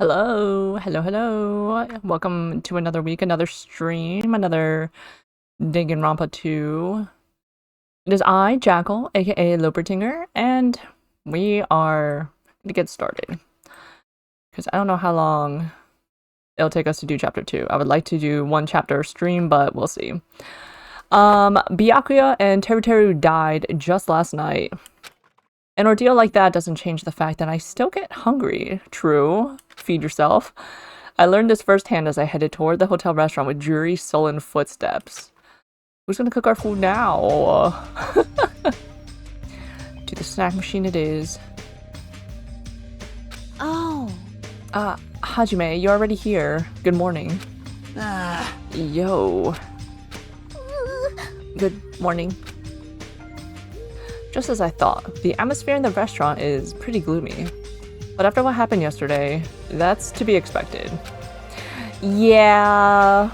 Hello, hello. Welcome to another week, another stream, another Danganronpa 2. It is I, Jackal, aka Lopertinger, and we are gonna get started. Because I don't know how long it'll take us to do chapter 2. I would like to do one chapter stream, but we'll see. Byakuya and Teruteru died just last night. An ordeal like that doesn't change the fact that I still get hungry. True. Feed yourself. I learned this firsthand as I headed toward the hotel restaurant with dreary, sullen footsteps. Who's gonna cook our food now? To the snack machine it is. Oh. Hajime, you're already here. Good morning. Yo. Good morning. Just as I thought, the atmosphere in the restaurant is pretty gloomy. But after what happened yesterday, that's to be expected. Yeah.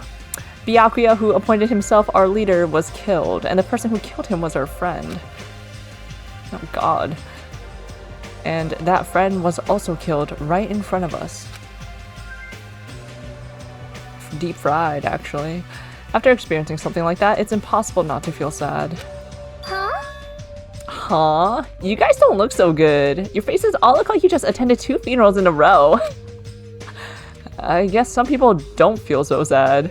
Byakuya, who appointed himself our leader, was killed, and the person who killed him was our friend. Oh god. And that friend was also killed right in front of us. Deep fried, actually. After experiencing something like that, it's impossible not to feel sad. Huh? You guys don't look so good. Your faces all look like you just attended 2 funerals in a row. I guess some people don't feel so sad.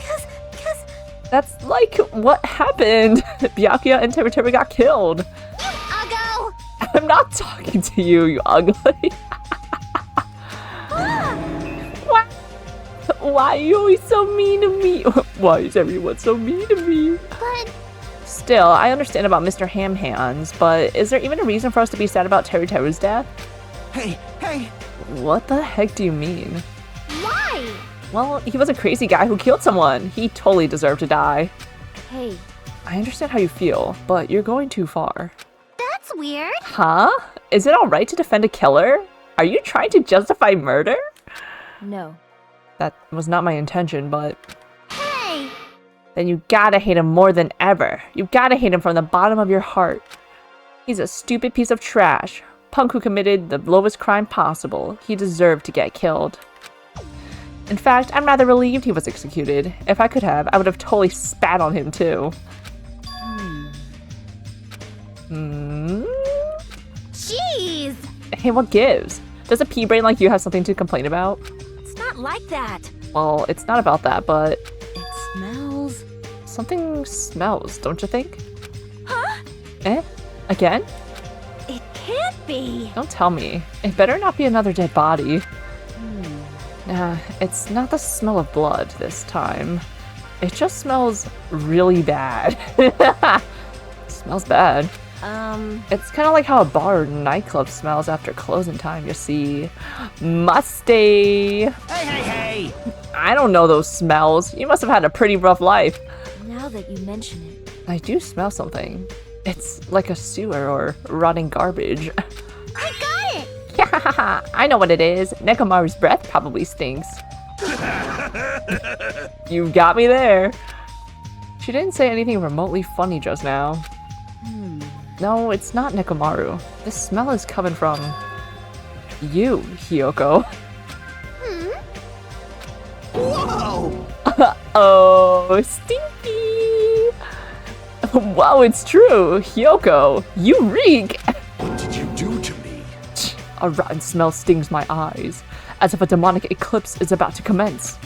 Cause... That's like what happened. Byakuya and Teruteru got killed. Uggo! I'm not talking to you, you ugly. What? Why are you always so mean to me? Why is everyone so mean to me? But... Still, I understand about Mr. Ham Hands, but is there even a reason for us to be sad about Teruteru's death? Hey! What the heck do you mean? Why? Well, he was a crazy guy who killed someone. He totally deserved to die. Hey, I understand how you feel, but you're going too far. that's weird. Huh? Is it alright to defend a killer? Are you trying to justify murder? No. That was not my intention, but... Hey! Then you gotta hate him more than ever. You gotta hate him from the bottom of your heart. He's a stupid piece of trash. Punk who committed the lowest crime possible. He deserved to get killed. In fact, I'm rather relieved he was executed. If I could have, I would have totally spat on him too. Jeez! Hey, what gives? Does a pea brain like you have something to complain about? It's not like that. Well, it's not about that, but It smells... something smells, don't you think? Huh? Eh? Again? It can't be. Don't tell me. It better not be another dead body. Nah, it's not the smell of blood this time. It just smells really bad. Smells bad. It's kind of like how a bar or nightclub smells after closing time, you see. Musty! Hey! I don't know those smells. You must have had a pretty rough life. Now that you mention it. I do smell something. It's like a sewer or rotting garbage. I got it! Yeah, I know what it is. Nekomaru's breath probably stinks. You got me there. She didn't say anything remotely funny just now. No, it's not Nekomaru. This smell is coming from... you, Hiyoko. Whoa! Oh, stinky! Wow, it's true! Hiyoko, you reek! What did you do to me? A rotten smell stings my eyes, as if a demonic eclipse is about to commence.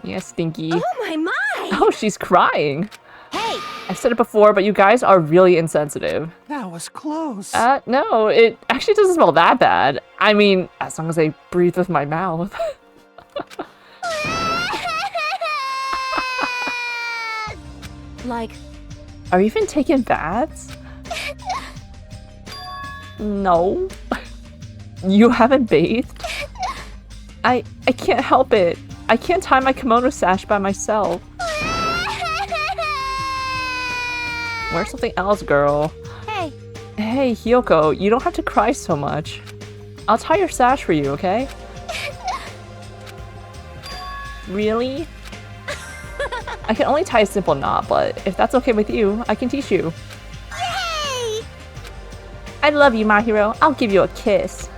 Yeah, Stinky. Oh my! Oh, she's crying. Hey! I've said it before, but you guys are really insensitive. That was close. No, it actually doesn't smell that bad. I mean, as long as I breathe with my mouth. Like... Are you even taking baths? No. You haven't bathed? I can't help it. I can't tie my kimono sash by myself. Wear something else, girl. Hey! Hey, Hiyoko, you don't have to cry so much. I'll tie your sash for you, okay? Really? I can only tie a simple knot, but if that's okay with you, I can teach you. Yay! I love you, my hero. I'll give you a kiss.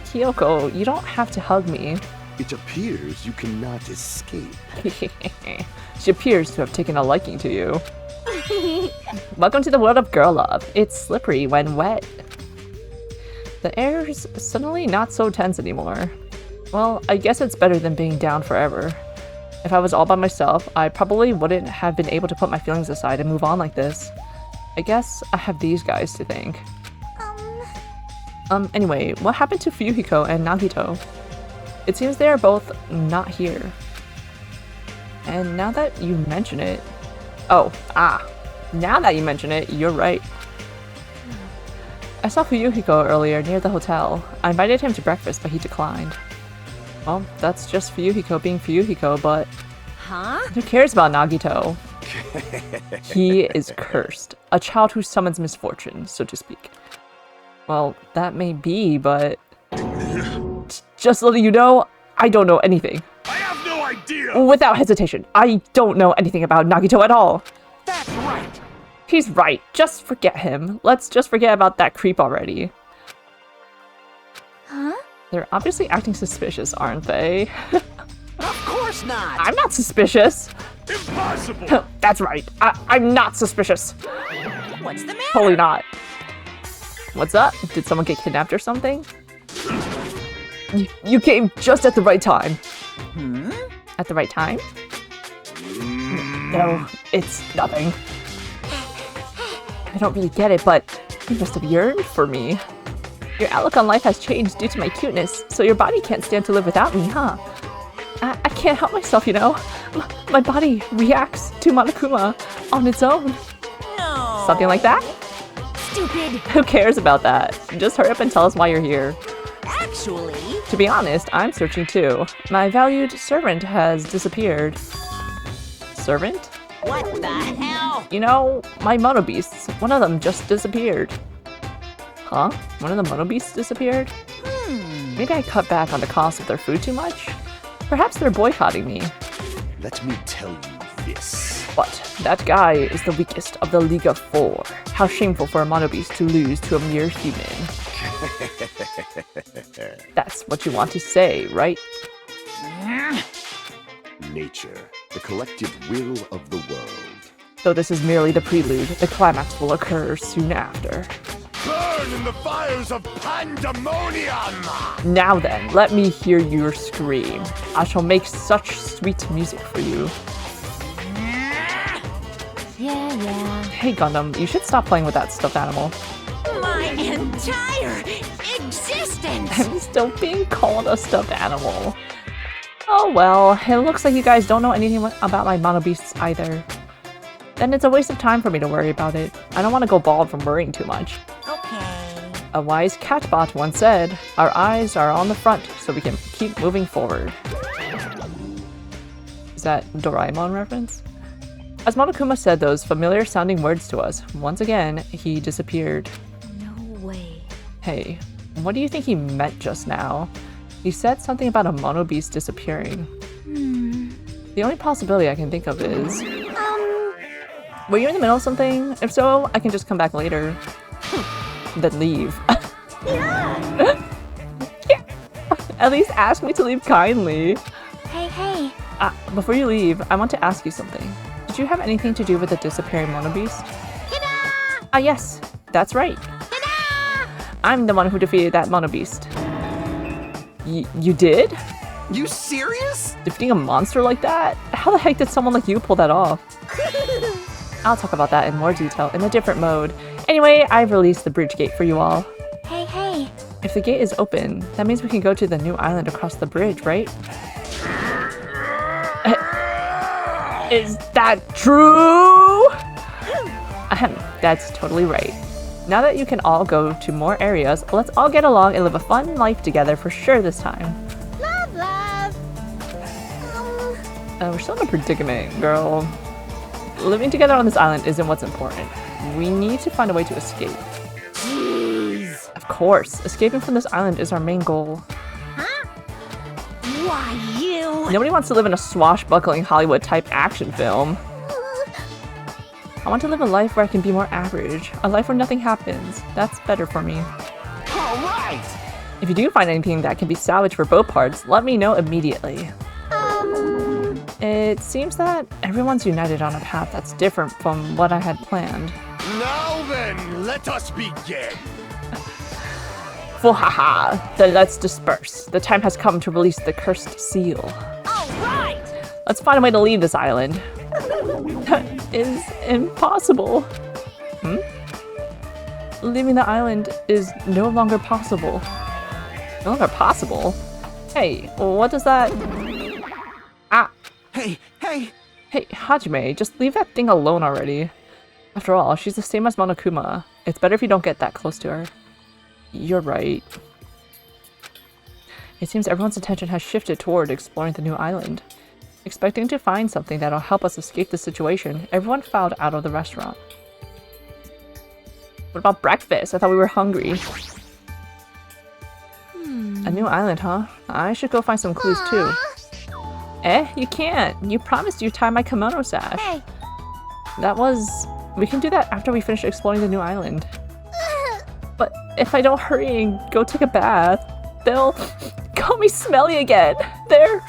Kyoko, you don't have to hug me. It appears you cannot escape. She appears to have taken a liking to you. Welcome to the world of girl love. It's slippery when wet. The air's suddenly not so tense anymore. Well, I guess it's better than being down forever. If I was all by myself, I probably wouldn't have been able to put my feelings aside and move on like this. I guess I have these guys to thank. Anyway, what happened to Fuyuhiko and Nagito? It seems they are both not here. And now that you mention it... Now that you mention it, you're right. I saw Fuyuhiko earlier near the hotel. I invited him to breakfast, but he declined. Well, that's just Fuyuhiko being Fuyuhiko, but... Huh? Who cares about Nagito? He is cursed. A child who summons misfortune, so to speak. Well, that may be, but... Just letting you know, I don't know anything. I have no idea! Without hesitation, I don't know anything about Nagito at all. That's right! He's right. Just forget him. Let's just forget about that creep already. Huh? They're obviously acting suspicious, aren't they? Of course not! I'm not suspicious. Impossible! That's right. I'm not suspicious. What's the matter? Totally not. What's up? Did someone get kidnapped or something? You came just at the right time. At the right time? No, it's nothing. I don't really get it, but you must have yearned for me. Your outlook on life has changed due to my cuteness, so your body can't stand to live without me, huh? I can't help myself, you know? My body reacts to Monokuma on its own. No. Something like that? Stupid. Who cares about that? Just hurry up and tell us why you're here. Actually... To be honest, I'm searching too. My valued servant has disappeared. Servant? What the hell? You know, my mono beasts, one of them just disappeared. Huh? One of the mono beasts disappeared? Maybe I cut back on the cost of their food too much? Perhaps they're boycotting me. Let me tell you this. But that guy is the weakest of the League of Four. How shameful for a mono beast to lose to a mere human. That's what you want to say, right? Nature, the collective will of the world. Though this is merely the prelude, the climax will occur soon after. Burn in the fires of pandemonium! Now then, let me hear your scream. I shall make such sweet music for you. Yeah. Hey Gundam, you should stop playing with that stuffed animal. My entire existence! I'm still being called a stuffed animal. Oh well, it looks like you guys don't know anything about my mono beasts either. Then it's a waste of time for me to worry about it. I don't want to go bald from worrying too much. Okay. A wise catbot once said, our eyes are on the front so we can keep moving forward. Is that Doraemon reference? As Monokuma said those familiar sounding words to us, once again, he disappeared. No way. Hey, what do you think he meant just now? He said something about a mono beast disappearing. The only possibility I can think of is... Were you in the middle of something? If so, I can just come back later. Then leave. Yeah. At least ask me to leave kindly. Hey. Before you leave, I want to ask you something. Did you have anything to do with the disappearing mono beast? Ta-da! Yes, that's right. Ta-da! I'm the one who defeated that mono beast. You did? You serious? Defeating a monster like that? How the heck did someone like you pull that off? I'll talk about that in more detail in a different mode. Anyway, I've released the bridge gate for you all. Hey. If the gate is open, that means we can go to the new island across the bridge, right? Is that true? Ahem, that's totally right. Now that you can all go to more areas, let's all get along and live a fun life together for sure this time. Love. We're still in a predicament, girl. Living together on this island isn't what's important. We need to find a way to escape. Jeez. Of course, escaping from this island is our main goal. Huh? Why you? Nobody wants to live in a swashbuckling Hollywood-type action film. I want to live a life where I can be more average. A life where nothing happens. That's better for me. Alright! If you do find anything that can be salvaged for both parts, let me know immediately. It seems that everyone's united on a path that's different from what I had planned. Now then, let us begin! Fwahaha! Then let's disperse. The time has come to release the cursed seal. Alright! Let's find a way to leave this island. That is impossible. Leaving the island is no longer possible. No longer possible? Hey, what does that... Ah! Hey! Hey, Hajime, just leave that thing alone already. After all, she's the same as Monokuma. It's better if you don't get that close to her. You're right. It seems everyone's attention has shifted toward exploring the new island. Expecting to find something that'll help us escape the situation, everyone filed out of the restaurant. What about breakfast? I thought we were hungry. A new island, huh? I should go find some clues too. Eh? You can't! You promised you'd tie my kimono sash. Hey! That was... We can do that after we finish exploring the new island. But if I don't hurry and go take a bath, they'll call me smelly again. They're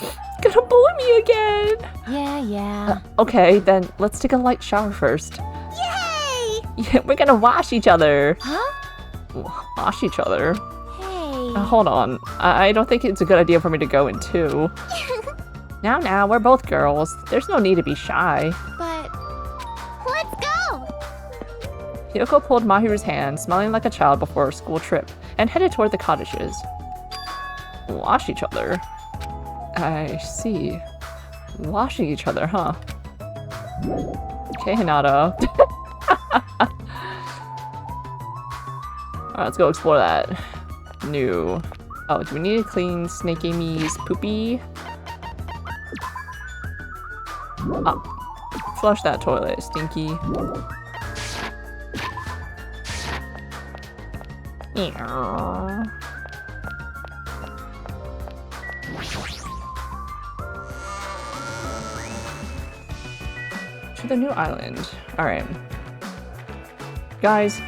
gonna bully me again. Yeah. Okay, then let's take a light shower first. Yay! Yeah, we're gonna wash each other. Huh? Wash each other? Hey. Hold on. I don't think it's a good idea for me to go in too. Now, we're both girls. There's no need to be shy. But let's go! Hyoko pulled Mahiru's hand, smiling like a child before her school trip, and headed toward the cottages. Wash each other? I see. Washing each other, huh? Okay, Hinata. Alright, let's go explore that. New. Oh, do we need to clean Snake Amy's poopy? Ah. Flush that toilet, stinky. Yeah. To the new island. Alright. Guys,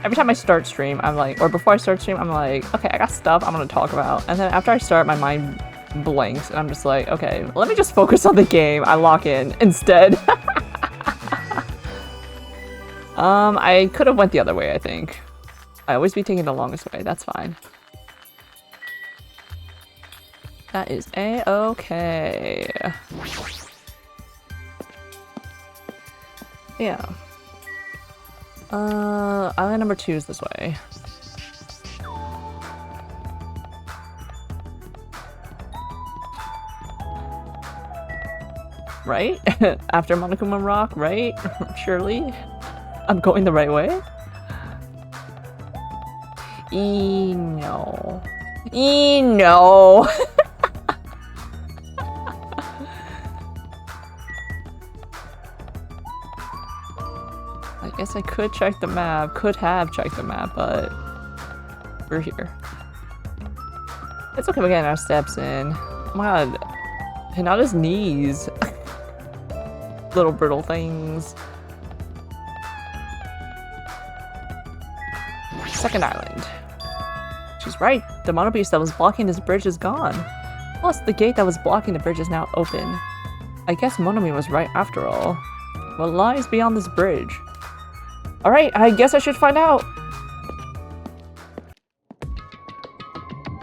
every time I start stream, I'm like, or before I start stream, I'm like, okay, I got stuff I'm gonna talk about. And then after I start, my mind blanks, and I'm just like, okay, let me just focus on the game. I lock in instead. I could have went the other way, I think. I always be taking the longest way, that's fine. That is a-okay. Yeah. Island number 2 is this way. Right? After Monokuma Rock, right? Surely? I'm going the right way? No. No. I guess I could check the map. Could have checked the map, but we're here. It's okay, we're getting our steps in. Oh my god. Hinata's knees. Little brittle things. Second island. She's right. The monopiece that was blocking this bridge is gone. Plus, the gate that was blocking the bridge is now open. I guess Monomi was right after all. What lies beyond this bridge? Alright, I guess I should find out.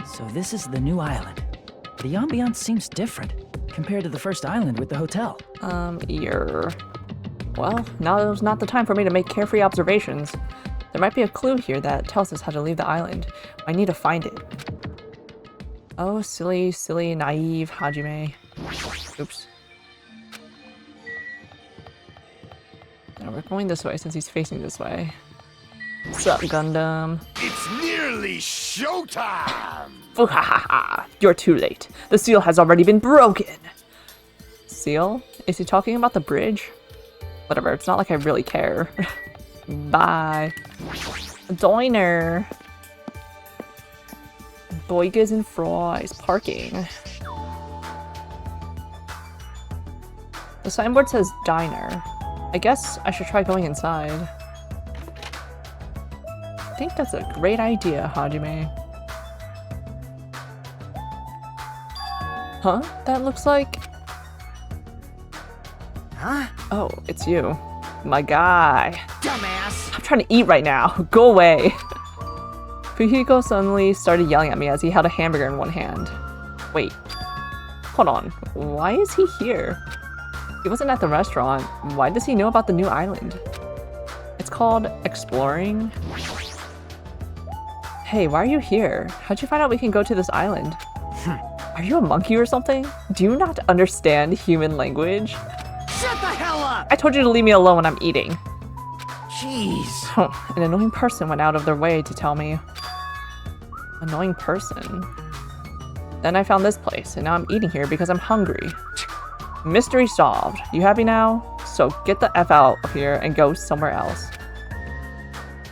So this is the new island. The ambiance seems different compared to the first island with the hotel. Well, now's not the time for me to make carefree observations. There might be a clue here that tells us how to leave the island. I need to find it. Oh, silly, naive Hajime. Oops. Now we're going this way since he's facing this way. Sup, Gundam? It's nearly showtime! Fuhahaha! You're too late. The seal has already been broken! Seal? Is he talking about the bridge? Whatever, it's not like I really care. Bye. Diner. Boigas and fries. Parking. The signboard says diner. I I guess I should try going inside. I think that's a great idea, Hajime. Huh? That looks like... Huh? Oh, it's you. My guy. Dumbass! I'm trying to eat right now. Go away. Fujiko suddenly started yelling at me as he held a hamburger in one hand. Wait. Hold on. Why is he here? He wasn't at the restaurant. Why does he know about the new island? It's called Exploring. Hey, why are you here? How'd you find out we can go to this island? Are you a monkey or something? Do you not understand human language? Shut the hell up! I told you to leave me alone when I'm eating. Jeez. An annoying person went out of their way to tell me. Annoying person? Then I found this place, and now I'm eating here because I'm hungry. Mystery solved. You happy now? So get the F out of here and go somewhere else.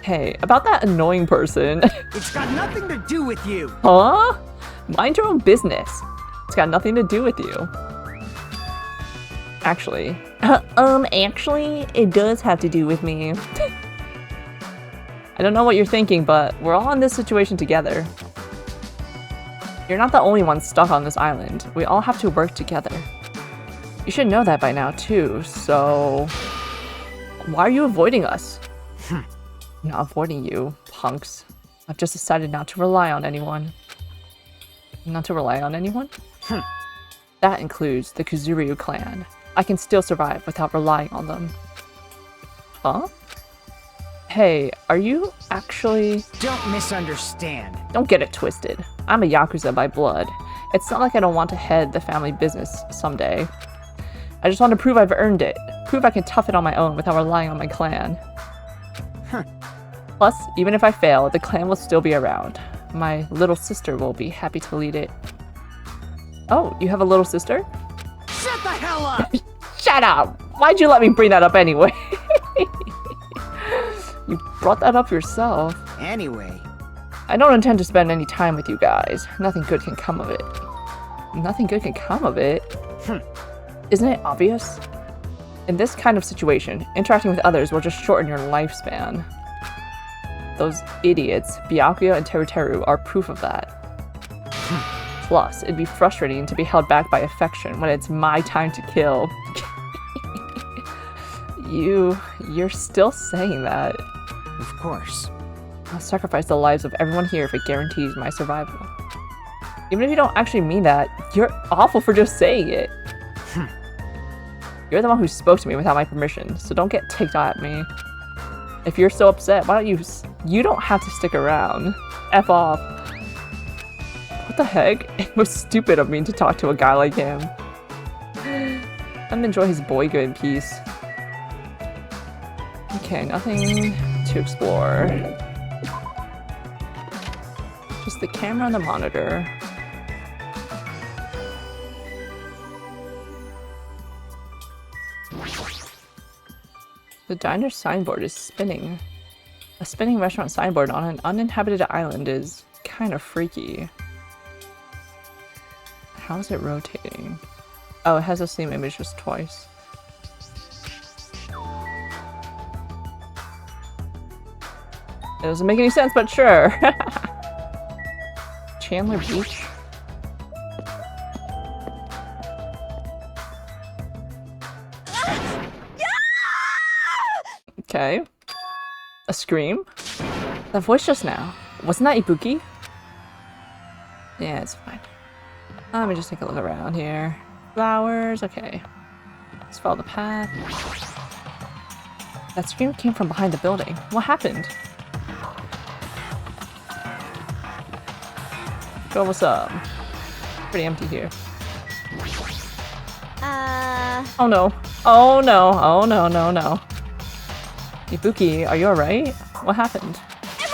Hey, about that annoying person. It's got nothing to do with you. Huh? Mind your own business. It's got nothing to do with you. Actually. Actually, it does have to do with me. I don't know what you're thinking, but we're all in this situation together. You're not the only one stuck on this island. We all have to work together. You should know that by now, too, so... Why are you avoiding us? I'm not avoiding you, punks. I've just decided not to rely on anyone. Not to rely on anyone? That includes the Kuzuryu clan. I can still survive without relying on them. Huh? Hey, are you actually... Don't misunderstand. Don't get it twisted. I'm a Yakuza by blood. It's not like I don't want to head the family business someday. I just want to prove I've earned it. Prove I can tough it on my own without relying on my clan. Plus, even if I fail, the clan will still be around. My little sister will be happy to lead it. Oh, you have a little sister? Shut the hell up! Shut up! Why'd you let me bring that up anyway? You brought that up yourself. Anyway. I don't intend to spend any time with you guys. Nothing good can come of it. Nothing good can come of it? Isn't it obvious? In this kind of situation, interacting with others will just shorten your lifespan. Those idiots, Byakuya and Teruteru, are proof of that. Plus, it'd be frustrating to be held back by affection when it's my time to kill. You're still saying that. Of course. I'll sacrifice the lives of everyone here if it guarantees my survival. Even if you don't actually mean that, you're awful for just saying it. You're the one who spoke to me without my permission, so don't get ticked at me. If you're so upset, why don't you don't have to stick around. F off. What the heck? It was stupid of me to talk to a guy like him. Let him enjoy his boyhood in peace. Okay, nothing to explore. Just the camera and the monitor. The diner signboard is spinning. A spinning restaurant signboard on an uninhabited island is kind of freaky. How is it rotating? Oh, it has the same image just twice. It doesn't make any sense, but sure. Chandler Beach? Okay. A scream? That voice just now. Wasn't that Ibuki? Yeah, it's fine. Let me just take a look around here. Flowers, okay. Let's follow the path. That scream came from behind the building. What happened? Go, what's up? Pretty empty here. Oh no. Oh no. Oh no, no, no. Ibuki, are you alright? What happened?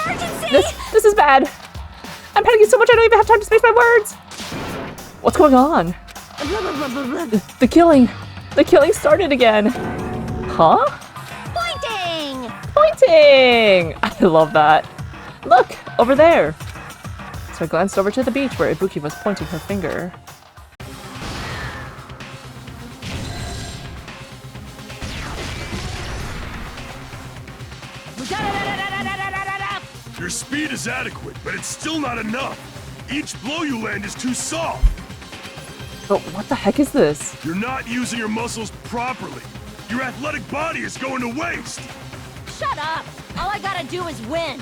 Emergency! This is bad! I'm panicking so much I don't even have time to space my words! What's going on? The killing! The killing started again! Huh? Pointing! Pointing! I love that. Look! Over there! So I glanced over to the beach where Ibuki was pointing her finger. Your speed is adequate, but it's still not enough. Each blow you land is too soft. But what the heck is this? You're not using your muscles properly. Your athletic body is going to waste. Shut up! All I gotta do is win.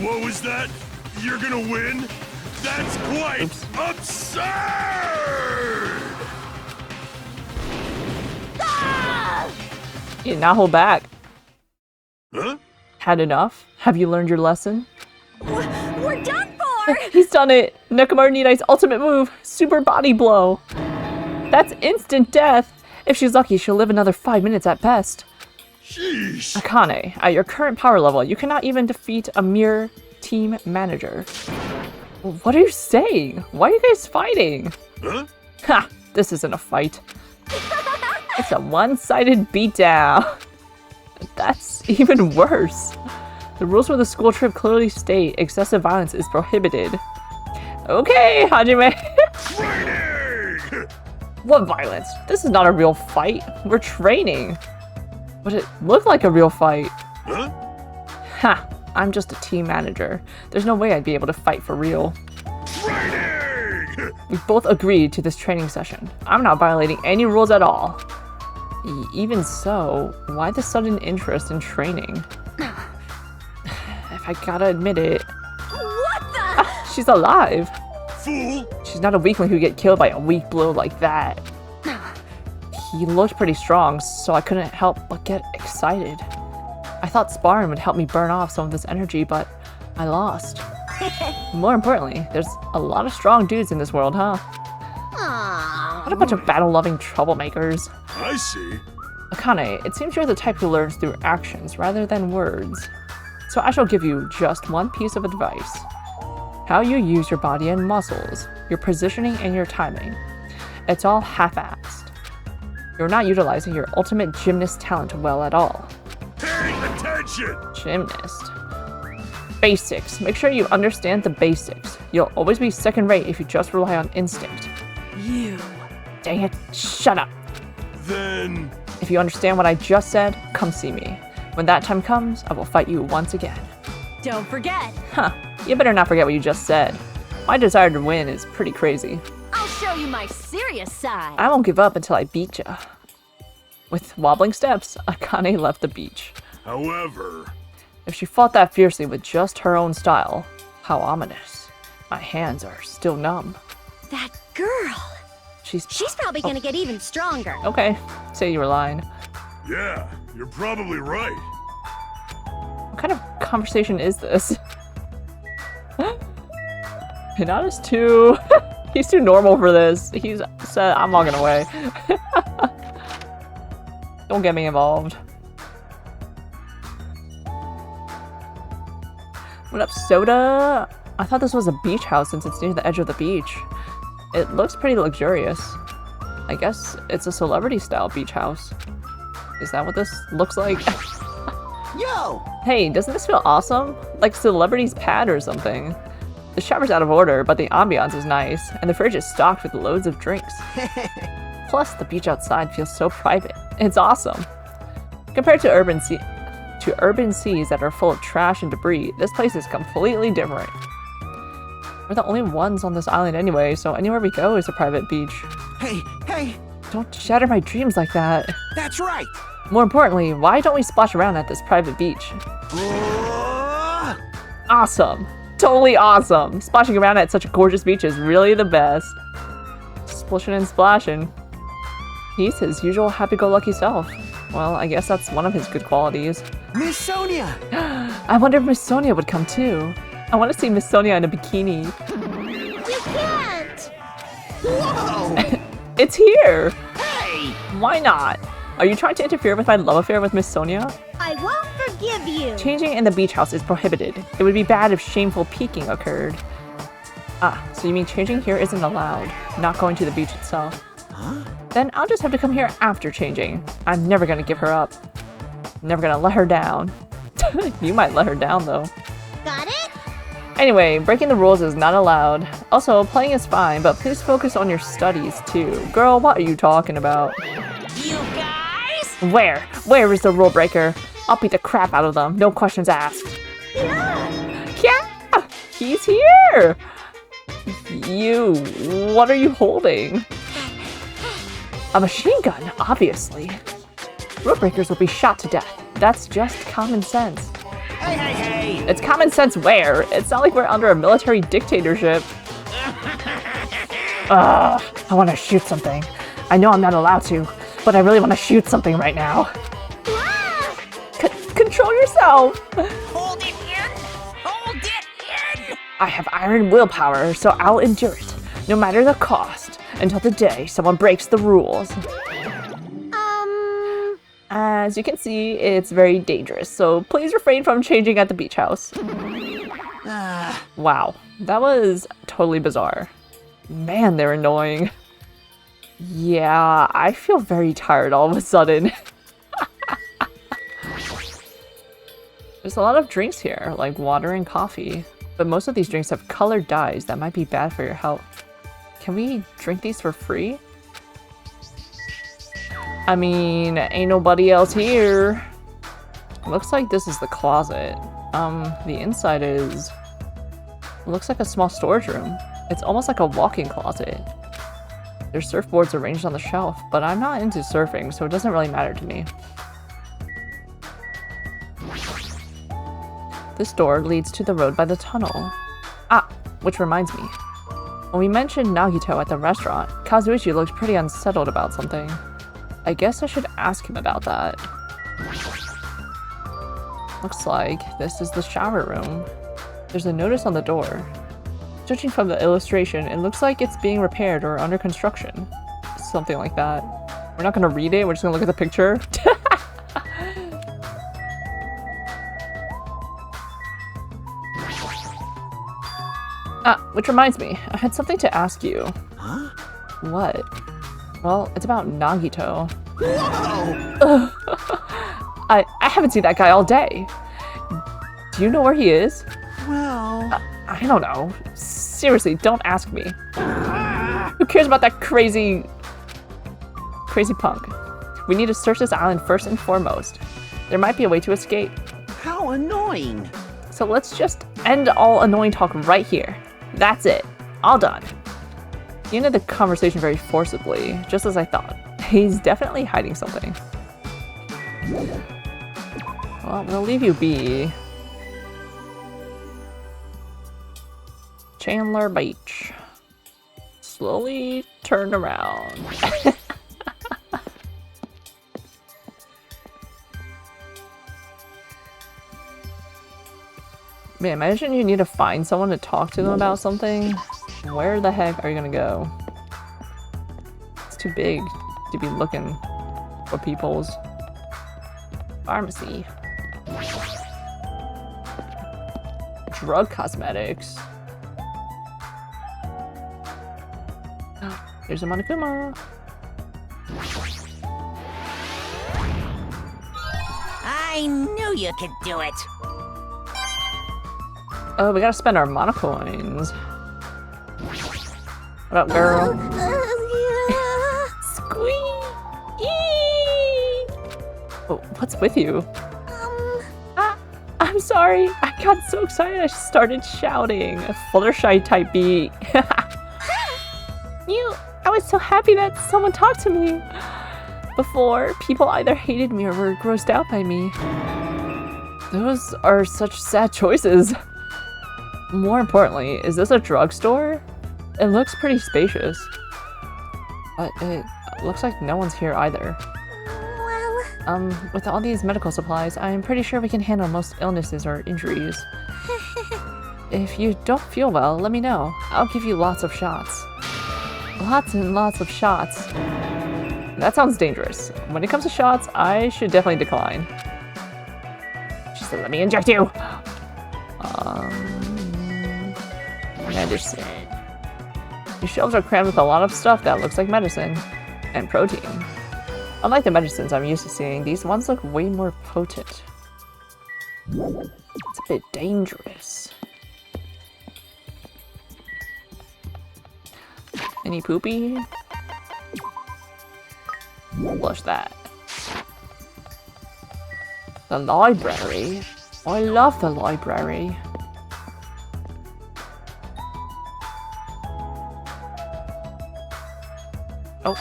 What was that? You're gonna win? That's quite absurd! Ah! You did not hold back. Huh? Had enough? Have you learned your lesson? We're done for! He's done it! Nekomaru Nidai's ultimate move, Super Body Blow. That's instant death. If she's lucky, she'll live another 5 minutes at best. Sheesh. Akane, at your current power level, you cannot even defeat a mere team manager. What are you saying? Why are you guys fighting? Huh? Ha! This isn't a fight. It's a one-sided beatdown. That's even worse. The rules for the school trip clearly state excessive violence is prohibited. Okay, Hajime. Training! What violence? This is not a real fight. We're training. But it looked like a real fight. Huh? Ha! I'm just a team manager. There's no way I'd be able to fight for real. Training! We both agreed to this training session. I'm not violating any rules at all. Even so, why the sudden interest in training? If I gotta admit it, What the? she's alive. Fool! She's not a weakling who'd get killed by a weak blow like that. He looked pretty strong, so I couldn't help but get excited. I thought sparring would help me burn off some of this energy, but I lost. More importantly, there's a lot of strong dudes in this world, huh? Aww. What a bunch of battle-loving troublemakers. I see. Akane, it seems you're the type who learns through actions rather than words. So I shall give you just one piece of advice. How you use your body and muscles, your positioning and your timing. It's all half-assed. You're not utilizing your ultimate gymnast talent well at all. Pay attention! Gymnast. Basics. Make sure you understand the basics. You'll always be second-rate if you just rely on instinct. You. Dang it, shut up. Then... If you understand what I just said, come see me. When that time comes, I will fight you once again. Don't forget. Huh, you better not forget what you just said. My desire to win is pretty crazy. I'll show you my serious side. I won't give up until I beat ya. With wobbling steps, Akane left the beach. However... If she fought that fiercely with just her own style, how ominous. My hands are still numb. That girl. She's probably gonna get even stronger. Okay, say you were lying. Yeah, you're probably right. What kind of conversation is this? Hinata's too... He's too normal for this. He's said, I'm walking away. Don't get me involved. What up, Soda? I thought this was a beach house since it's near the edge of the beach. It looks pretty luxurious. I guess it's a celebrity-style beach house. Is that what this looks like? Yo! Hey, doesn't this feel awesome? Like celebrity's pad or something. The shower's out of order, but the ambiance is nice, and the fridge is stocked with loads of drinks. Plus, the beach outside feels so private. It's awesome. Compared to urban seas that are full of trash and debris, this place is completely different. We're the only ones on this island anyway, so anywhere we go is a private beach. Hey, Don't shatter my dreams like that. that's right! More importantly, why don't we splash around at this private beach? Uh, Awesome. Totally awesome. Splashing around at such a gorgeous beach is really the best. Splishing and splashing. He's his usual happy-go-lucky self. Well, I guess that's one of his good qualities. Miss Sonia! I wonder if Miss Sonia would come too. I want to see Miss Sonia in a bikini. You can't. Whoa! It's here! Hey! Why not? Are you trying to interfere with my love affair with Miss Sonia? I won't forgive you. Changing in the beach house is prohibited. It would be bad if shameful peeking occurred. Ah, so you mean changing here isn't allowed, not going to the beach itself. Huh? Then I'll just have to come here after changing. I'm never gonna give her up. Never gonna let her down. You might let her down though. Got it? Anyway, breaking the rules is not allowed. Also, playing is fine, but please focus on your studies too. Girl, what are you talking about? You guys? Where? Where is the rule breaker? I'll beat the crap out of them. No questions asked. Yeah! He's here! You, what are you holding? A machine gun, obviously. Rule breakers will be shot to death. That's just common sense. Hey, hey, hey! It's common sense where? It's not like we're under a military dictatorship. Ugh, I want to shoot something. I know I'm not allowed to, but I really want to shoot something right now. Control yourself! Hold it in! Hold it in! I have iron willpower, so I'll endure it, no matter the cost, until the day someone breaks the rules. As you can see, it's very dangerous, so please refrain from changing at the beach house. Wow, that was totally bizarre. Man, they're annoying. Yeah, I feel very tired all of a sudden. There's a lot of drinks here, like water and coffee, but most of these drinks have colored dyes that might be bad for your health. Can we drink these for free? I mean, ain't nobody else here. Looks like this is the closet. The inside is... looks like a small storage room. It's almost like a walk-in closet. There's surfboards arranged on the shelf, but I'm not into surfing, so it doesn't really matter to me. This door leads to the road by the tunnel. Ah, which reminds me. When we mentioned Nagito at the restaurant, Kazuichi looked pretty unsettled about something. I guess I should ask him about that. Looks like this is the shower room. There's a notice on the door. Judging from the illustration, it looks like it's being repaired or under construction. Something like that. We're not gonna read it, we're just gonna look at the picture. Which reminds me, I had something to ask you. Huh? What? Well, it's about Nagito. Whoa! I haven't seen that guy all day. Do you know where he is? Well... I don't know. Seriously, don't ask me. Who cares about that crazy punk? We need to search this island first and foremost. There might be a way to escape. How annoying! So let's just end all annoying talk right here. That's it. All done. He ended the conversation very forcibly, just as I thought. He's definitely hiding something. Well, we'll leave you be. Chandler Beach. Slowly turn around. Man, imagine you need to find someone to talk to them about something. Where the heck are you gonna go? It's too big to be looking for people's pharmacy. Drug cosmetics. Here's a Monokuma. I knew you could do it! Oh, we gotta spend our monocoins. What up, girl? Squeak! Oh, what's with you? I'm sorry. I got so excited I started shouting. A Fluttershy type beat. I was so happy that someone talked to me. Before, people either hated me or were grossed out by me. Those are such sad choices. More importantly, is this a drugstore? It looks pretty spacious. But it looks like no one's here either. Well... With all these medical supplies, I'm pretty sure we can handle most illnesses or injuries. If you don't feel well, let me know. I'll give you lots of shots. Lots and lots of shots. That sounds dangerous. When it comes to shots, I should definitely decline. She said, let me inject you! Medicine. These shelves are crammed with a lot of stuff that looks like medicine. And protein. Unlike the medicines I'm used to seeing, these ones look way more potent. It's a bit dangerous. Any poopy? Flush that. The library. I love the library. Oh,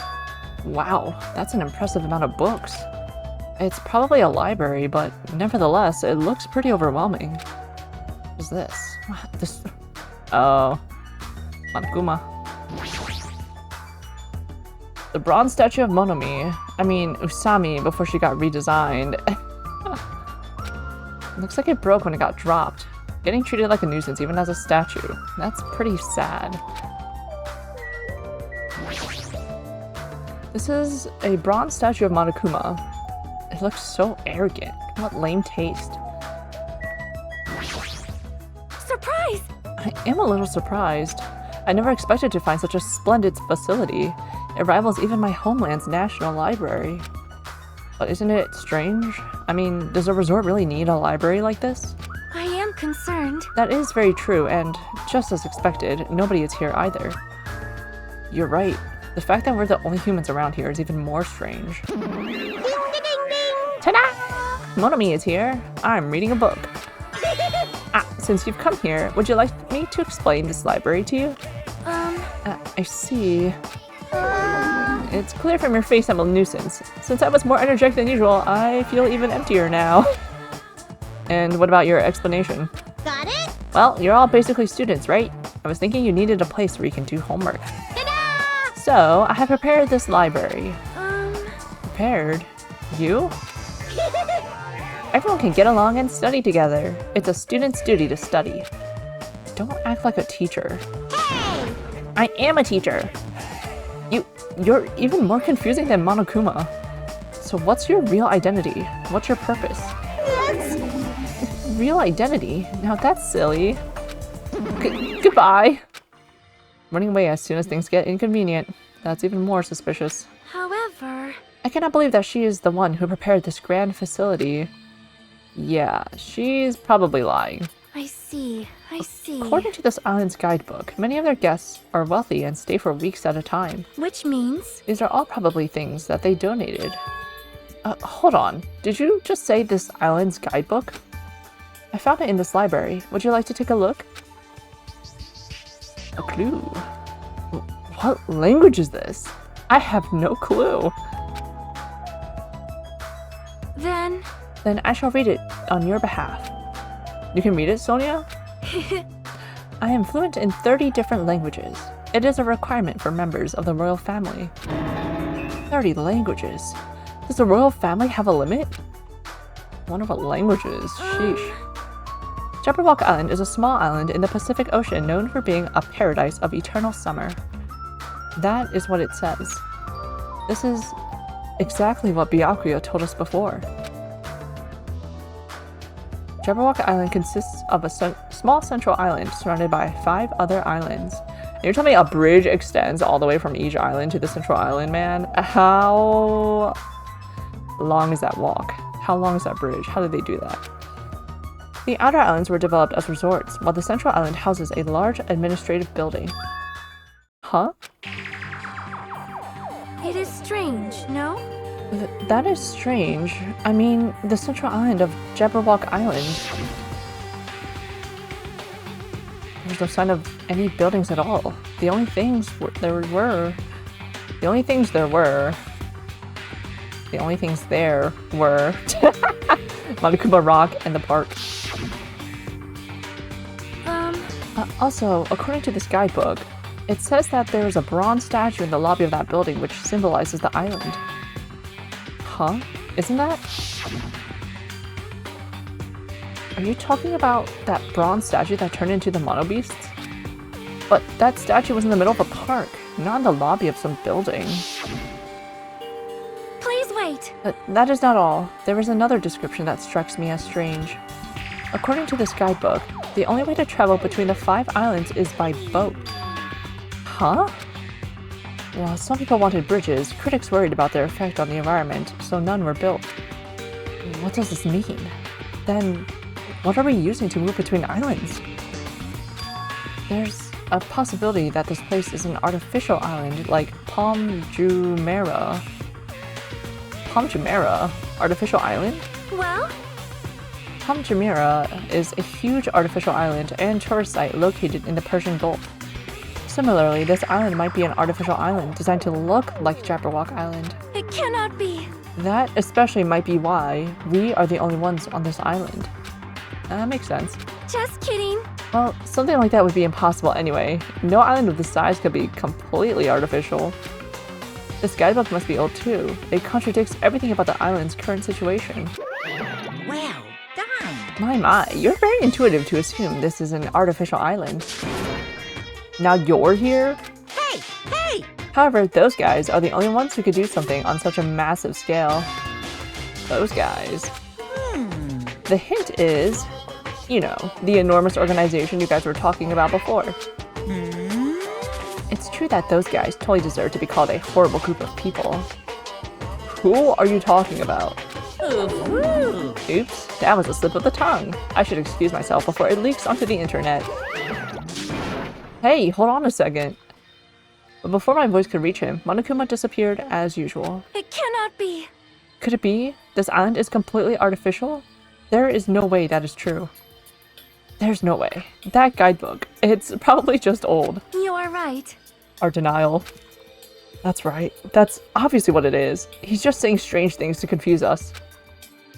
wow, that's an impressive amount of books. It's probably a library, but nevertheless, it looks pretty overwhelming. What is this? What? This... Oh. Monokuma. The bronze statue of Monomi. I mean, Usami before she got redesigned. Looks like it broke when it got dropped. Getting treated like a nuisance even as a statue. That's pretty sad. This is a bronze statue of Monokuma. It looks so arrogant. What lame taste. Surprise! I am a little surprised. I never expected to find such a splendid facility. It rivals even my homeland's national library. But isn't it strange? I mean, does a resort really need a library like this? I am concerned. That is very true, and just as expected, nobody is here either. You're right. The fact that we're the only humans around here is even more strange. Ding, ding, ding, ding. Ta-da! Monomi is here. I'm reading a book. Since you've come here, would you like me to explain this library to you? I see. It's clear from your face I'm a nuisance. Since I was more energetic than usual, I feel even emptier now. And what about your explanation? Got it? Well, you're all basically students, right? I was thinking you needed a place where you can do homework. Ta-da! So, I have prepared this library. Prepared? You? Everyone can get along and study together. It's a student's duty to study. Don't act like a teacher. Hey! I am a teacher! You're even more confusing than Monokuma. So what's your real identity? What's your purpose? Real identity? Now that's silly. Goodbye! Running away as soon as things get inconvenient. That's even more suspicious. However... I cannot believe that she is the one who prepared this grand facility. Yeah, she's probably lying. I see. According to this island's guidebook, many of their guests are wealthy and stay for weeks at a time. Which means... These are all probably things that they donated. Hold on. Did you just say this island's guidebook? I found it in this library. Would you like to take a look? A clue. What language is this? I have no clue. Then I shall read it on your behalf. You can read it, Sonia? I am fluent in 30 different languages. It is a requirement for members of the royal family. 30 languages? Does the royal family have a limit? I wonder what languages. Sheesh. Jabberwock Island is a small island in the Pacific Ocean known for being a paradise of eternal summer. That is what it says. This is exactly what Byakuya told us before. Jabberwock Island consists of a small central island surrounded by 5 other islands. And you're telling me a bridge extends all the way from each island to the central island, man? How long is that walk? How long is that bridge? How did they do that? The outer islands were developed as resorts, while the central island houses a large administrative building. Huh? It is strange, no? That is strange. I mean, the central island of Jabberwock Island. There's no sign of any buildings at all. The only things there were Monokuma Rock and the park. Also, according to this guidebook, it says that there is a bronze statue in the lobby of that building which symbolizes the island. Huh? Isn't that? Are you talking about that bronze statue that turned into the Mono Beasts? But that statue was in the middle of a park, not in the lobby of some building. Please wait! That is not all. There is another description that strikes me as strange. According to this guidebook, the only way to travel between the 5 islands is by boat. Huh? While some people wanted bridges, critics worried about their effect on the environment, so none were built. What does this mean? Then, what are we using to move between islands? There's a possibility that this place is an artificial island like Palm Jumeirah. Palm Jumeirah? Artificial island? Well, Ham Jumeirah is a huge artificial island and tourist site located in the Persian Gulf. Similarly, this island might be an artificial island designed to look like Jabberwock Island. It cannot be. That especially might be why we are the only ones on this island. That makes sense. Just kidding. Well, something like that would be impossible anyway. No island of this size could be completely artificial. This guidebook must be old too. It contradicts everything about the island's current situation. Well done. My, you're very intuitive to assume this is an artificial island. Now you're here? Hey! However, those guys are the only ones who could do something on such a massive scale. Those guys. The hint is, you know, the enormous organization you guys were talking about before. It's true that those guys totally deserve to be called a horrible group of people. Who are you talking about? Oops, that was a slip of the tongue. I should excuse myself before it leaks onto the internet. Hey, hold on a second. But before my voice could reach him, Monokuma disappeared as usual. It cannot be. Could it be? This island is completely artificial? There is no way that is true. There's no way. That guidebook, it's probably just old. You are right. Our denial. That's right. That's obviously what it is. He's just saying strange things to confuse us.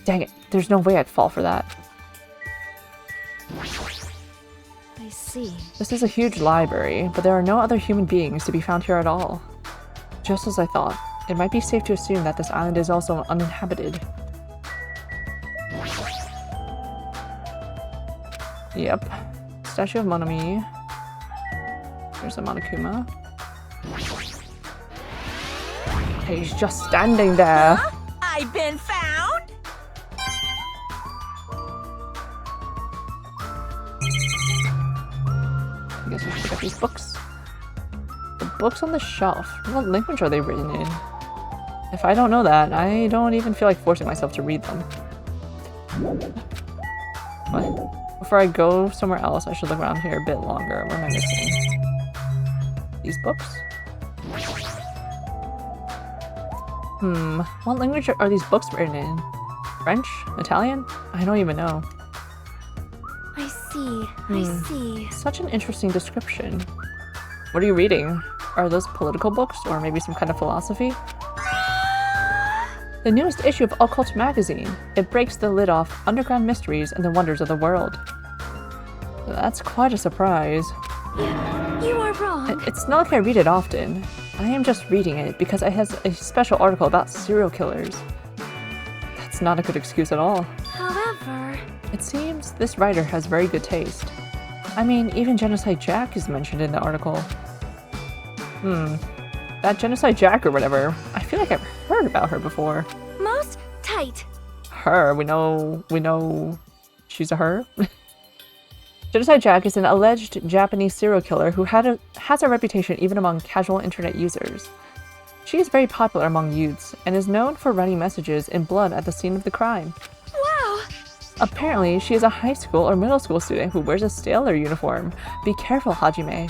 Dang it, there's no way I'd fall for that. I see. This is a huge library, but there are no other human beings to be found here at all. Just as I thought, it might be safe to assume that this island is also uninhabited. Yep. Statue of Monami. There's a Monokuma. He's just standing there. I've been found. I guess we should pick up these books. The books on the shelf. What language are they written in? If I don't know that, I don't even feel like forcing myself to read them. What? Before I go somewhere else, I should look around here a bit longer. What am I missing? These books? What language are these books written in? French? Italian? I don't even know. I see. I see. Such an interesting description. What are you reading? Are those political books, or maybe some kind of philosophy? The newest issue of Occult magazine. It breaks the lid off underground mysteries and the wonders of the world. That's quite a surprise. You are wrong. It's not like I read it often. I am just reading it because it has a special article about serial killers. That's not a good excuse at all. However... It seems this writer has very good taste. I mean, even Genocide Jack is mentioned in the article. That Genocide Jack or whatever, I feel like I've heard about her before. Most tight. Her, we know she's a her. Genocide Jack is an alleged Japanese serial killer who has a reputation even among casual internet users. She is very popular among youths and is known for writing messages in blood at the scene of the crime. Wow. Apparently, she is a high school or middle school student who wears a sailor uniform. Be careful, Hajime.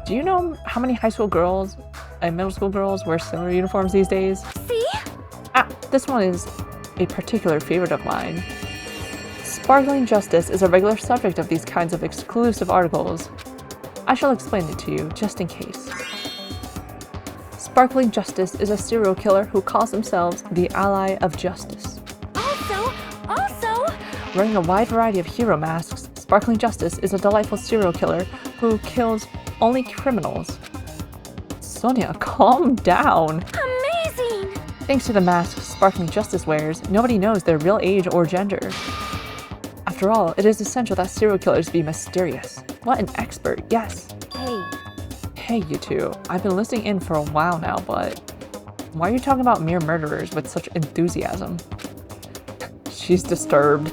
Do you know how many high school girls and middle school girls wear sailor uniforms these days? See? Ah, this one is a particular favorite of mine. Sparkling Justice is a regular subject of these kinds of exclusive articles. I shall explain it to you, just in case. Sparkling Justice is a serial killer who calls themselves the Ally of Justice. Also... Wearing a wide variety of hero masks, Sparkling Justice is a delightful serial killer who kills only criminals. Sonia, calm down! Amazing! Thanks to the masks Sparkling Justice wears, nobody knows their real age or gender. After all, it is essential that serial killers be mysterious. What an expert, yes! Hey, you two. I've been listening in for a while now, but why are you talking about mere murderers with such enthusiasm? She's disturbed.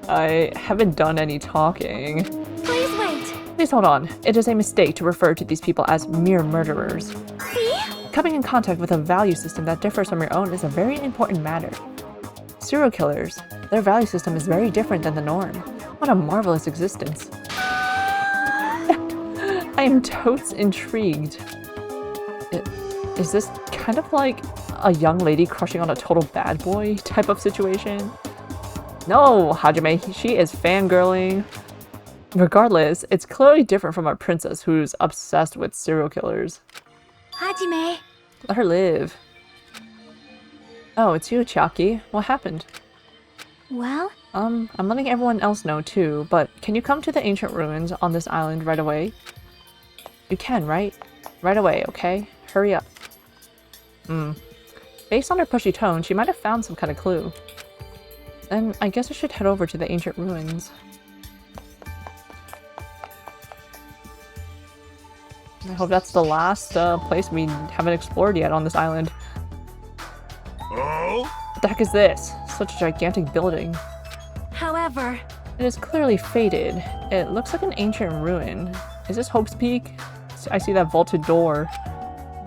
I haven't done any talking. Please wait. Please hold on. It is a mistake to refer to these people as mere murderers. See? Coming in contact with a value system that differs from your own is a very important matter. Serial killers, their value system is very different than the norm. What a marvelous existence. I am totes intrigued. Is this kind of like a young lady crushing on a total bad boy type of situation? No, Hajime, she is fangirling. Regardless, it's clearly different from our princess who's obsessed with serial killers. Hajime. Let her live. Oh, it's you, Chiaki. What happened? Well, I'm letting everyone else know too, but can you come to the ancient ruins on this island right away? You can, right? Right away, okay? Hurry up. Based on her pushy tone, she might have found some kind of clue. Then I guess I should head over to the ancient ruins. I hope that's the last place we haven't explored yet on this island. Oh? What the heck is this? Such a gigantic building. however, It is clearly faded. It looks like an ancient ruin. Is this Hope's Peak? I see that vaulted door.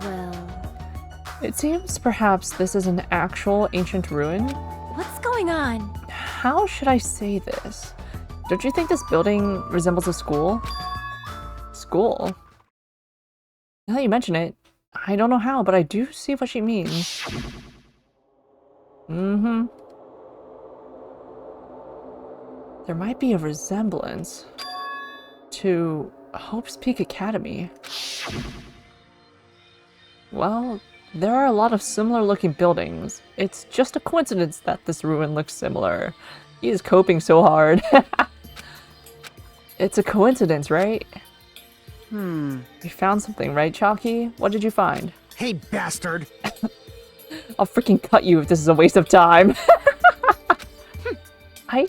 well, It seems perhaps this is an actual ancient ruin. what's going on? How should I say this? Don't you think this building resembles a school? School? Now that you mention it, I don't know how, but I do see what she means. There might be a resemblance to Hope's Peak Academy. Well, there are a lot of similar looking buildings. It's just a coincidence that this ruin looks similar. He is coping so hard. It's a coincidence, right? You found something, right, Chalky? What did you find? Hey, bastard! I'll freaking cut you if this is a waste of time. I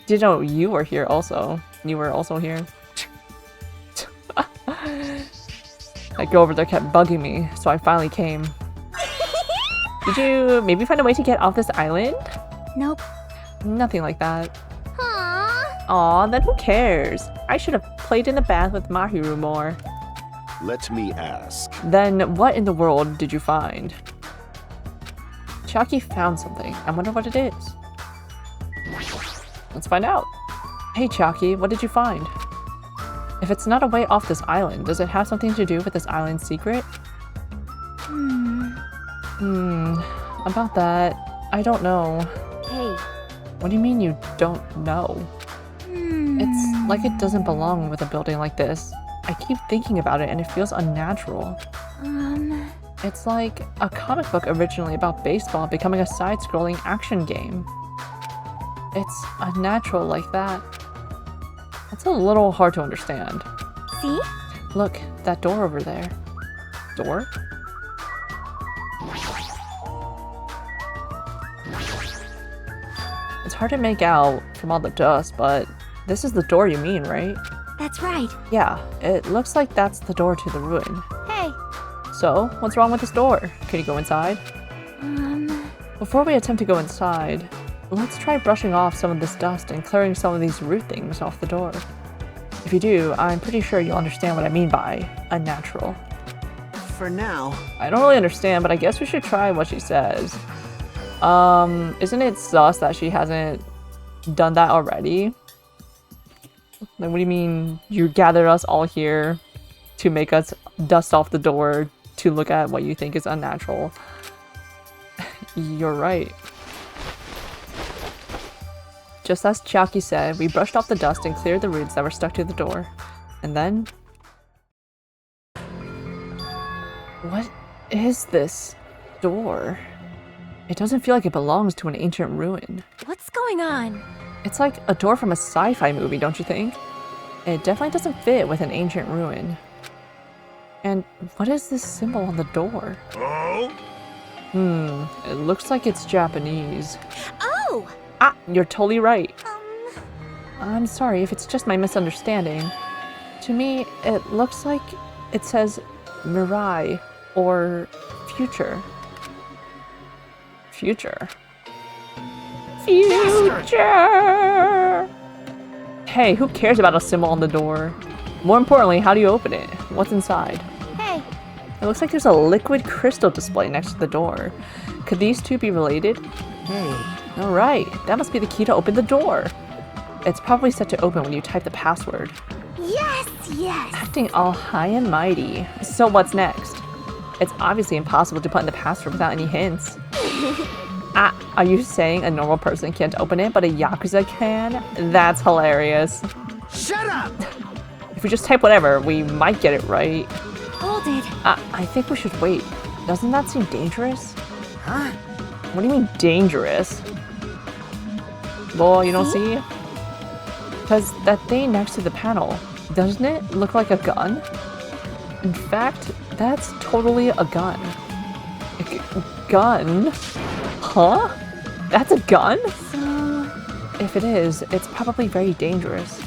didn't know you were here also. You were also here. That girl over there kept bugging me, so I finally came. Did you maybe find a way to get off this island? Nope. Nothing like that. Aww. Aw, then who cares? I should have played in the bath with Mahiru more. Let me ask. Then what in the world did you find? Chucky found something. I wonder what it is. Let's find out. Hey Chucky, what did you find? If it's not a way off this island, does it have something to do with this island's secret? About that, I don't know. Hey. What do you mean you don't know? It's like it doesn't belong with a building like this. I keep thinking about it and it feels unnatural. It's like a comic book originally about baseball becoming a side-scrolling action game. It's unnatural like that. It's a little hard to understand. See? Look, that door over there. Door? It's hard to make out from all the dust, but this is the door you mean, right? That's right. Yeah, it looks like that's the door to the ruin. Hey. So, what's wrong with this door? Can you go inside? Before we attempt to go inside, let's try brushing off some of this dust and clearing some of these root things off the door. If you do, I'm pretty sure you'll understand what I mean by unnatural. For now. I don't really understand, but I guess we should try what she says. Isn't it sus that she hasn't done that already? Like, what do you mean you gathered us all here to make us dust off the door to look at what you think is unnatural? You're right. Just as Chiaki said, we brushed off the dust and cleared the roots that were stuck to the door. And then... what is this door? It doesn't feel like it belongs to an ancient ruin. What's going on? It's like a door from a sci-fi movie, don't you think? It definitely doesn't fit with an ancient ruin. And what is this symbol on the door? Oh? It looks like it's Japanese. Oh! Ah, you're totally right. I'm sorry if it's just my misunderstanding. To me, it looks like it says Mirai or future. Future. Future! Hey, who cares about a symbol on the door? More importantly, how do you open it? What's inside? Hey. It looks like there's a liquid crystal display next to the door. Could these two be related? Hey. Alright, that must be the key to open the door. It's probably set to open when you type the password. Yes, yes. Acting all high and mighty. So what's next? It's obviously impossible to put in the password without any hints. Are you saying a normal person can't open it, but a Yakuza can? That's hilarious. Shut up! If we just type whatever, we might get it right. Hold it. I think we should wait. Doesn't that seem dangerous? Huh? What do you mean, dangerous? Well, you don't see? Because that thing next to the panel, doesn't it look like a gun? In fact, that's totally a gun. Gun? Huh? That's a gun? If it is, it's probably very dangerous.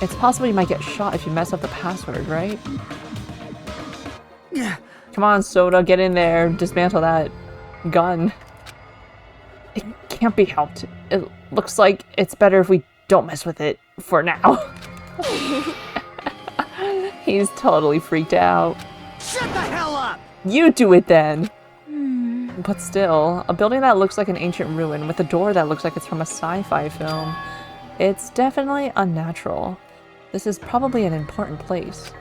It's possible you might get shot if you mess up the password, right? Yeah. Come on, Soda, get in there. Dismantle that gun. It can't be helped. It looks like it's better if we don't mess with it for now. He's totally freaked out. Shut the hell up! You do it then! But still, a building that looks like an ancient ruin with a door that looks like it's from a sci-fi film. It's definitely unnatural. This is probably an important place.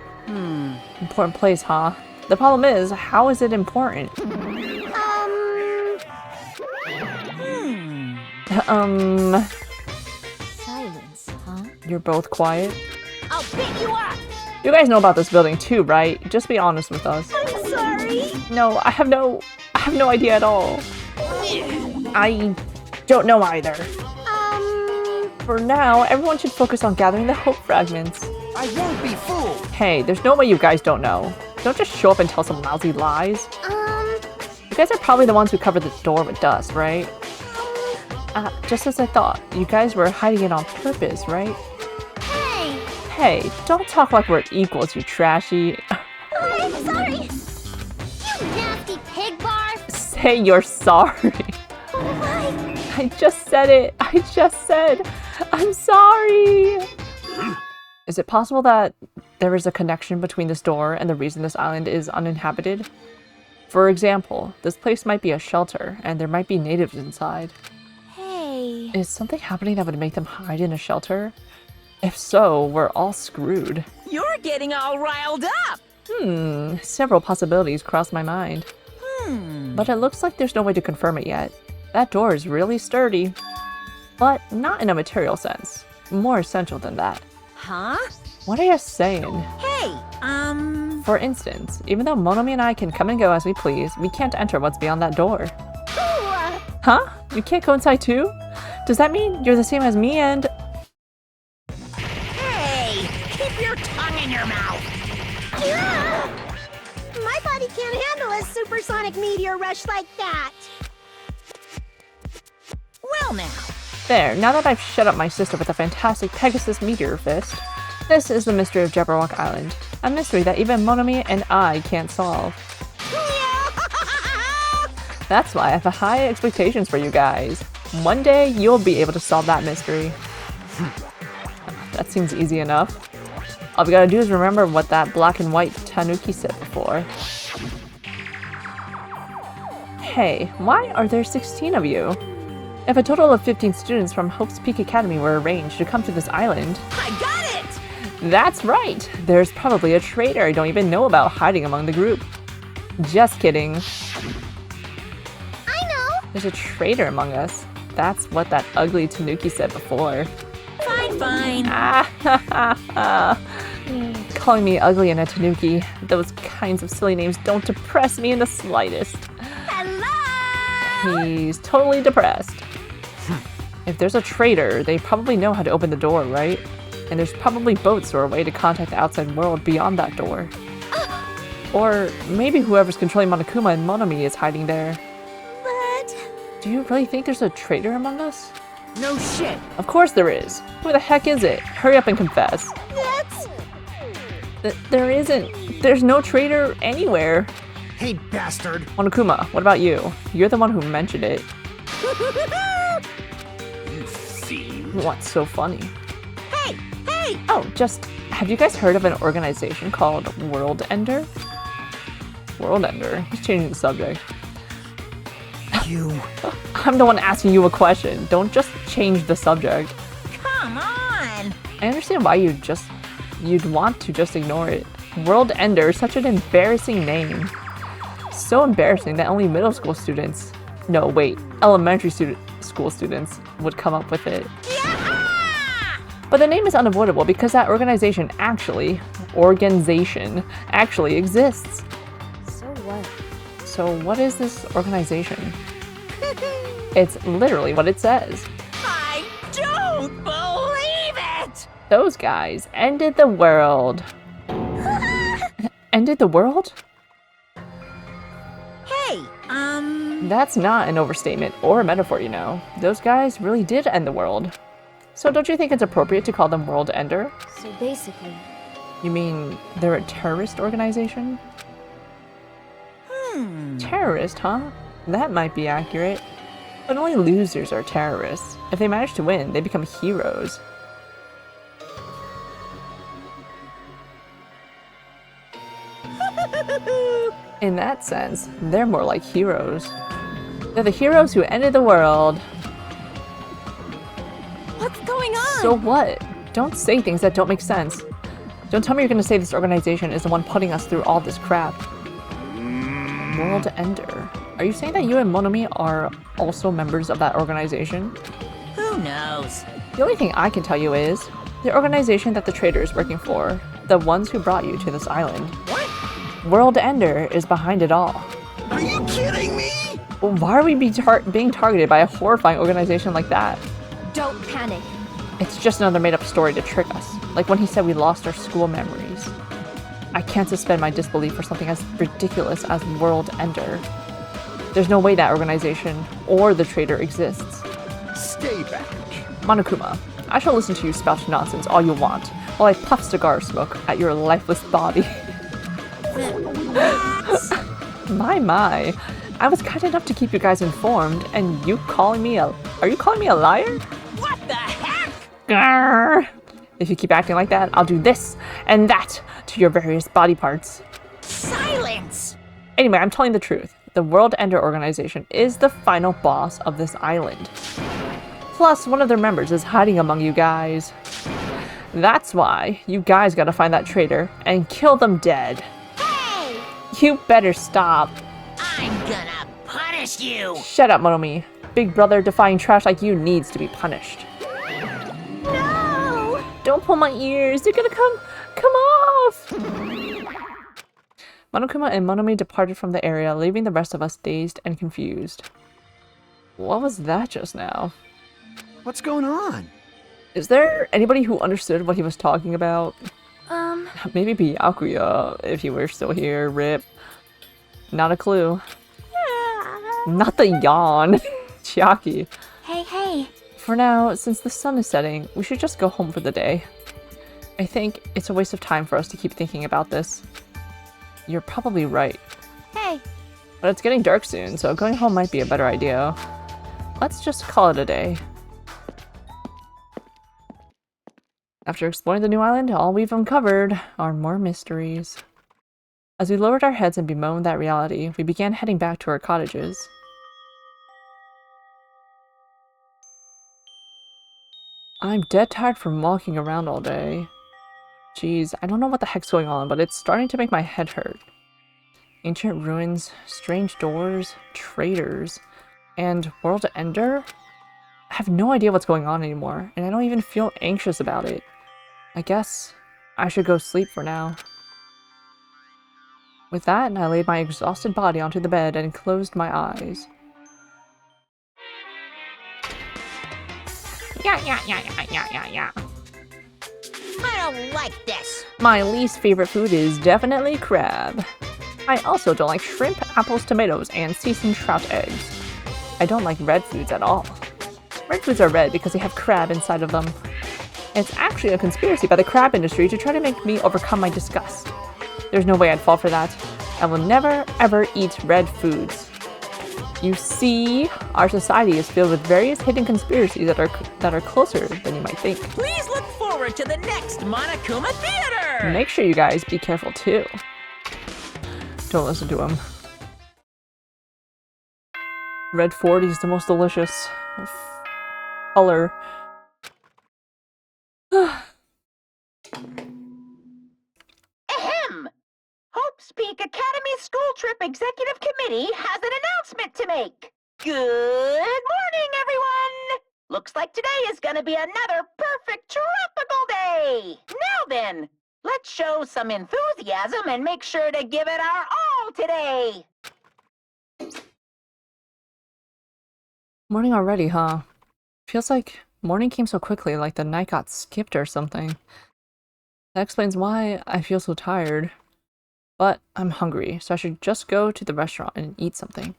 Important place, huh? The problem is, how is it important? Silence, huh? You're both quiet? I'll pick you up. You guys know about this building too, right? Just be honest with us. I'm sorry. No, I have no idea at all. I don't know either. For now, everyone should focus on gathering the hope fragments. I won't be fooled! Hey, there's no way you guys don't know. Don't just show up and tell some lousy lies. You guys are probably the ones who covered the door with dust, right? Just as I thought, you guys were hiding it on purpose, right? Hey. Hey, don't talk like we're equals, you trashy. I'm sorry. You nasty pig barf. Say you're sorry. What? I just said it. I just said, I'm sorry. Is it possible that there is a connection between this door and the reason this island is uninhabited? For example, this place might be a shelter, and there might be natives inside. Hey. Is something happening that would make them hide in a shelter? If so, we're all screwed. You're getting all riled up. Several possibilities cross my mind. But it looks like there's no way to confirm it yet. That door is really sturdy. But not in a material sense. More essential than that. Huh? What are you saying? Hey, For instance, even though Monomi and I can come and go as we please, we can't enter what's beyond that door. Huh? You can't go inside too? Does that mean you're the same as me and... Hey, keep your tongue in your mouth. My body can't handle a supersonic meteor rush like that. Well now, There, now that I've shut up my sister with a fantastic Pegasus meteor fist, this is the mystery of Jabberwock Island. A mystery that even Monomi and I can't solve. That's why I have high expectations for you guys. One day, you'll be able to solve that mystery. That seems easy enough. All we gotta do is remember what that black and white tanuki said before. Hey, why are there 16 of you? If a total of 15 students from Hope's Peak Academy were arranged to come to this island... I got it. That's right! There's probably a traitor I don't even know about hiding among the group. Just kidding. I know. There's a traitor among us. That's what that ugly tanuki said before. Fine, fine. Calling me ugly and a tanuki, those kinds of silly names don't depress me in the slightest. Hello. He's totally depressed. If there's a traitor, they probably know how to open the door, right? And there's probably boats or a way to contact the outside world beyond that door. Or maybe whoever's controlling Monokuma and Monomi is hiding there. But Do you really think there's a traitor among us? No shit! Of course there is. Who the heck is it? Hurry up and confess. that's... There isn't. There's no traitor anywhere. Hey, bastard! Monokuma, what about you? You're the one who mentioned it. You fiend. What's so funny? Hey, hey. Oh, just, have you guys heard of an organization called World Ender? World Ender? He's changing the subject. You... I'm the one asking you a question. Don't just change the subject. Come on. I understand why you'd want to just ignore it. World Ender is such an embarrassing name. So embarrassing that only middle school students No, wait. Elementary school students would come up with it. But the name is unavoidable because that organization actually exists. So what? So what is this organization? It's literally what it says. I don't believe it! Those guys ended the world. Ended the world? Hey, That's not an overstatement or a metaphor, you know. Those guys really did end the world. So don't you think it's appropriate to call them World Ender? So basically, You mean they're a terrorist organization? Terrorist, huh? That might be accurate. But only losers are terrorists. If they manage to win, they become heroes. In that sense, they're more like heroes. They're the heroes who ended the world. what's going on? So what? Don't say things that don't make sense. Don't tell me you're gonna say this organization is the one putting us through all this crap. World Ender. Are you saying that you and Monomi are also members of that organization? who knows? The only thing I can tell you is the organization that the trader is working for, the ones who brought you to this island. What? World Ender is behind it all. Are you kidding me? Well, why are we being targeted by a horrifying organization like that? Don't panic. It's just another made-up story to trick us, like when he said we lost our school memories. I can't suspend my disbelief for something as ridiculous as World Ender. There's no way that organization or the trader exists. Stay back. Monokuma, I shall listen to you spout nonsense all you want, while I puff cigar smoke at your lifeless body. My. I was kind enough to keep you guys informed, and you calling me a... Are you calling me a liar? What the heck? Grrr. If you keep acting like that, I'll do this and that to your various body parts. Silence! Anyway, I'm telling the truth. The World Ender organization is the final boss of this island. Plus, one of their members is hiding among you guys. That's why you guys gotta find that traitor and kill them dead. Hey! You better stop. I'm gonna punish you! Shut up, Monomi. Big brother defying trash like you needs to be punished. No! Don't pull my ears. They're gonna come off. Monokuma and Monomi departed from the area, leaving the rest of us dazed and confused. What was that just now? What's going on? Is there anybody who understood what he was talking about? Maybe Byakuya, if he were still here. Rip. Not a clue. Not the yawn. Chiaki. Hey. For now, since the sun is setting, we should just go home for the day. I think it's a waste of time for us to keep thinking about this. You're probably right. Hey. But it's getting dark soon, so going home might be a better idea. Let's just call it a day. After exploring the new island, all we've uncovered are more mysteries. As we lowered our heads and bemoaned that reality, we began heading back to our cottages. I'm dead tired from walking around all day. Jeez, I don't know what the heck's going on, but it's starting to make my head hurt. Ancient ruins, strange doors, traitors, and World Ender? I have no idea what's going on anymore, and I don't even feel anxious about it. I guess I should go sleep for now. With that, I laid my exhausted body onto the bed and closed my eyes. Yeah. I don't like this. My least favorite food is definitely crab. I also don't like shrimp, apples, tomatoes, and seasoned trout eggs. I don't like red foods at all. Red foods are red because they have crab inside of them. It's actually a conspiracy by the crab industry to try to make me overcome my disgust. There's no way I'd fall for that. I will never, ever eat red foods. You see, our society is filled with various hidden conspiracies that are closer than you might think. Please look forward to the next Monokuma Theater! Make sure you guys be careful too. Don't listen to him. Red 40 is the most delicious color. Ahem! Hope's Peak Academy School Trip Executive Committee has an announcement to make. Good morning, everyone! Looks like today is gonna be another perfect tropical day! Now then, let's show some enthusiasm and make sure to give it our all today! Morning already, huh? Feels like morning came so quickly, like the night got skipped or something. That explains why I feel so tired. But I'm hungry, so I should just go to the restaurant and eat something.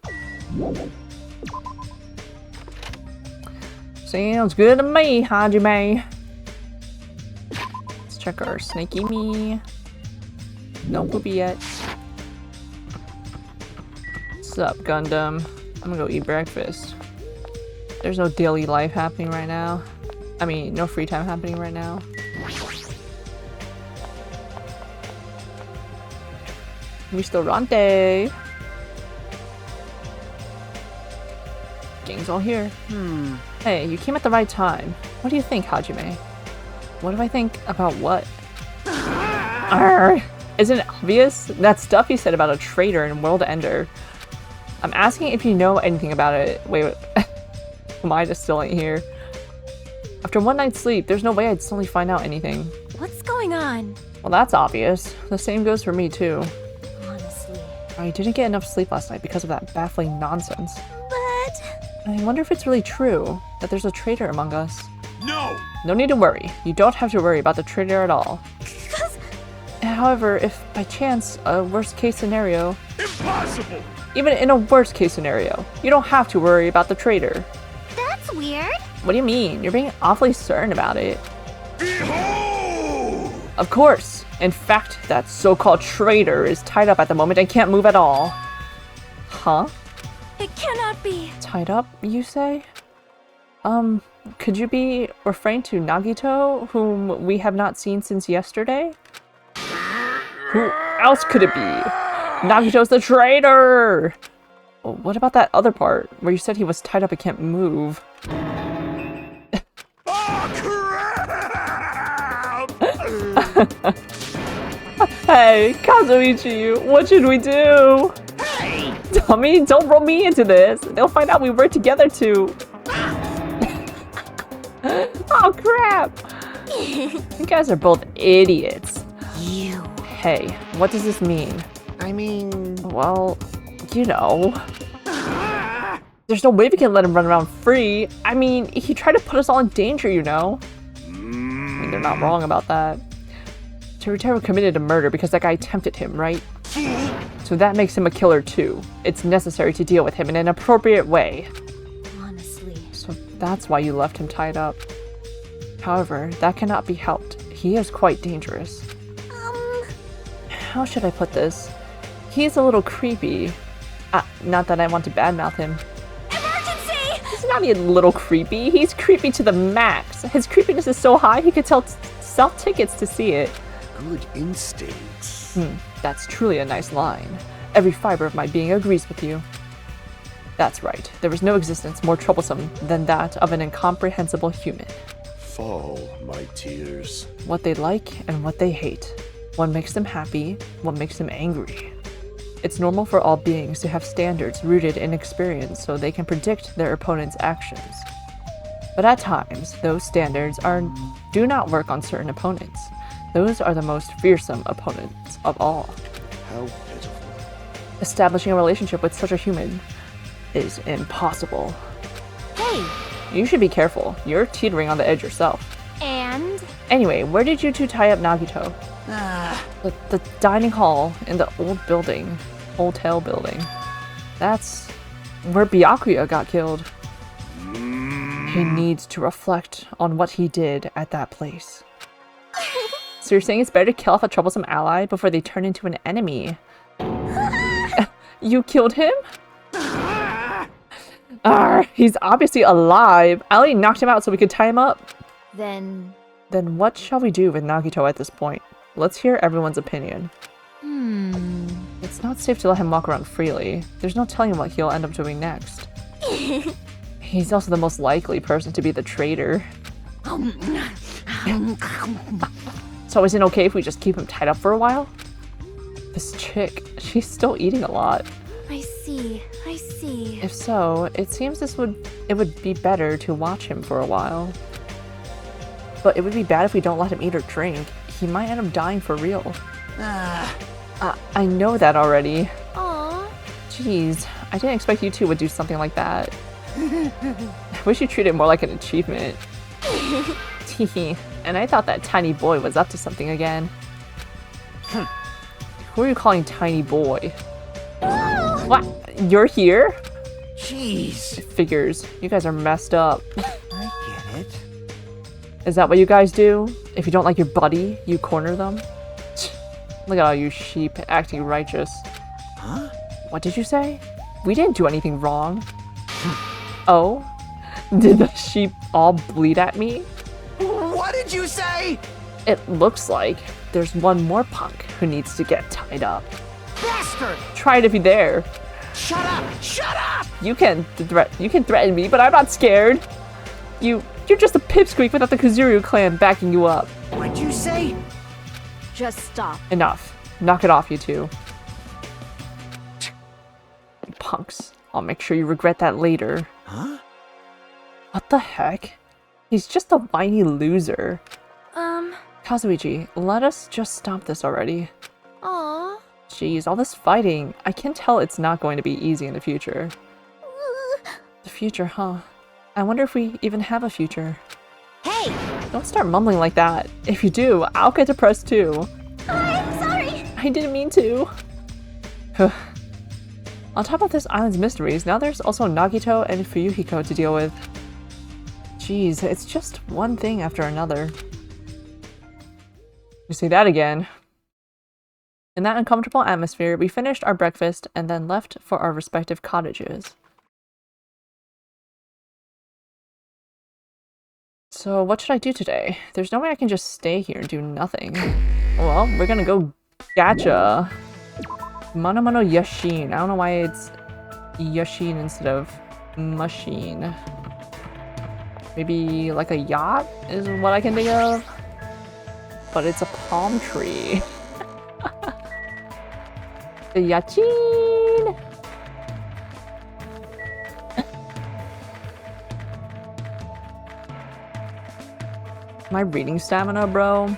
Sounds good to me, Hajime. Let's check our snaky me. No poopy yet. Sup, Gundam? I'm gonna go eat breakfast. There's no daily life happening right now. I mean, no free time happening right now. Restaurante! Gang's all here. Hey, you came at the right time. What do you think, Hajime? What do I think about what? Arr! Isn't it obvious? That stuff you said about a traitor and world ender. I'm asking if you know anything about it. Wait. Maya just still ain't here. After one night's sleep, there's no way I'd suddenly find out anything. What's going on? Well, that's obvious. The same goes for me, too. Honestly. I didn't get enough sleep last night because of that baffling nonsense. But... I wonder if it's really true that there's a traitor among us. No! No need to worry. You don't have to worry about the traitor at all. However, if by chance, a worst case scenario... Impossible! Even in a worst case scenario, you don't have to worry about the traitor. That's weird. What do you mean? You're being awfully certain about it. Behold! Of course! In fact, that so-called traitor is tied up at the moment and can't move at all. Huh? It cannot be. Tied up, you say? Could you be referring to Nagito, whom we have not seen since yesterday? Who else could it be? Nagito's the traitor! What about that other part, where you said he was tied up and can't move? Oh, crap! Hey, Kazuichi, what should we do? Hey! Dummy, don't roll me into this. They'll find out we work together too. Oh, crap. You guys are both idiots. You. Hey, what does this mean? I mean... Well, you know. There's no way we can let him run around free. I mean, he tried to put us all in danger, you know. I mean, they're not wrong about that. Teruteru committed a murder because that guy tempted him, right? So that makes him a killer too. It's necessary to deal with him in an appropriate way. Honestly. So that's why you left him tied up. However, that cannot be helped. He is quite dangerous. How should I put this? He's a little creepy. Not that I want to badmouth him. Emergency! He's not a little creepy. He's creepy to the max. His creepiness is so high he could sell tickets to see it. Good instincts. That's truly a nice line. Every fiber of my being agrees with you. That's right. There is no existence more troublesome than that of an incomprehensible human. Fall, my tears. What they like and what they hate. What makes them happy, what makes them angry. It's normal for all beings to have standards rooted in experience so they can predict their opponent's actions. But at times, those standards do not work on certain opponents. Those are the most fearsome opponents of all. How pitiful. Establishing a relationship with such a human is impossible. Hey! You should be careful. You're teetering on the edge yourself. And? Anyway, where did you two tie up Nagito? The dining hall in the old building. Hotel building. That's where Byakuya got killed. He needs to reflect on what he did at that place. So you're saying it's better to kill off a troublesome ally before they turn into an enemy? You killed him? He's obviously alive. I only knocked him out so we could tie him up. Then What shall we do with Nagito at this point? Let's hear everyone's opinion. It's not safe to let him walk around freely. There's no telling what he'll end up doing next. He's also the most likely person to be the traitor. So is it okay if we just keep him tied up for a while? This chick, she's still eating a lot. I see. I see. If so, it seems it would be better to watch him for a while. But it would be bad if we don't let him eat or drink. He might end up dying for real. I know that already. Aw. Jeez, I didn't expect you two would do something like that. I wish you treated it more like an achievement. Teehee. And I thought that tiny boy was up to something again. Who are you calling tiny boy? What? You're here? Jeez. It figures. You guys are messed up. I get it. Is that what you guys do? If you don't like your buddy, you corner them? Look at all you sheep acting righteous. Huh? What did you say? We didn't do anything wrong. Oh? Did the sheep all bleed at me? What did you say? It looks like there's one more punk who needs to get tied up. Bastard! Try it if you dare. Shut up! Shut up! You can threaten me, but I'm not scared. You're just a pipsqueak without the Kazuryu clan backing you up. What'd you say? Just stop. Enough. Knock it off, you two. Punks. I'll make sure you regret that later. Huh? What the heck? He's just a whiny loser. Kazuichi, let us just stop this already. Aw. Jeez, all this fighting. I can tell it's not going to be easy in the future. The future, huh? I wonder if we even have a future. Hey! Don't start mumbling like that. If you do, I'll get depressed too. I'm sorry! I didn't mean to. On top of this island's mysteries, now there's also Nagito and Fuyuhiko to deal with. Jeez, it's just one thing after another. You say that again. In that uncomfortable atmosphere, we finished our breakfast and then left for our respective cottages. So what should I do today? There's no way I can just stay here and do nothing. Well, we're gonna go gacha. Mono Mono Yashin. I don't know why it's Yashin instead of machine. Maybe like a yacht is what I can think of. But it's a palm tree. The Yachin! My reading stamina, bro.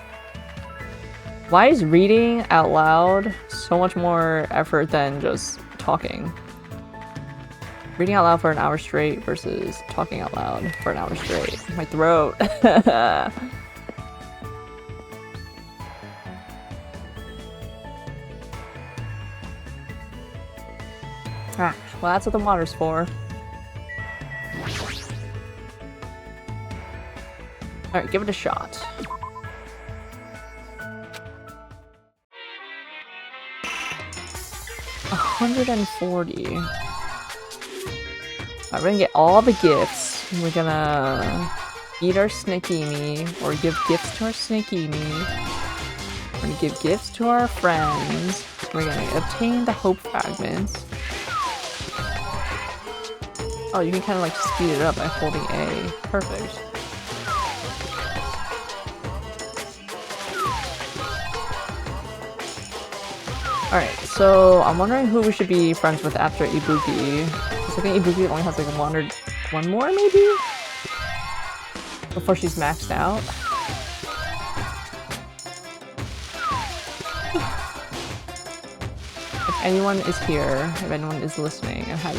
Why is reading out loud so much more effort than just talking? Reading out loud for an hour straight versus talking out loud for an hour straight. My throat. Ah, well, that's what the water's for. Alright, give it a shot. $140. Alright, we're gonna get all the gifts. We're gonna eat our Sneakimi, or give gifts to our Sneakimi. We're gonna give gifts to our friends. We're gonna obtain the Hope Fragments. Oh, you can kind of like speed it up by holding A. Perfect. Alright, so I'm wondering who we should be friends with after Ibuki. Because I think Ibuki only has like one more maybe? Before she's maxed out. If anyone is here, if anyone is listening and has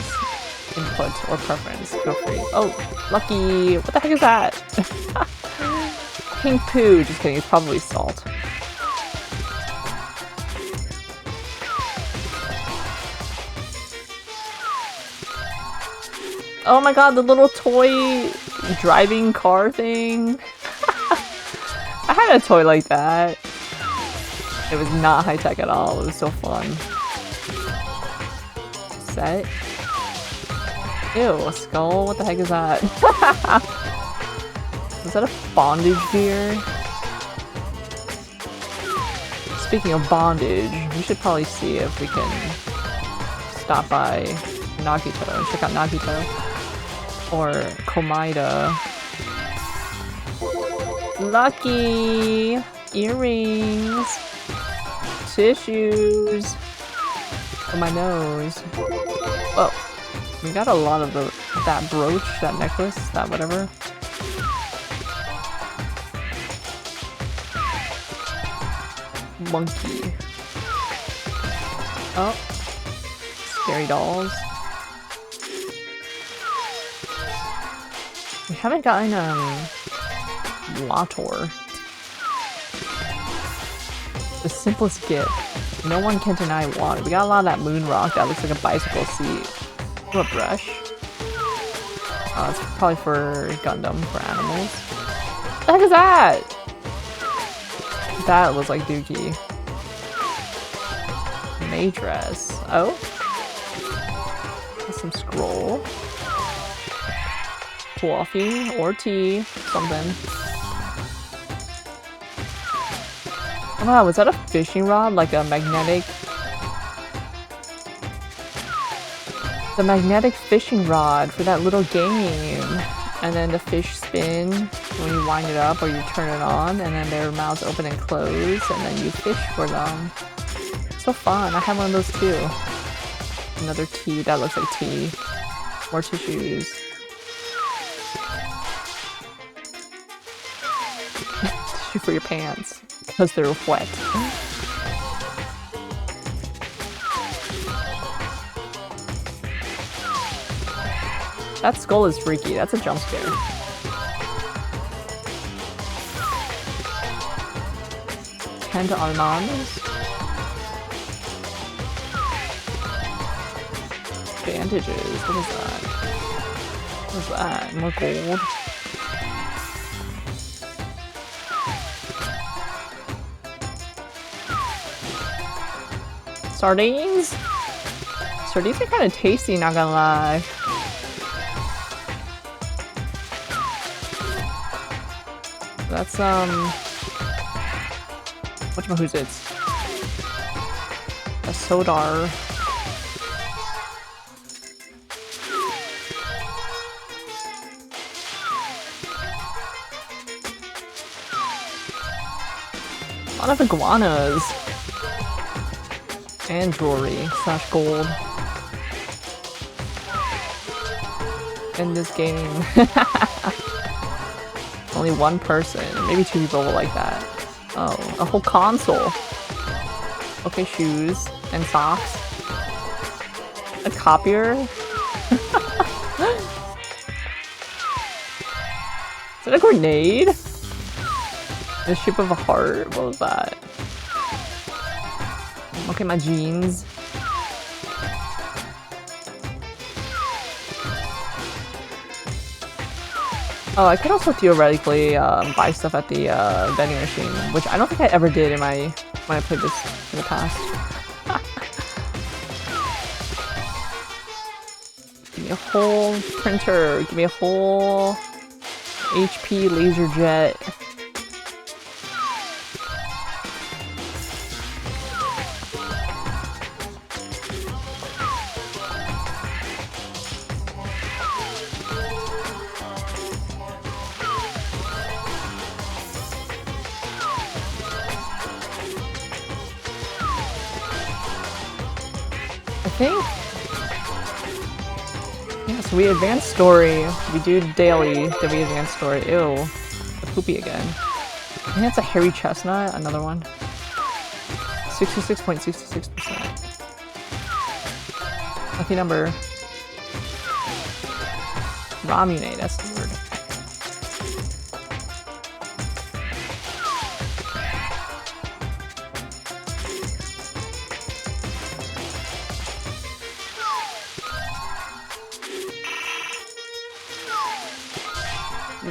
input or preference, feel free. Oh, lucky! What the heck is that? Pink poo! Just kidding, it's probably salt. Oh my god, the little toy driving car thing. I had a toy like that. It was not high tech at all. It was so fun. Set. Ew, a skull? What the heck is that? Is that a bondage beer? Speaking of bondage, we should probably see if we can stop by Nagito and check out Nagito. Or Komaida. Lucky! Earrings! Tissues! For my nose. Whoa. We got a lot of that brooch, that necklace, that whatever. Monkey. Oh. Scary dolls. We haven't gotten, Lator. The simplest gift. No one can deny water. We got a lot of that moon rock that looks like a bicycle seat. Ooh, a brush. It's probably for Gundam, for animals. What the heck is that? That looks like Dookie. May dress. Oh. Some scroll. Coffee or tea. Something. Oh wow, was that a fishing rod? Like a magnetic... The magnetic fishing rod for that little game. And then the fish spin when you wind it up or you turn it on, and then their mouths open and close, and then you fish for them. So fun. I have one of those too. Another tea. That looks like tea. More tissues. Tissue for your pants. Because they're wet. That skull is freaky. That's a jump scare. Tend almonds. Bandages. What is that? What is that? More gold. Sardines? Sardines are kind of tasty, not gonna lie. That's, whatchamahoots? A Sodar. A lot of iguanas. And jewelry / gold. In this game. Only one person, maybe 2 people will like that. Oh, a whole console. Okay, shoes and socks. A copier? Is that a grenade? The shape of a heart? What was that? Okay, my jeans. Oh, I could also theoretically buy stuff at the vending machine, which I don't think I ever did in when I played this in the past. Give me a whole printer. Give me a whole HP laser jet. Yeah, so we advance story, we do daily, then we advance story. Ew, the poopy again. I think that's a hairy chestnut, another one. 66.66%. Lucky number. Ramune, that's the word.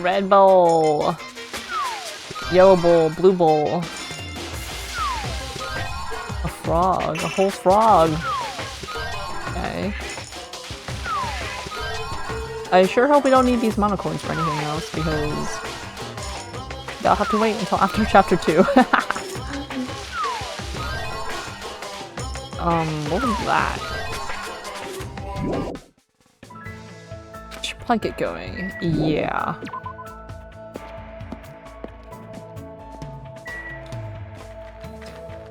Red bowl, yellow bowl, blue bowl, a frog, a whole frog. Okay. I sure hope we don't need these monocoins for anything else, because I'll have to wait until after chapter 2. What was that? Should probably get going. Yeah.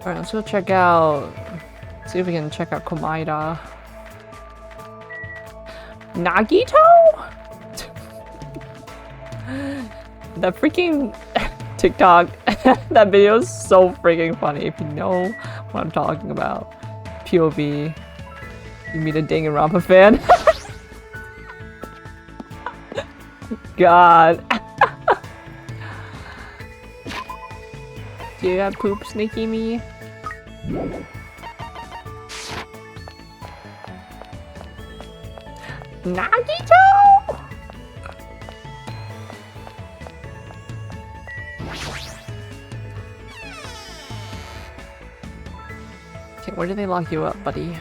Alright, let's go check out See if we can check out Komaida. Nagito? That freaking TikTok, that video is so freaking funny if you know what I'm talking about. POV, you meet a Danganronpa fan. God. Do you have poop, Sneaky Me? Nagito! Okay, where do they lock you up, buddy?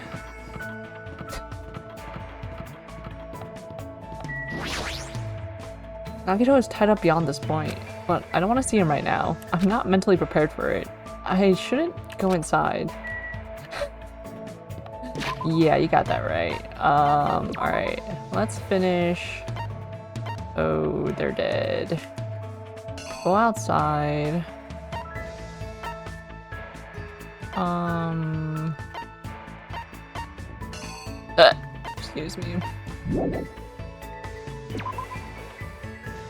Nagito is tied up beyond this point, but I don't want to see him right now. I'm not mentally prepared for it. I shouldn't go inside. Yeah, you got that right. Alright. Let's finish. Oh, they're dead. Go outside. Excuse me.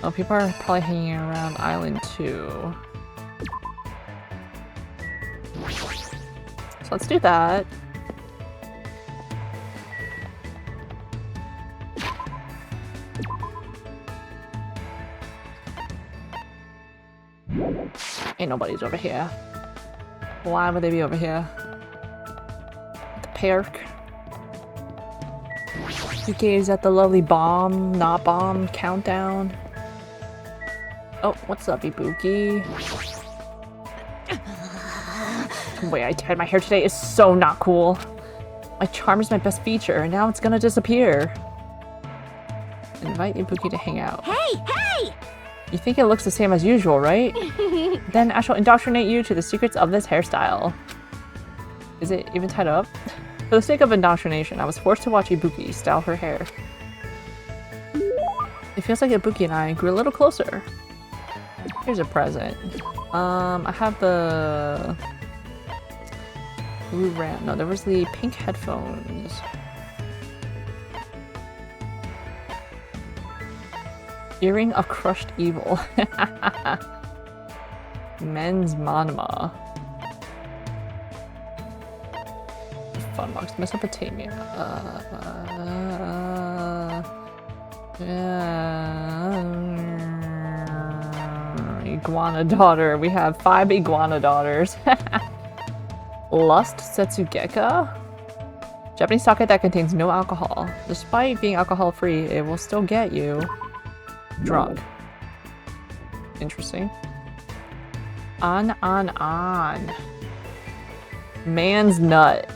Oh, people are probably hanging around Island 2. So let's do that. Ain't nobody's over here. Why would they be over here? The park. You gaze at the lovely bomb, not bomb countdown. Oh, what's up, Ibuki? The way I tied my hair today is so not cool. My charm is my best feature, and now it's gonna disappear. Invite Ibuki to hang out. Hey, hey! You think it looks the same as usual, right? Then I shall indoctrinate you to the secrets of this hairstyle. Is it even tied up? For the sake of indoctrination, I was forced to watch Ibuki style her hair. It feels like Ibuki and I grew a little closer. Here's a present. I have the blue ram. No, there was the pink headphones. Earring of Crushed Evil. Men's Manama. Fun box. Mesopotamia. Iguana daughter. We have 5 iguana daughters. Lust Setsugeka. Japanese sake that contains no alcohol. Despite being alcohol free, it will still get you drunk. Interesting. On. Man's nut.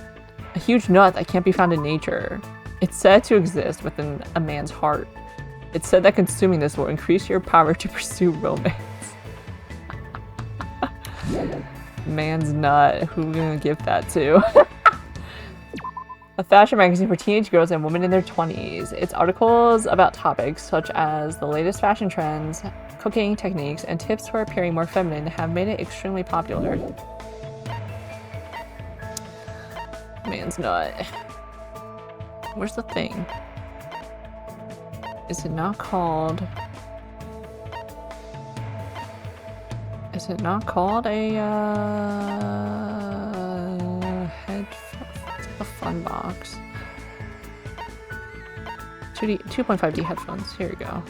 A huge nut that can't be found in nature. It's said to exist within a man's heart. It's said that consuming this will increase your power to pursue romance. Man's nut. Who are we gonna give that to? A fashion magazine for teenage girls and women in their 20s. Its articles about topics such as the latest fashion trends, cooking techniques, and tips for appearing more feminine have made it extremely popular. Man's nut. Where's the thing? Is it not called... Is it not called a, headphone? It's like a fun box. 2.5D headphones. Here we go.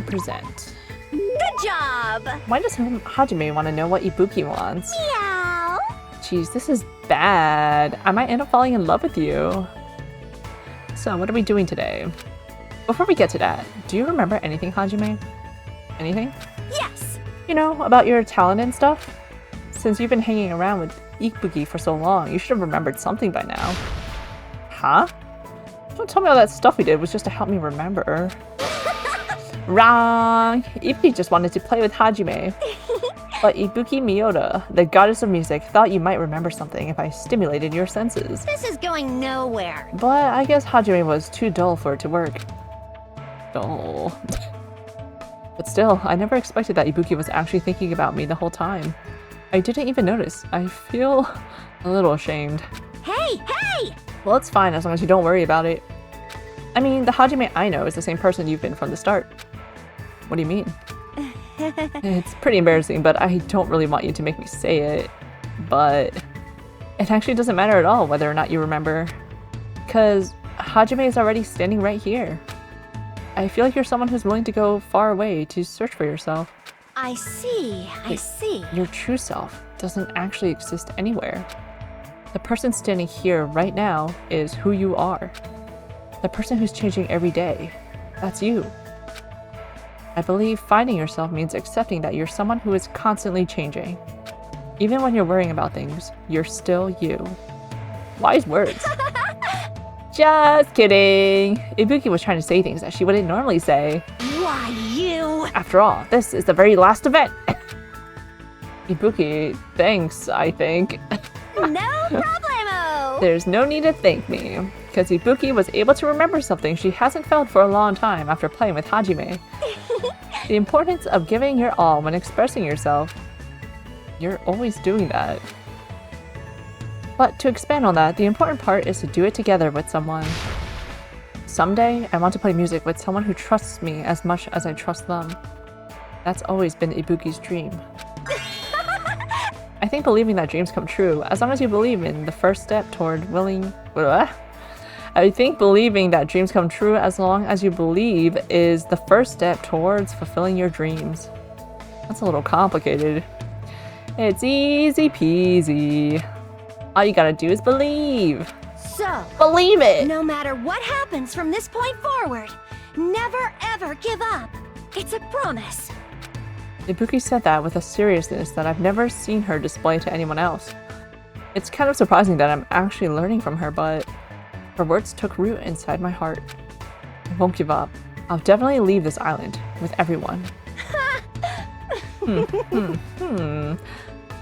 Present. Good job! Why does Hajime want to know what Ibuki wants? Meow! Jeez, this is bad. I might end up falling in love with you. So, what are we doing today? Before we get to that, do you remember anything, Hajime? Anything? Yes! You know, about your talent and stuff? Since you've been hanging around with Ibuki for so long, you should have remembered something by now. Huh? Don't tell me all that stuff we did was just to help me remember. Wrong! Ibuki just wanted to play with Hajime. But Ibuki Miyoda, the goddess of music, thought you might remember something if I stimulated your senses. This is going nowhere. But I guess Hajime was too dull for it to work. Dull. But still, I never expected that Ibuki was actually thinking about me the whole time. I didn't even notice. I feel A little ashamed. Hey, hey! Well, it's fine as long as you don't worry about it. I mean, the Hajime I know is the same person you've been from the start. What do you mean? It's pretty embarrassing, but I don't really want you to make me say it. But it actually doesn't matter at all whether or not you remember. Because Hajime is already standing right here. I feel like you're someone who's willing to go far away to search for yourself. I see, I see. Your true self doesn't actually exist anywhere. The person standing here right now is who you are. The person who's changing every day. That's you. I believe finding yourself means accepting that you're someone who is constantly changing. Even when you're worrying about things, you're still you. Wise words. Just kidding. Ibuki was trying to say things that she wouldn't normally say. Why, you? After all, this is the very last event. Ibuki, thanks, I think. No problemo! There's no need to thank me, because Ibuki was able to remember something she hasn't felt for a long time after playing with Hajime. The importance of giving your all when expressing yourself. You're always doing that. But to expand on that, the important part is to do it together with someone. Someday, I want to play music with someone who trusts me as much as I trust them. That's always been Ibuki's dream. I think believing that dreams come true, as long as you believe in the first step toward willing... I think believing that dreams come true as long as you believe is the first step towards fulfilling your dreams. That's a little complicated. It's easy peasy. All you gotta do is believe. So, Believe it! no matter what happens from this point forward, never ever give up. It's a promise. Ibuki said that with a seriousness that I've never seen her display to anyone else. It's kind of surprising that I'm actually learning from her, but her words took root inside my heart. I won't give up. I'll definitely leave this island with everyone.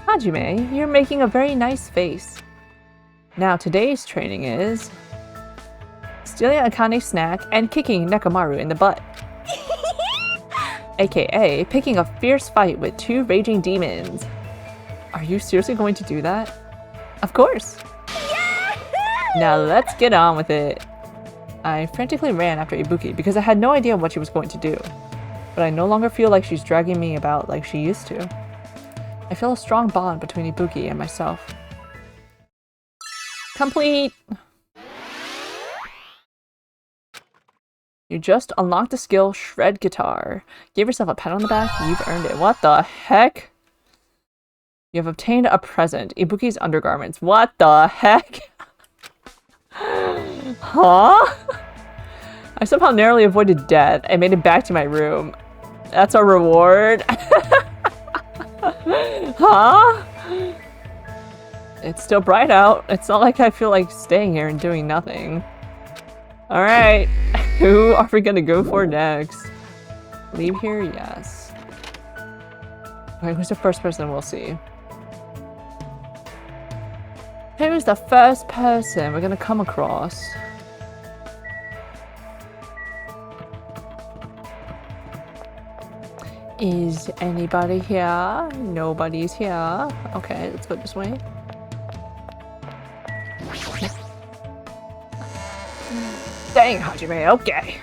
Hajime, you're making a very nice face. Now today's training is stealing Akane's snack and kicking Nekomaru in the butt. AKA picking a fierce fight with two raging demons. Are you seriously going to do that? Of course! Now let's get on with it. I frantically ran after Ibuki because I had no idea what she was going to do. But I no longer feel like she's dragging me about like she used to. I feel a strong bond between Ibuki and myself. Complete! You just unlocked the skill Shred Guitar. Give yourself a pat on the back, you've earned it. What the heck? You have obtained a present, Ibuki's undergarments. What the heck? Huh? I somehow narrowly avoided death and made it back to my room. That's a reward? Huh? It's still bright out. It's not like I feel like staying here and doing nothing. Alright, who are we gonna go for next? Leave here? Yes. Okay, who's the first person we'll see? Who's the first person we're gonna come across? Is anybody here? Nobody's here. Okay, let's go this way. Dang, Hajime, okay.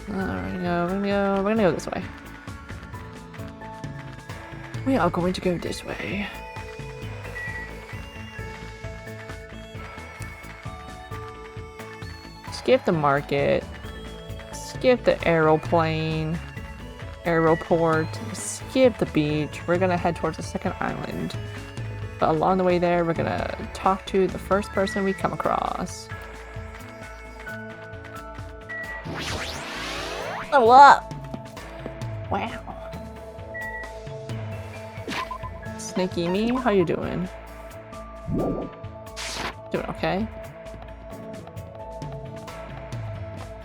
Alright, we're gonna go this way. We are going to go this way. Skip the market. Skip the aeroplane. Aeroport. Skip the beach. We're gonna head towards the second island. But along the way there, we're gonna talk to the first person we come across. Oh, up! Wow. Sneaky me, how you doing? Doing okay?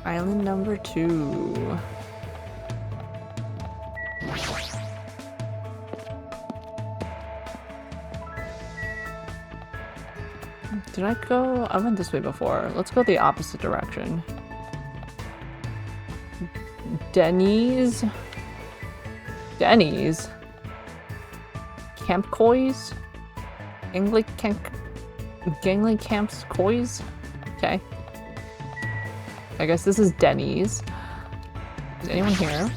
Island number 2. Did I go? I went this way before. Let's go the opposite direction. Denny's? Denny's? Camp Koi's? Gangly Camps Kois? Okay. I guess this is Denny's. Is anyone here?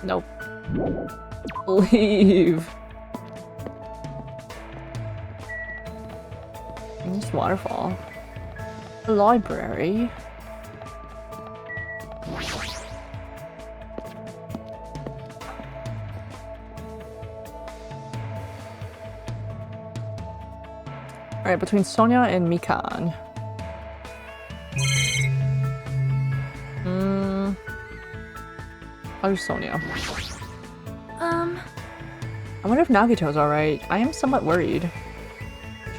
Nope. Leave. This waterfall. A library. Alright, between Sonia and Mikan. How's Sonia? I wonder if Nagito's alright. I am somewhat worried.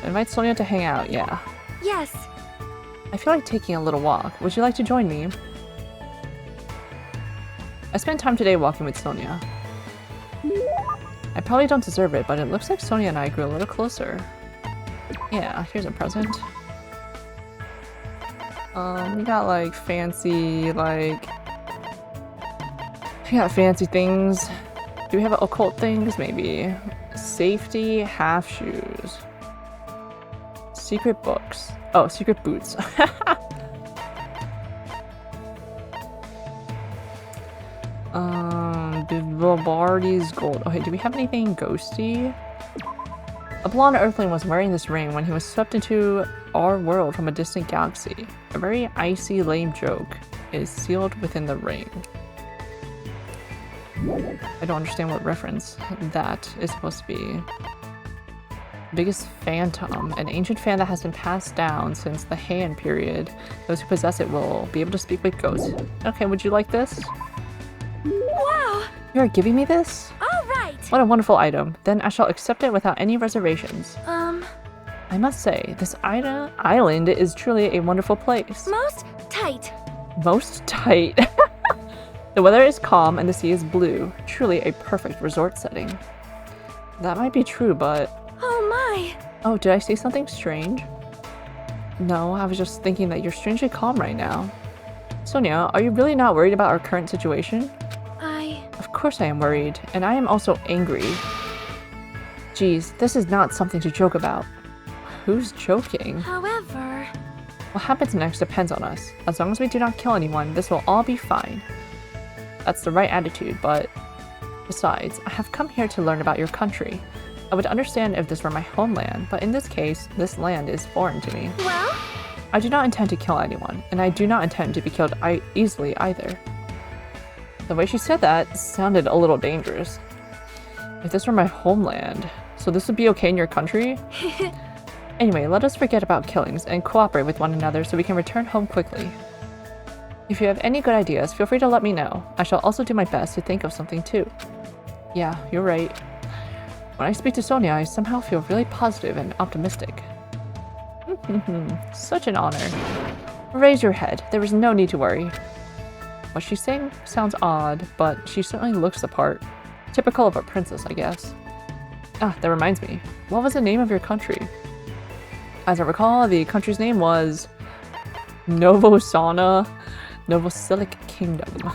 Invite Sonia to hang out, yeah. Yes. I feel like taking a little walk. Would you like to join me? I spent time today walking with Sonia. I probably don't deserve it, but it looks like Sonia and I grew a little closer. Yeah, here's a present. We got like fancy, like... We got fancy things. Do we have occult things? Maybe. Safety, half shoes. Secret books. Oh, secret boots. Vivaldi's gold. Okay, do we have anything ghosty? A blonde earthling was wearing this ring when he was swept into our world from a distant galaxy. A very icy, lame joke is sealed within the ring. I don't understand what reference that is supposed to be. Biggest phantom, an ancient fan that has been passed down since the Heian period. Those who possess it will be able to speak with ghosts. Okay, would you like this? Wow. You are giving me this? All right. What a wonderful item. Then I shall accept it without any reservations. I must say, this island is truly a wonderful place. Most tight. Most tight. The weather is calm and the sea is blue. Truly a perfect resort setting. That might be true, but... Oh my. Oh, did I say something strange? No, I was just thinking that you're strangely calm right now. Sonia, are you really not worried about our current situation? Of course I am worried, and I am also angry. Geez, this is not something to joke about. Who's joking? However... What happens next depends on us. As long as we do not kill anyone, this will all be fine. That's the right attitude, but... Besides, I have come here to learn about your country. I would understand if this were my homeland, but in this case, this land is foreign to me. Well? I do not intend to kill anyone, and I do not intend to be killed easily either. The way she said that sounded a little dangerous. If this were my homeland, so this would be okay in your country? Anyway, let us forget about killings and cooperate with one another so we can return home quickly. If you have any good ideas, feel free to let me know. I shall also do my best to think of something too. Yeah, you're right. When I speak to Sonia, I somehow feel really positive and optimistic. Such an honor. Raise your head. There is no need to worry. What she's saying sounds odd, but she certainly looks the part. Typical of a princess, I guess. Ah, that reminds me. What was the name of your country? As I recall, the country's name was... Novosana Novosilic Kingdom.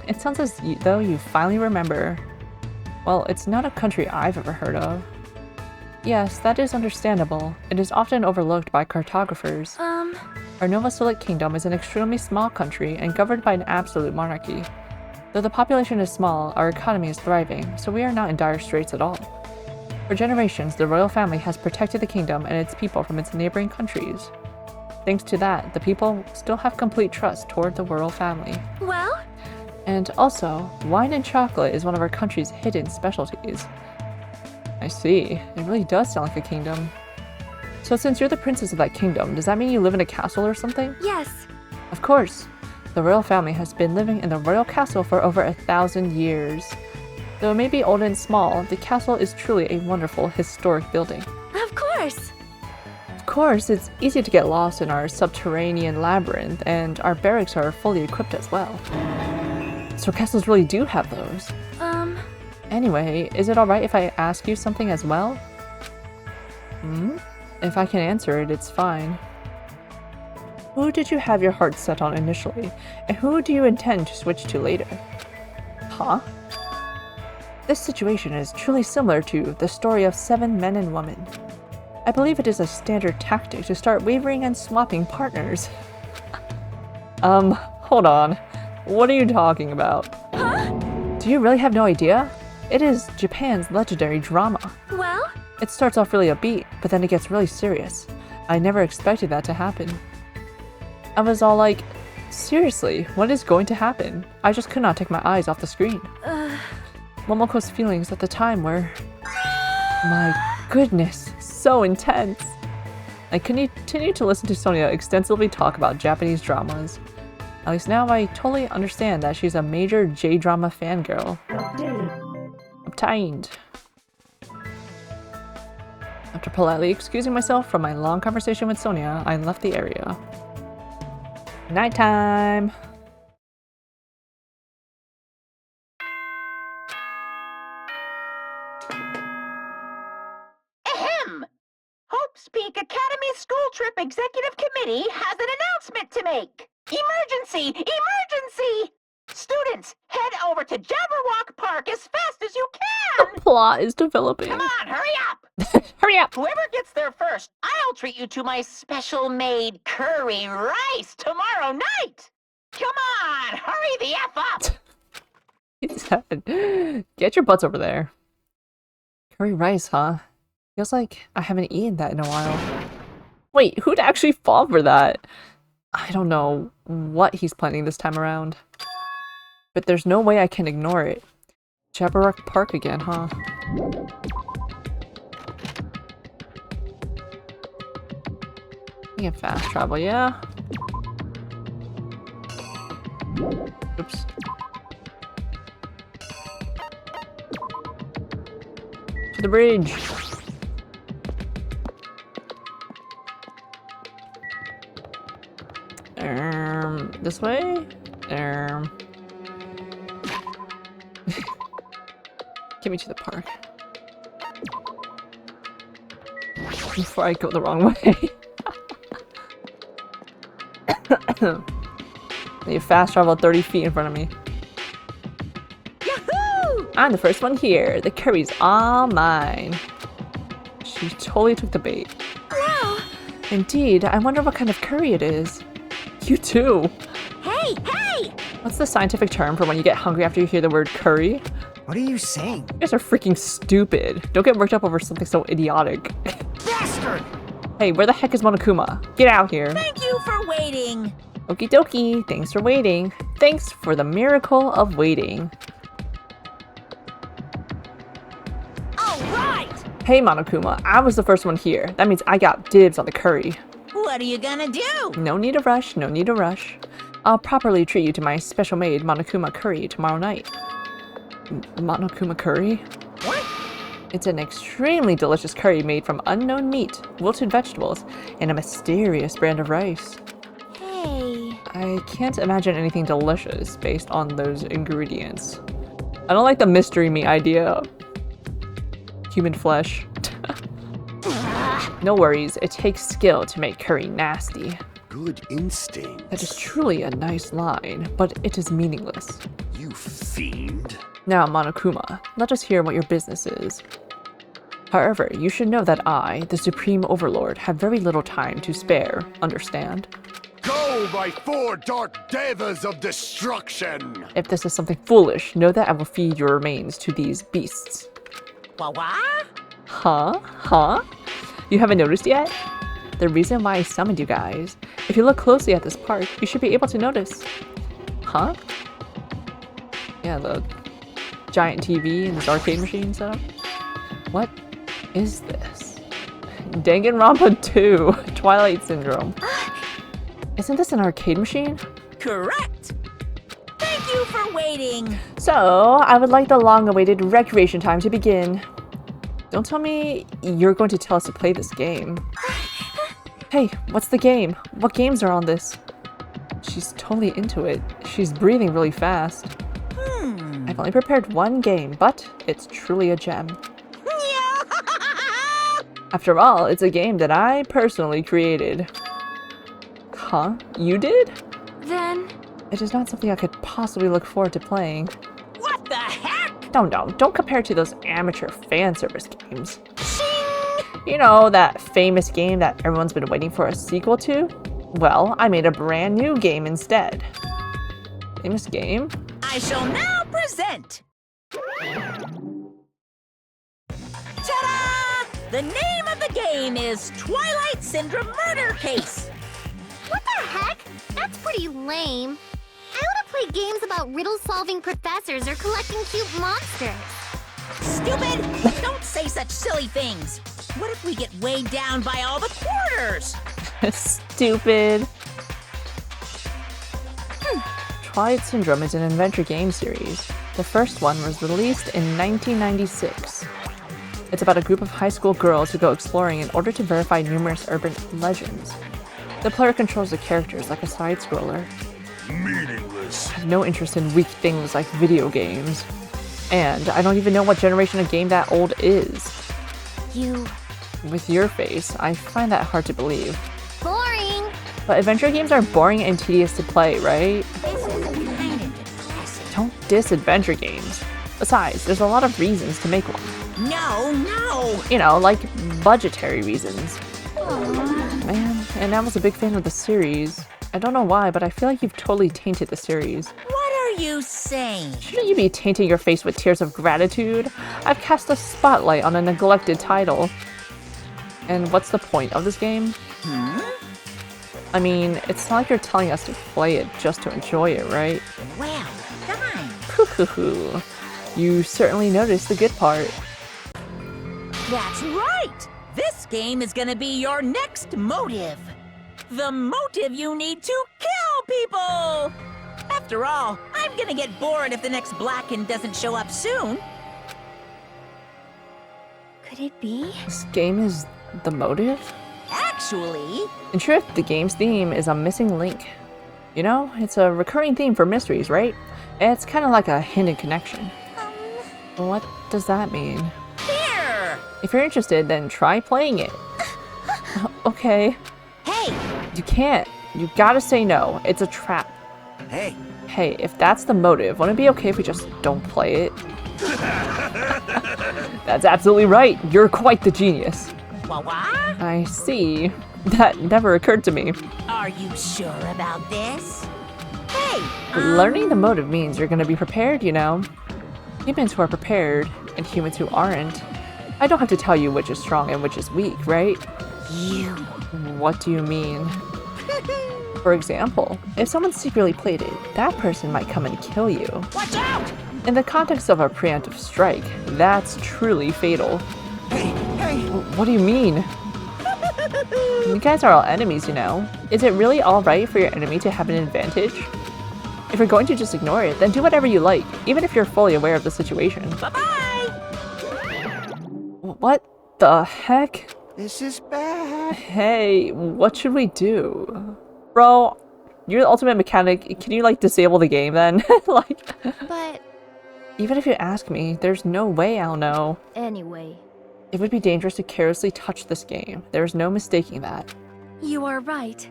It sounds as though you finally remember. Well, it's not a country I've ever heard of. Yes, that is understandable. It is often overlooked by cartographers. Our Novosilic Kingdom is an extremely small country and governed by an absolute monarchy. Though the population is small, our economy is thriving, so we are not in dire straits at all. For generations, the royal family has protected the kingdom and its people from its neighboring countries. Thanks to that, the people still have complete trust toward the royal family. Well? And also, wine and chocolate is one of our country's hidden specialties. I see. It really does sound like a kingdom. So since you're the princess of that kingdom, does that mean you live in a castle or something? Yes. Of course. The royal family has been living in the royal castle for over 1,000 years. Though it may be old and small, the castle is truly a wonderful historic building. Of course. Of course, it's easy to get lost in our subterranean labyrinth, and our barracks are fully equipped as well. So castles really do have those. Anyway, is it alright if I ask you something as well? If I can answer it, it's fine. Who did you have your heart set on initially, and who do you intend to switch to later? Huh? This situation is truly similar to the story of 7 men and women. I believe it is a standard tactic to start wavering and swapping partners. Hold on. What are you talking about? Huh? Do you really have no idea? It is Japan's legendary drama. Well? It starts off really upbeat, but then it gets really serious. I never expected that to happen. I was all like, seriously, what is going to happen? I just could not take my eyes off the screen. Momoko's feelings at the time were... my goodness, so intense. I continue to listen to Sonia extensively talk about Japanese dramas. At least now I totally understand that she's a major J-drama fangirl. Obtained. After politely excusing myself from my long conversation with Sonia, I left the area. Nighttime! Ahem! Hope's Peak Academy School Trip Executive Committee has an announcement to make. Emergency! Emergency! Students, head over to Jabberwock Park as fast as you can! The plot is developing. Come on, hurry up! Hurry up! Whoever gets there first, I'll treat you to my special-made curry rice tomorrow night! Come on, hurry the F up! He said, get your butts over there. Curry rice, huh? Feels like I haven't eaten that in a while. Wait, who'd actually fall for that? I don't know what he's planning this time around. But there's no way I can ignore it. Jabberwock Park again, huh? We can fast travel, yeah? Oops. To the bridge! This way? Get me to the park. Before I go the wrong way. You fast travel 30 feet in front of me. Yahoo! I'm the first one here. The curry's all mine. She totally took the bait. Wow! Indeed, I wonder what kind of curry it is. You too. Hey, hey! What's the scientific term for when you get hungry after you hear the word curry? What are you saying? You guys are freaking stupid. Don't get worked up over something so idiotic. Bastard! Hey, where the heck is Monokuma? Get out here. Thank you for waiting. Okie dokie, thanks for waiting. Thanks for the miracle of waiting. All right! Hey Monokuma, I was the first one here. That means I got dibs on the curry. What are you gonna do? No need to rush, no need to rush. I'll properly treat you to my special made Monokuma curry tomorrow night. Monokuma curry? What? It's an extremely delicious curry made from unknown meat, wilted vegetables, and a mysterious brand of rice. Hey. I can't imagine anything delicious based on those ingredients. I don't like the mystery meat idea. Human flesh. No worries, it takes skill to make curry nasty. Good instinct. That is truly a nice line, but it is meaningless. You fiend. Now, Monokuma, let us hear what your business is. However, you should know that I, the Supreme Overlord, have very little time to spare, understand? Go, my 4 dark devas of destruction! If this is something foolish, know that I will feed your remains to these beasts. What? Huh? Huh? You haven't noticed yet? The reason why I summoned you guys. If you look closely at this park, you should be able to notice. Huh? Yeah, the giant TV and this arcade machine setup. What is this? Danganronpa 2, Twilight Syndrome. Isn't this an arcade machine? Correct. Thank you for waiting. So, I would like the long-awaited recreation time to begin. Don't tell me you're going to tell us to play this game. Hey, what's the game? What games are on this? She's totally into it. She's breathing really fast. I've only prepared one game, but it's truly a gem. After all, it's a game that I personally created. Huh? You did? Then... It is not something I could possibly look forward to playing. What the heck? No, don't compare it to those amateur fan service games. You know, that famous game that everyone's been waiting for a sequel to? Well, I made a brand new game instead. Famous game? I shall now present. Ta-da! The name of the game is Twilight Syndrome Murder Case. What the heck? That's pretty lame. I want to play games about riddle-solving professors or collecting cute monsters. Stupid! Don't say such silly things. What if we get weighed down by all the quarters? Stupid. Twilight Syndrome is an adventure game series. The first one was released in 1996. It's about a group of high school girls who go exploring in order to verify numerous urban legends. The player controls the characters like a side-scroller. Meaningless. I have no interest in weak things like video games. And I don't even know what generation a game that old is. You... With your face, I find that hard to believe. boring. But adventure games are boring and tedious to play, right? This is kind of depressing. Don't diss adventure games. Besides, there's a lot of reasons to make one. No! You know, like budgetary reasons. Man, and I was a big fan of the series. I don't know why, but I feel like you've totally tainted the series. What are you saying? Shouldn't you be tainting your face with tears of gratitude? I've cast a spotlight on a neglected title. And what's the point of this game? I mean, it's not like you're telling us to play it just to enjoy it, right? Well done. Hoo. You certainly noticed the good part. That's right! This game is gonna be your next motive. The motive you need to kill people! After all, I'm gonna get bored if the next Blacken doesn't show up soon. Could it be? This game is the motive? Actually, In truth, the game's theme is a missing link. You know, it's a recurring theme for mysteries, right? It's kind of like a hidden connection. What does that mean? here! If you're interested, then try playing it. Okay. Hey, You can't. You gotta say no. It's a trap. Hey, Hey, if that's the motive, wouldn't it be okay if we just don't play it? That's absolutely right. You're quite the genius. what? I see. That never occurred to me. Are you sure about this? Hey, Learning the motive means you're gonna be prepared, you know. Humans who are prepared and humans who aren't. I don't have to tell you which is strong and which is weak, right? you. What do you mean? For example, if someone secretly played it, that person might come and kill you. Watch out! In the context of a preemptive strike, that's truly fatal. hey, What do you mean? You guys are all enemies, you know. Is it really alright for your enemy to have an advantage? If you're going to just ignore it, then do whatever you like, even if you're fully aware of the situation. Bye-bye! What the heck? this is bad. Hey, what should we do? Bro, you're the ultimate mechanic. Can you, like, disable the game then? Like, But even if you ask me, there's no way I'll know. anyway, It would be dangerous to carelessly touch this game. There's no mistaking that. you are right.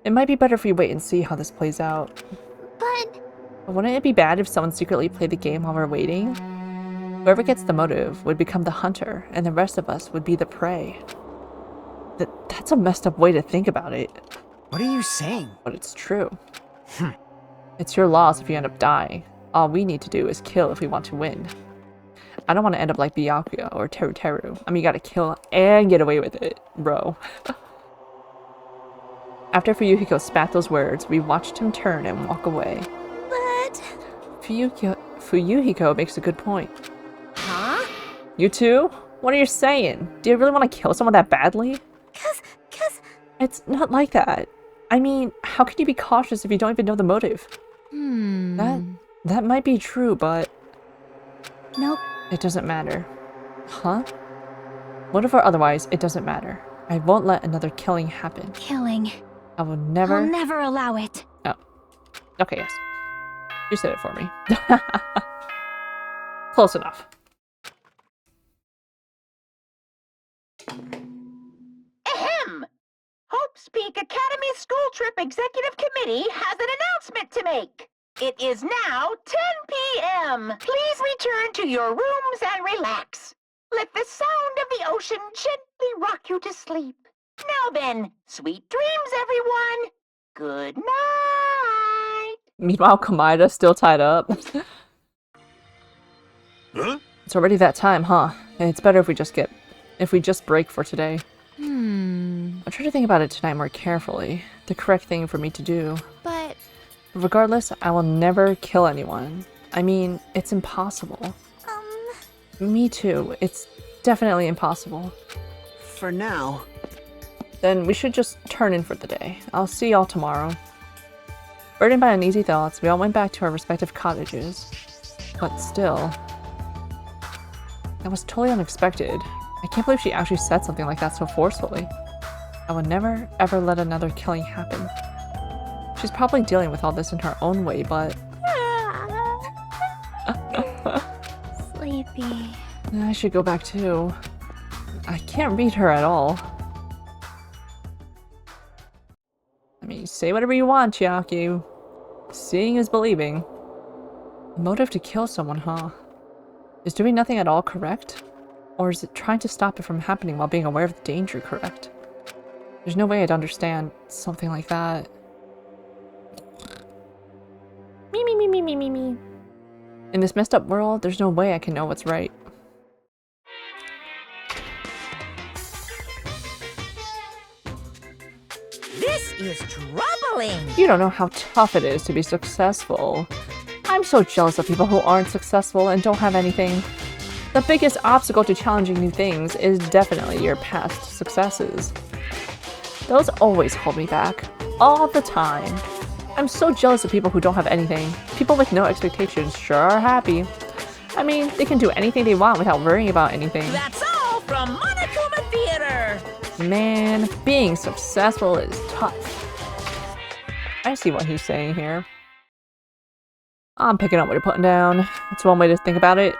It might be better if we wait and see how this plays out. But But wouldn't it be bad if someone secretly played the game while we're waiting? Whoever gets the motive would become the hunter, and the rest of us would be the prey. That's a messed up way to think about it, What are you saying? but it's true. It's your loss if you end up dying. All we need to do is kill if we want to win. I don't want to end up like Byakuya or Teru Teru. I mean, you gotta kill and get away with it, bro. After Fuyuhiko spat those words, we watched him turn and walk away. but Fuyuhiko makes a good point. huh? You too? What are you saying? Do you really want to kill someone that badly? Cause It's not like that. I mean, how can you be cautious if you don't even know the motive? That might be true, but nope. it doesn't matter. Huh? Motive or otherwise, it doesn't matter. I won't let another killing happen. Killing. I will never... I'll never allow it. Oh. Okay, yes. You said it for me. Close enough. Ahem! Hope Peak Academy School Trip Executive Committee has an announcement to make. It is now 10 p.m. Please return to your rooms and relax. Let the sound of the ocean gently rock you to sleep. Now then, sweet dreams, everyone. Good night. Meanwhile, Kamida's still tied up. Huh? It's already that time, huh? It's better if we just break for today. I'll try to think about it tonight more carefully. The correct thing for me to do. But Regardless, I will never kill anyone. I mean, it's impossible. Me too. It's definitely impossible. For now. Then we should just turn in for the day. I'll see y'all tomorrow. Burdened by uneasy thoughts, we all went back to our respective cottages. But still... That was totally unexpected. I can't believe she actually said something like that so forcefully. I would never, ever let another killing happen. She's probably dealing with all this in her own way, but... sleepy. I should go back too. I can't read her at all. I mean, say whatever you want, Chiaki. Seeing is believing. A motive to kill someone, huh? Is doing nothing at all correct? Or is it trying to stop it from happening while being aware of the danger correct? There's no way I'd understand something like that. Me. In this messed up world, there's no way I can know what's right. This is troubling. You don't know how tough it is to be successful. I'm so jealous of people who aren't successful and don't have anything. The biggest obstacle to challenging new things is definitely your past successes. Those always hold me back. All the time. I'm so jealous of people who don't have anything. People with no expectations sure are happy. I mean, they can do anything they want without worrying about anything. That's all from Monokuma Theater. Man, being successful is tough. I see what he's saying here. I'm picking up what you're putting down. It's one way to think about it.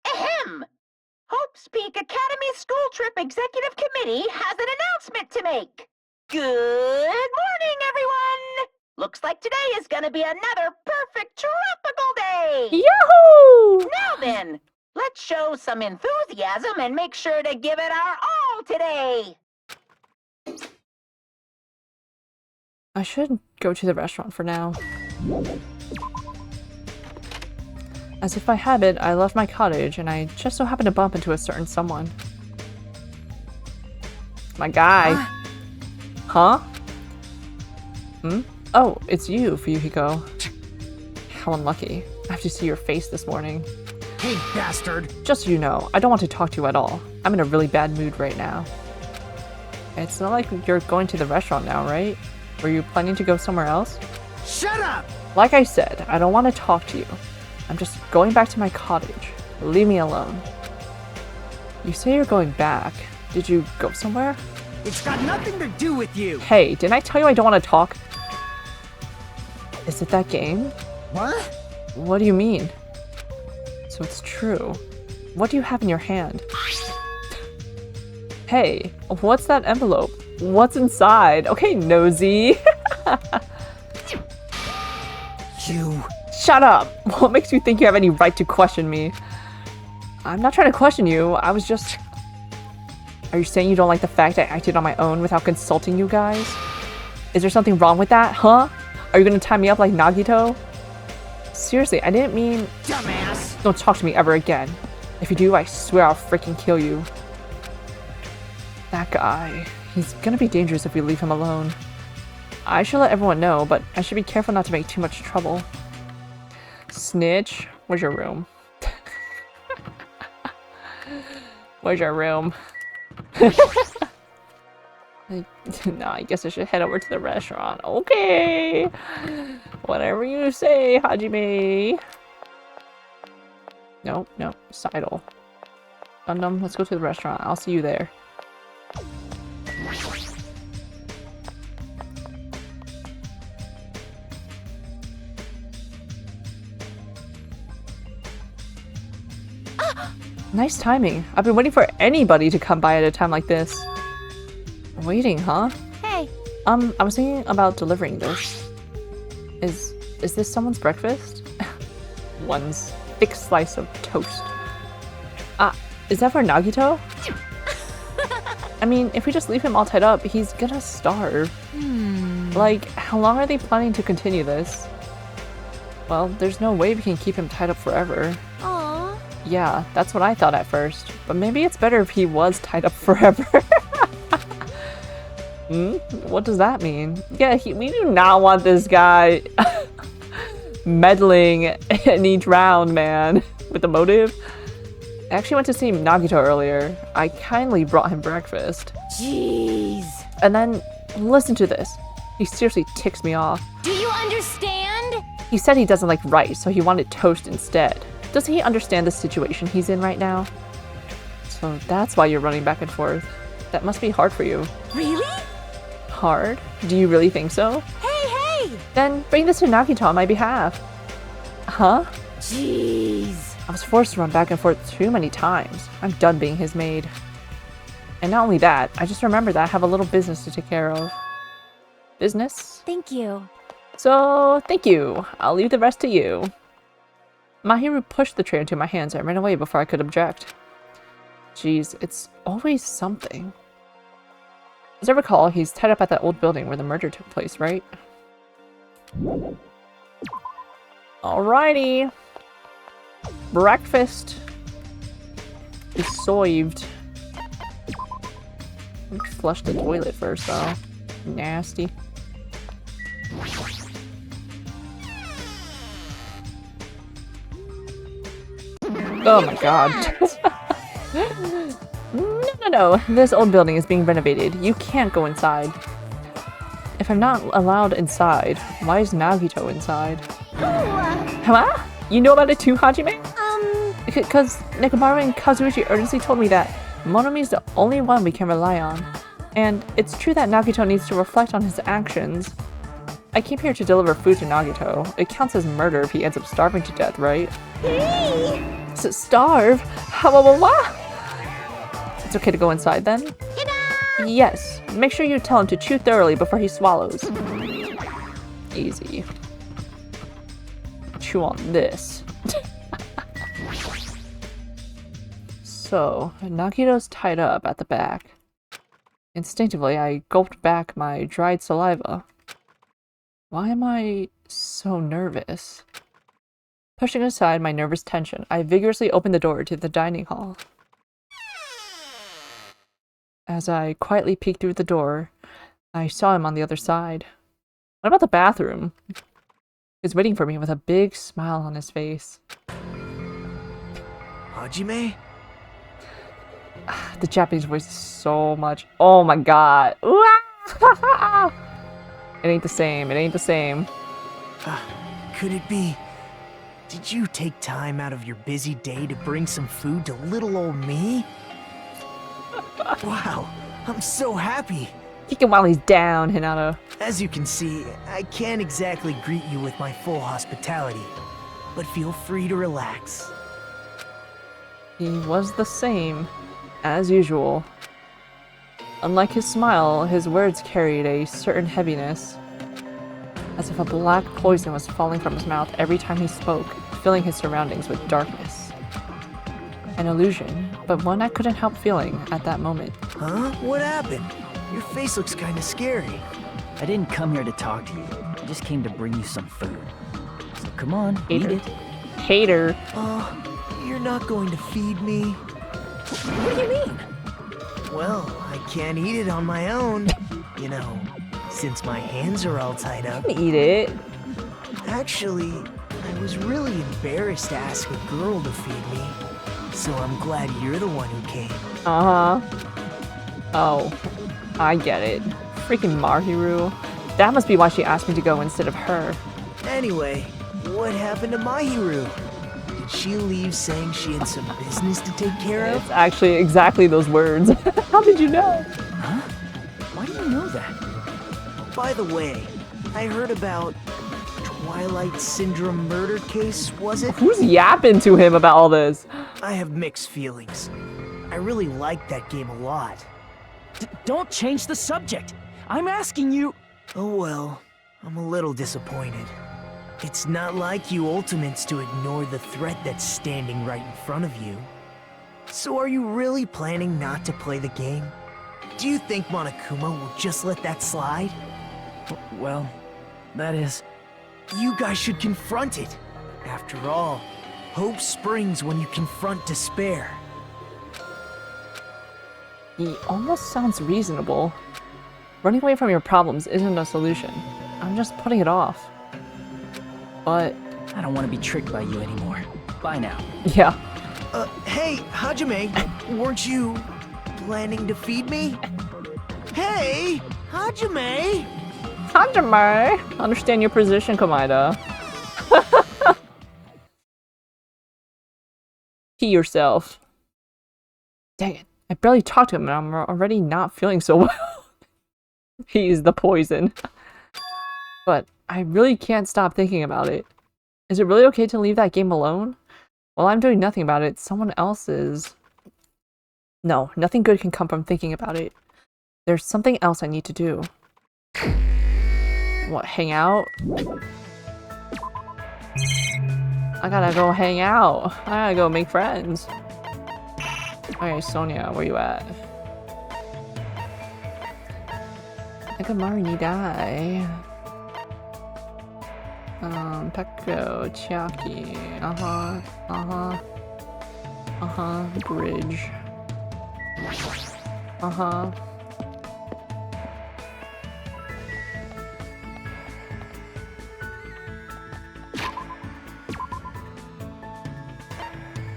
Ahem! Hope's Peak Academy School Trip Executive Committee has an announcement to make. Good morning, everyone! Looks like today is gonna be another perfect tropical day! Yahoo! Now then, let's show some enthusiasm and make sure to give it our all today! I should go to the restaurant for now. As if by habit, I left my cottage and I just so happened to bump into a certain someone. My guy. Huh? Oh, it's you, Fuyuhiko. How unlucky. I have to see your face this morning. Hey, bastard! Just so you know, I don't want to talk to you at all. I'm in a really bad mood right now. It's not like you're going to the restaurant now, right? Were you planning to go somewhere else? Shut up! Like I said, I don't want to talk to you. I'm just going back to my cottage. Leave me alone. You say you're going back. Did you go somewhere? It's got nothing to do with you! Hey, didn't I tell you I don't want to talk? Is it that game? What? What do you mean? So it's true. What do you have in your hand? Hey, what's that envelope? What's inside? Okay, nosy. You... Shut up! What makes you think you have any right to question me? I'm not trying to question you, I was just... Are you saying you don't like the fact I acted on my own without consulting you guys? Is there something wrong with that, huh? Are you gonna tie me up like Nagito? Seriously, I didn't mean... Dumbass! Don't talk to me ever again. If you do, I swear I'll freaking kill you. That guy... He's gonna be dangerous if we leave him alone. I should let everyone know, but I should be careful not to make too much trouble. Snitch, where's your room? Where's your room? No, I guess I should head over to the restaurant. Okay! Whatever you say, Hajime. No, Seidel. Gundam, let's go to the restaurant. I'll see you there. Nice timing. I've been waiting for anybody to come by at a time like this. Waiting, huh? Hey, I was thinking about delivering this. Is this someone's breakfast? One's thick slice of toast. Is that for Nagito? I mean, if we just leave him all tied up, he's gonna starve. Like, how long are they planning to continue this? Well, there's no way we can keep him tied up forever. aw. Yeah, that's what I thought at first. But maybe it's better if he was tied up forever. What does that mean? Yeah, we do not want this guy meddling in each round, man. With the motive. I actually went to see Nagito earlier. I kindly brought him breakfast. Jeez. And then, listen to this. He seriously ticks me off. Do you understand? He said he doesn't like rice, so he wanted toast instead. Doesn't he understand the situation he's in right now? So that's why you're running back and forth. That must be hard for you. Really? Hard? Do you really think so? Hey! Then bring this to Nagito on my behalf. Huh? Jeez. I was forced to run back and forth too many times. I'm done being his maid. And not only that, I just remembered that I have a little business to take care of. Business? Thank you. So, thank you. I'll leave the rest to you. Mahiru pushed the tray into my hands and ran away before I could object. Jeez, it's always something. As I recall, he's tied up at that old building where the murder took place, right? Alrighty. Breakfast is served. Let me flush the toilet first, though. Nasty. Oh my god. No. This old building is being renovated. You can't go inside. If I'm not allowed inside, why is Nagito inside? Huh? You know about it too, Hajime? Because Nekomaru and Kazuichi earnestly told me that Monomi is the only one we can rely on. And it's true that Nagito needs to reflect on his actions. I came here to deliver food to Nagito. It counts as murder if he ends up starving to death, right? Hey! Starve? What? It's okay to go inside then? Ta-da! Yes. Make sure you tell him to chew thoroughly before he swallows. Easy. Chew on this. So, Nagito's tied up at the back. Instinctively, I gulped back my dried saliva. Why am I so nervous? Pushing aside my nervous tension, I vigorously opened the door to the dining hall. As I quietly peeked through the door, I saw him on the other side. What about the bathroom? He was waiting for me with a big smile on his face. Hajime? The Japanese voice is so much. Oh my god. It ain't the same. It ain't the same. Could it be? Did you take time out of your busy day to bring some food to little old me? Wow, I'm so happy. Kick him while he's down, Hinata. As you can see, I can't exactly greet you with my full hospitality, but feel free to relax. He was the same, as usual. Unlike his smile, his words carried a certain heaviness, as if a black poison was falling from his mouth every time he spoke, filling his surroundings with darkness. An illusion, but one I couldn't help feeling at that moment. Huh? What happened? Your face looks kinda scary. I didn't come here to talk to you. I just came to bring you some food. So come on, eat Hater. it. Hater. You're not going to feed me? What do you mean? Well, I can't eat it on my own. You know, since my hands are all tied up. Eat it. Actually, I was really embarrassed to ask a girl to feed me. So I'm glad you're the one who came. Uh-huh. Oh, I get it. Freaking Mahiru. That must be why she asked me to go instead of her. Anyway, what happened to Mahiru? Did she leave saying she had some business to take care of? It's actually exactly those words. How did you know? Huh? Why do you know that? By the way, I heard about Twilight Syndrome murder case, was it? Who's yapping to him about all this? I have mixed feelings. I really liked that game a lot. Don't change the subject. I'm asking you. Oh well, I'm a little disappointed. It's not like you Ultimates to ignore the threat that's standing right in front of you. So are you really planning not to play the game? Do you think Monokuma will just let that slide? Well, that is. You guys should confront it. After all, hope springs when you confront despair. He almost sounds reasonable. Running away from your problems isn't a solution. I'm just putting it off. But... I don't want to be tricked by you anymore. Bye now. yeah. Hey, Hajime, weren't you planning to feed me? Hey, Hajime! Hajime! Understand your position, Komaeda. Pee yourself. Dang it. I barely talked to him and I'm already not feeling so well. He's the poison. But I really can't stop thinking about it. Is it really okay to leave that game alone? Well, I'm doing nothing about it. Someone else is. No, nothing good can come from thinking about it. There's something else I need to do. What, hang out? I gotta go hang out. I gotta go make friends. Okay, Sonia, where you at? Nakamari ni dai. Pekko, Chiaki. Bridge.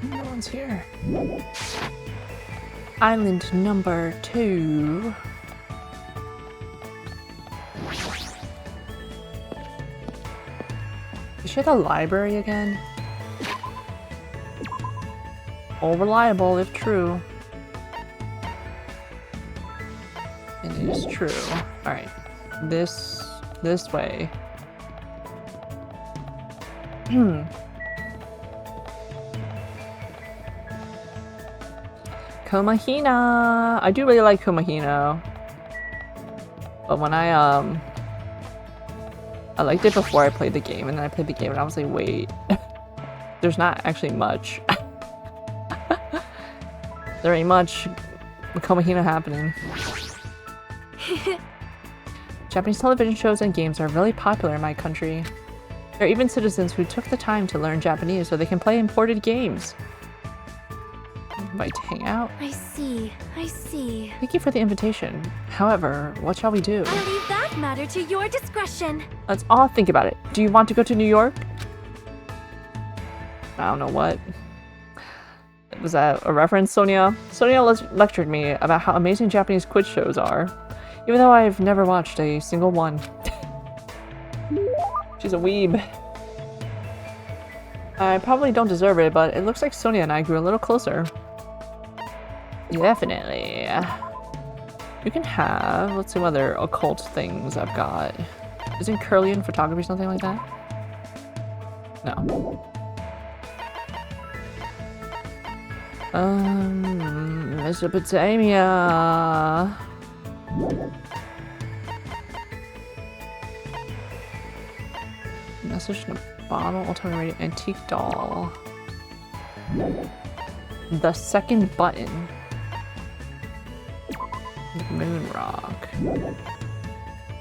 No one's here. Island number 2. Is she at the library again? All reliable if true. It is true. Alright. This way. Komahina! I do really like Komahina. But when I liked it before I played the game, and then I played the game and I was like, wait. There's not actually much. There ain't much Komahina happening. Japanese television shows and games are really popular in my country. There are even citizens who took the time to learn Japanese so they can play imported games. Invite to hang out. I see. Thank you for the invitation. However, what shall we do? I'll leave that matter to your discretion. Let's all think about it. Do you want to go to New York? I don't know what. Was that a reference, Sonia? Sonia lectured me about how amazing Japanese quiz shows are, even though I've never watched a single one. She's a weeb. I probably don't deserve it, but it looks like Sonia and I grew a little closer. Definitely. You can have... Let's see what other occult things I've got. Isn't Curlian photography something like that? No. Mesopotamia. Message in a bottle, ultimate radio, antique doll. The second button. Moon rock.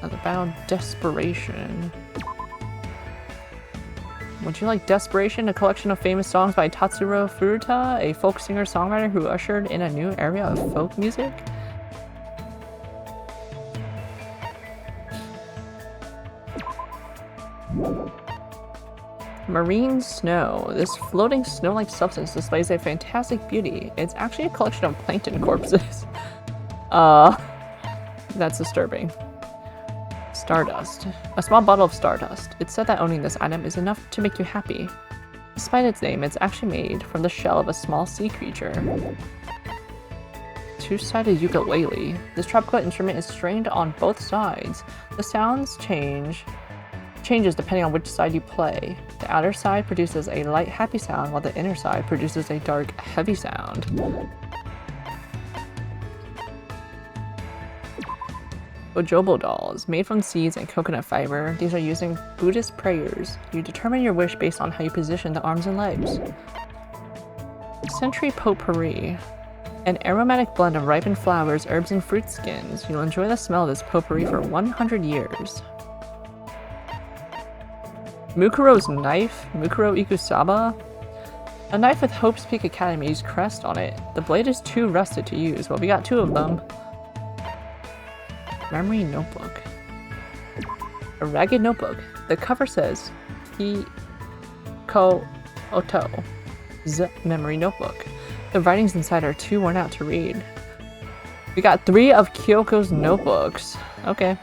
Another bound desperation. Would you like Desperation, a collection of famous songs by Tatsuro Furuta, a folk singer-songwriter who ushered in a new area of folk music? Marine snow. This floating snow-like substance displays a fantastic beauty. It's actually a collection of plankton corpses. That's disturbing. Stardust. A small bottle of stardust. It's said that owning this item is enough to make you happy. Despite its name, it's actually made from the shell of a small sea creature. Two-sided ukulele. This tropical instrument is stringed on both sides. The sounds change changes depending on which side you play. The outer side produces a light, happy sound, while the inner side produces a dark, heavy sound. Ojobo dolls, made from seeds and coconut fiber. These are using Buddhist prayers. You determine your wish based on how you position the arms and legs. Century Potpourri. An aromatic blend of ripened flowers, herbs, and fruit skins. You'll enjoy the smell of this potpourri for 100 years. Mukuro's knife. Mukuro Ikusaba. A knife with Hope's Peak Academy's crest on it. The blade is too rusted to use. Well, we got 2 of them. Memory notebook. A ragged notebook. The cover says Hiko Oto. Z memory notebook. The writings inside are too worn out to read. We got 3 of Kyoko's notebooks. Okay.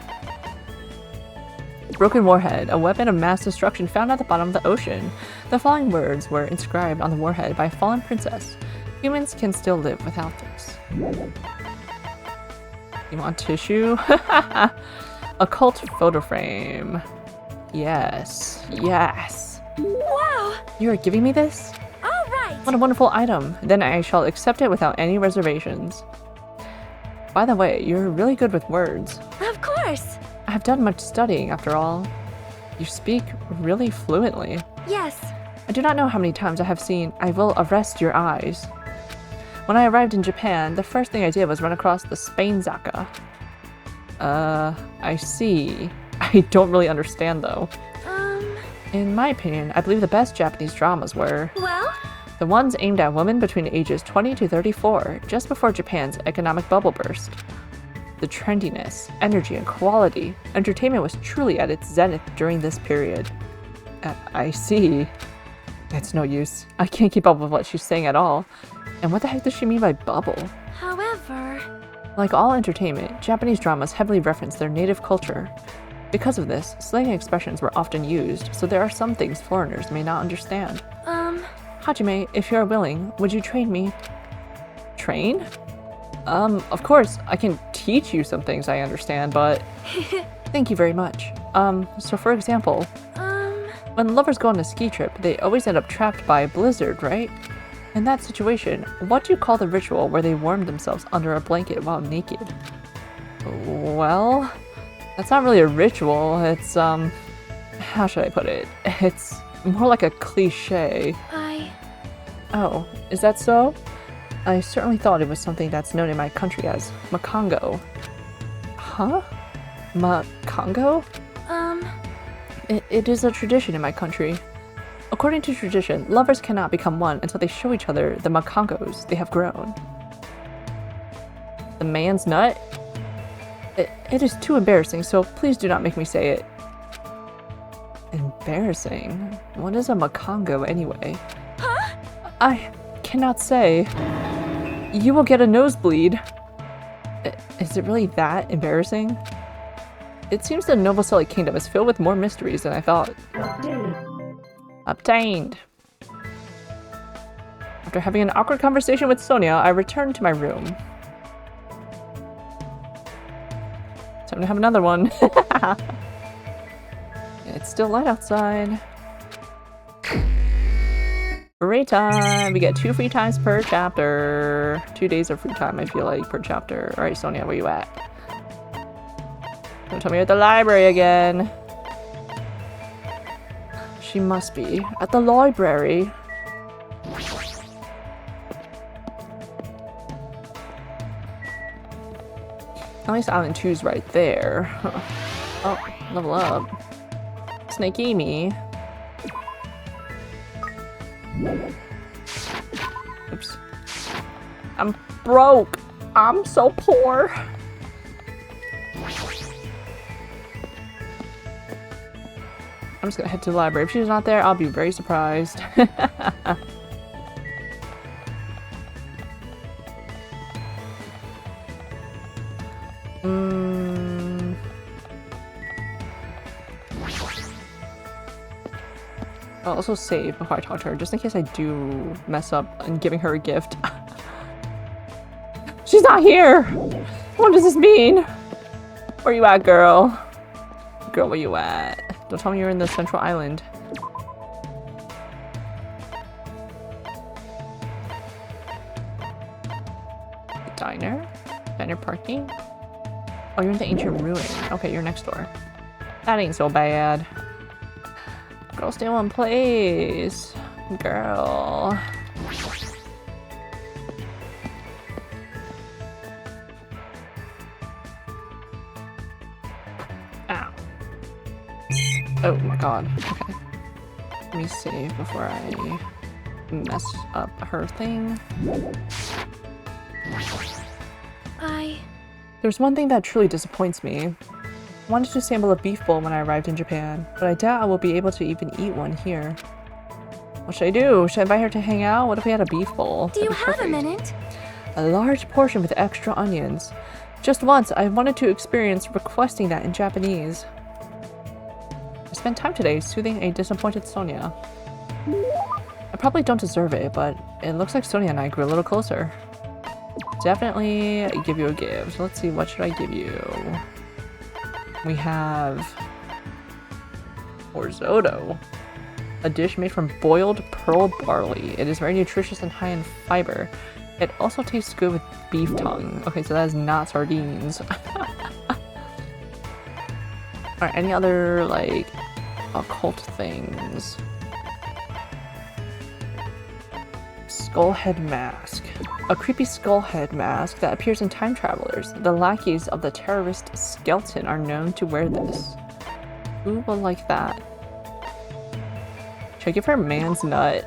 Broken warhead. A weapon of mass destruction found at the bottom of the ocean. The following words were inscribed on the warhead by a fallen princess. Humans can still live without this. You want tissue? Occult photo frame. Yes. Yes. Wow! You are giving me this? All right! What a wonderful item. Then I shall accept it without any reservations. By the way, you're really good with words. Of course! I have done much studying, after all. You speak really fluently. Yes. I do not know how many times I have seen "I will arrest your eyes." When I arrived in Japan, the first thing I did was run across the Spain Zaka. I see. I don't really understand, though. In my opinion, I believe the best Japanese dramas were Well? the ones aimed at women between ages 20 to 34, just before Japan's economic bubble burst. The trendiness, energy, and quality. Entertainment was truly at its zenith during this period. I see. It's no use. I can't keep up with what she's saying at all. And what the heck does she mean by bubble? However... Like all entertainment, Japanese dramas heavily reference their native culture. Because of this, slang expressions were often used, so there are some things foreigners may not understand. Hajime, if you are willing, would you train me? Train? Of course, I can teach you some things I understand, but... Thank you very much. So for example... When lovers go on a ski trip, they always end up trapped by a blizzard, right? In that situation, what do you call the ritual where they warm themselves under a blanket while naked? Well, that's not really a ritual, it's, how should I put it? It's more like a cliche. Oh, is that so? I certainly thought it was something that's known in my country as makongo. Huh? Makongo? It is a tradition in my country. According to tradition, lovers cannot become one until they show each other the makongos they have grown. The man's nut? It is too embarrassing, so please do not make me say it. Embarrassing? What is a makongo anyway? Huh? I cannot say. You will get a nosebleed. Is it really that embarrassing? It seems the Novoselic Kingdom is filled with more mysteries than I thought. Obtained. After having an awkward conversation with Sonia, I returned to my room. Time to have another one. It's still light outside. Free time! We get 2 free times per chapter. 2 days of free time, I feel like, per chapter. Alright, Sonia, where you at? Don't tell me you're at the library again. She must be at the library. At least Island 2's right there. Huh. Oh, level up. Snakey me. Oops. I'm broke. I'm so poor. I'm just gonna head to the library. If she's not there, I'll be very surprised. I'll also save before I talk to her, just in case I do mess up in giving her a gift. She's not here! What does this mean? Where you at, girl? Girl, where you at? Don't tell me you're in the central island. Diner? Diner parking? Oh, you're in the ancient ruin. Okay, you're next door. That ain't so bad. Girl, stay in one place. Girl. Ow. Oh my god. Okay. Let me save before I mess up her thing. There's one thing that truly disappoints me. I wanted to sample a beef bowl when I arrived in Japan, but I doubt I will be able to even eat one here. What should I do? Should I invite her to hang out? What if we had a beef bowl? Do you have a minute? A large portion with extra onions. Just once, I wanted to experience requesting that in Japanese. I spent time today soothing a disappointed Sonia. I probably don't deserve it, but it looks like Sonia and I grew a little closer. Definitely give you a gift. Let's see, what should I give you? We have risotto, a dish made from boiled pearl barley. It is very nutritious and high in fiber. It also tastes good with beef tongue. Okay, so that is not sardines. Alright, any other, like, occult things? Skull head mask. A creepy skull head mask that appears in Time Travelers. The lackeys of the terrorist Skeleton are known to wear this. Who will like that? Should I give her man's nut?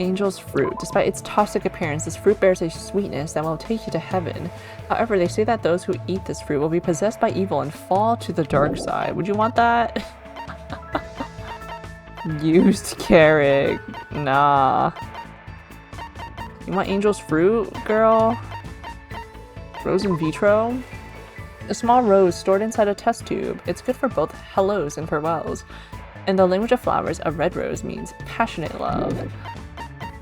Angel's fruit. Despite its toxic appearance, this fruit bears a sweetness that will take you to heaven. However, they say that those who eat this fruit will be possessed by evil and fall to the dark side. Would you want that? Used carrot. Nah. You want Angel's fruit, girl? Rose in vitro? A small rose stored inside a test tube. It's good for both hellos and farewells. In the language of flowers, a red rose means passionate love.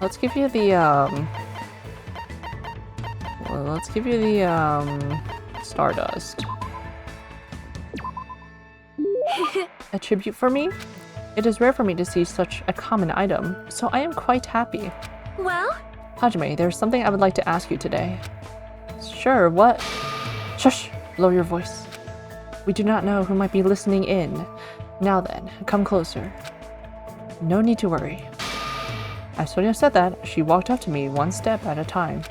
Let's give you the, Stardust. A tribute for me? It is rare for me to see such a common item, so I am quite happy. Well? Hajime, there's something I would like to ask you today. Sure, what? Shush! Lower your voice. We do not know who might be listening in. Now then, come closer. No need to worry. As Sonia said that, she walked up to me one step at a time.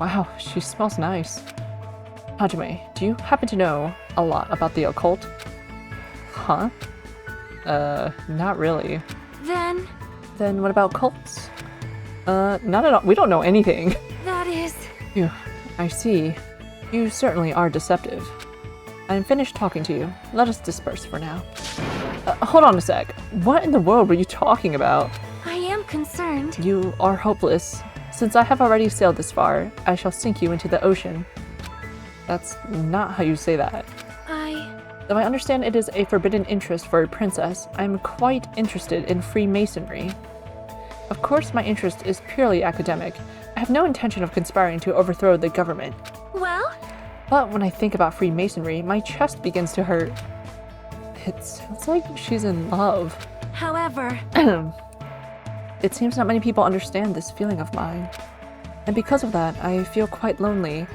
Wow, she smells nice. Hajime, do you happen to know a lot about the occult? Huh? Not really. Then what about cults? Not at all. We don't know anything. That is... Phew, I see. You certainly are deceptive. I'm finished talking to you. Let us disperse for now. Hold on a sec. What in the world were you talking about? I am concerned. You are hopeless. Since I have already sailed this far, I shall sink you into the ocean. That's not how you say that. Though I understand it is a forbidden interest for a princess, I am quite interested in Freemasonry. Of course, my interest is purely academic. I have no intention of conspiring to overthrow the government. Well? But when I think about Freemasonry, my chest begins to hurt. It sounds like she's in love. However... It seems not many people understand this feeling of mine. And because of that, I feel quite lonely.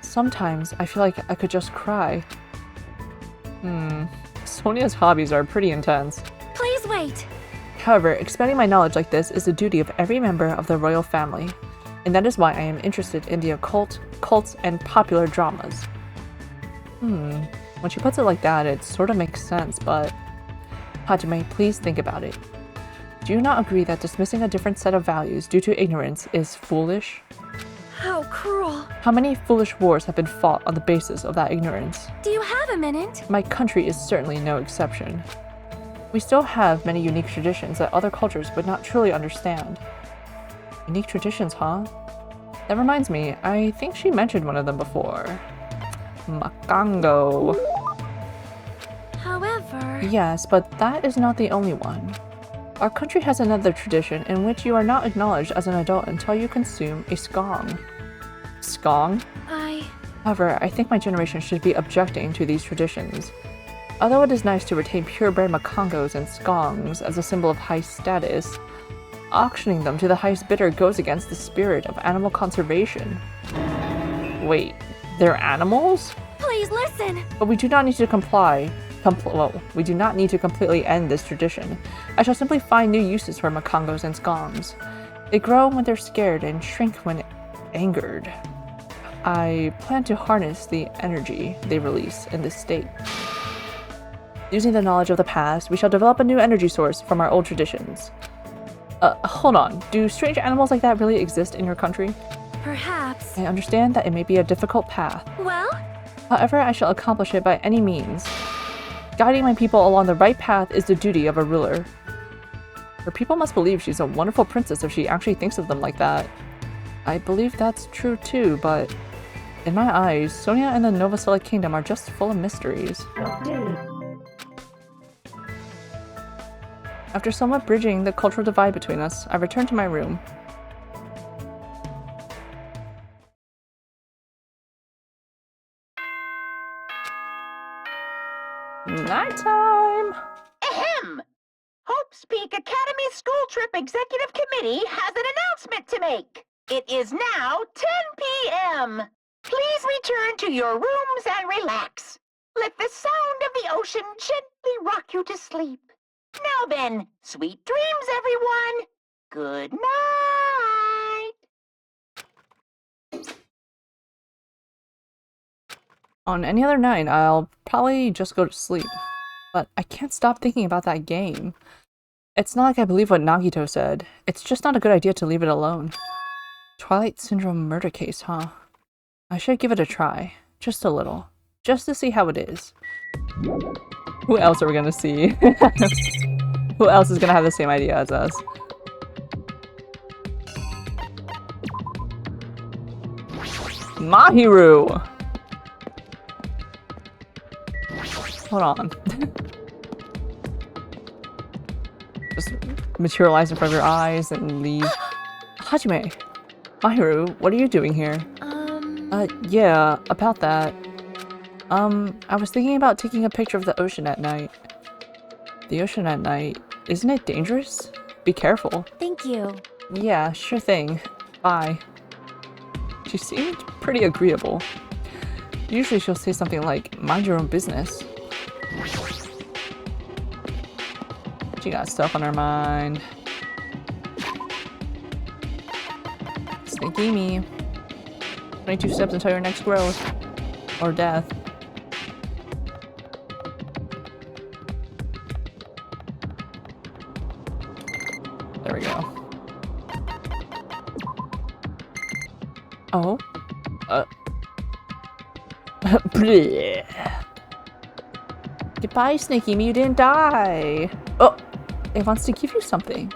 Sometimes I feel like I could just cry. Sonia's hobbies are pretty intense. Please wait. However, expanding my knowledge like this is the duty of every member of the royal family. And that is why I am interested in the occult, cults, and popular dramas. When she puts it like that, it sort of makes sense, but... Hajime, please think about it. Do you not agree that dismissing a different set of values due to ignorance is foolish? How cruel. How many foolish wars have been fought on the basis of that ignorance? Do you have a minute? My country is certainly no exception. We still have many unique traditions that other cultures would not truly understand. Unique traditions, huh? That reminds me, I think she mentioned one of them before. Makango. However... Yes, but that is not the only one. Our country has another tradition in which you are not acknowledged as an adult until you consume a scone. Scone? However, I think my generation should be objecting to these traditions. Although it is nice to retain purebred makongos and skongs as a symbol of high status, auctioning them to the highest bidder goes against the spirit of animal conservation. Wait, they're animals? Please listen! But we do not need to we do not need to completely end this tradition. I shall simply find new uses for makongos and skongs. They grow when they're scared and shrink when angered. I plan to harness the energy they release in this state. Using the knowledge of the past, we shall develop a new energy source from our old traditions. Hold on. Do strange animals like that really exist in your country? Perhaps. I understand that it may be a difficult path. Well? However, I shall accomplish it by any means. Guiding my people along the right path is the duty of a ruler. Her people must believe she's a wonderful princess if she actually thinks of them like that. I believe that's true too, but in my eyes, Sonia and the Novoselic Kingdom are just full of mysteries. After somewhat bridging the cultural divide between us, I return to my room. Nighttime! Ahem! Hope's Peak Academy School Trip Executive Committee has an announcement to make. It is now 10 p.m. Please return to your rooms and relax. Let the sound of the ocean gently rock you to sleep. Now then, sweet dreams, everyone. Good night. On any other night, I'll probably just go to sleep. But I can't stop thinking about that game. It's not like I believe what Nagito said. It's just not a good idea to leave it alone. Twilight Syndrome murder case, huh? I should give it a try. Just a little. Just to see how it is. Who else are we gonna see? Who else is gonna have the same idea as us? Mahiru! Hold on. Just materialize in front of your eyes and leave. Hajime! Mahiru, what are you doing here? Yeah, about that. I was thinking about taking a picture of the ocean at night. The ocean at night, isn't it dangerous? Be careful. Thank you. Yeah, sure thing. Bye. She seemed pretty agreeable. Usually she'll say something like, mind your own business. She got stuff on her mind. Sneaky me. 22 steps until your next growth. Or death. There we go. Oh? Bleh. Goodbye, Sneaky Me, you didn't die! Oh! It wants to give you something.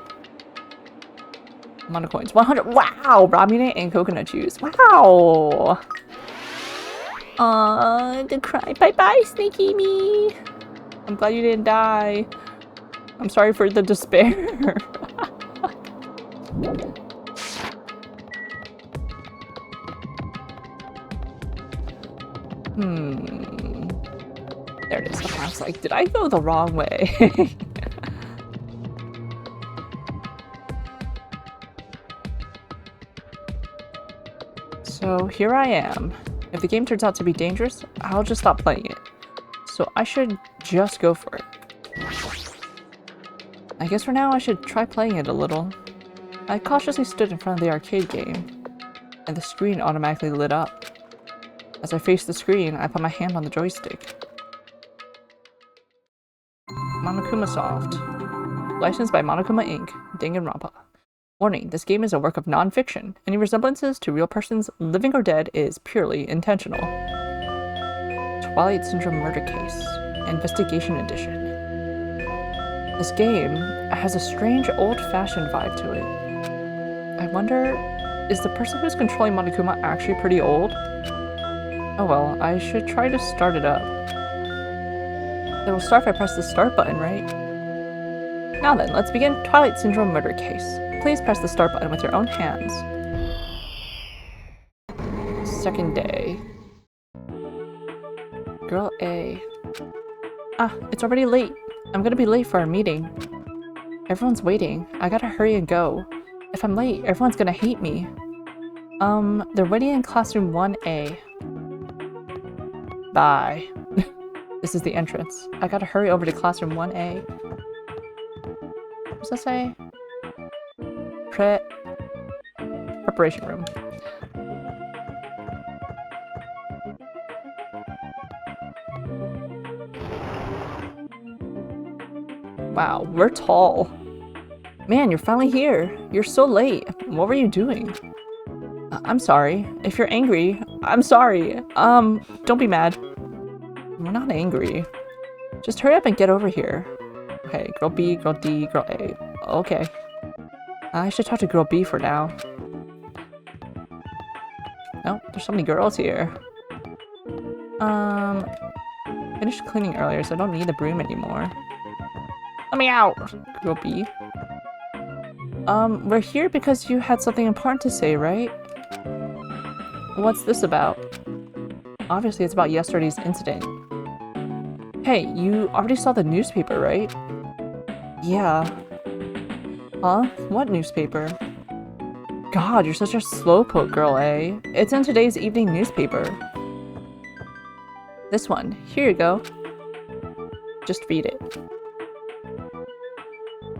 Amount of coins. 100! Wow! Ramune and coconut juice. Wow! Good cry. Bye-bye, Sneaky Me! I'm glad you didn't die. I'm sorry for the despair. There it is. Okay, I was like, did I go the wrong way? So here I am. If the game turns out to be dangerous, I'll just stop playing it. So I should just go for it. I guess for now I should try playing it a little. I cautiously stood in front of the arcade game, and the screen automatically lit up. As I faced the screen, I put my hand on the joystick. Monokuma Soft. Licensed by Monokuma Inc., Danganronpa. Warning, this game is a work of non-fiction. Any resemblances to real persons, living or dead, is purely intentional. Twilight Syndrome Murder Case. Investigation Edition. This game has a strange, old-fashioned vibe to it. I wonder, is the person who's controlling Monokuma actually pretty old? Oh well, I should try to start it up. It will start if I press the start button, right? Now then, let's begin Twilight Syndrome Murder Case. Please press the start button with your own hands. Second day. Girl A. Ah, it's already late. I'm gonna be late for our meeting. Everyone's waiting. I gotta hurry and go. If I'm late, everyone's gonna hate me. They're waiting in classroom 1A. Bye. This is the entrance. I gotta hurry over to classroom 1A. What's that say? Preparation room. Wow, we're tall. Man, you're finally here. You're so late. What were you doing? I'm sorry. If you're angry, I'm sorry. Don't be mad. We're not angry. Just hurry up and get over here. Okay, girl B, girl D, girl A. Okay. I should talk to girl B for now. Nope, there's so many girls here. Finished cleaning earlier, so I don't need the broom anymore. Let me out! Girl B. We're here because you had something important to say, right? What's this about? Obviously, it's about yesterday's incident. Hey, you already saw the newspaper, right? Yeah. Huh? What newspaper? God, you're such a slowpoke, girl A. It's in today's evening newspaper. This one. Here you go. Just read it.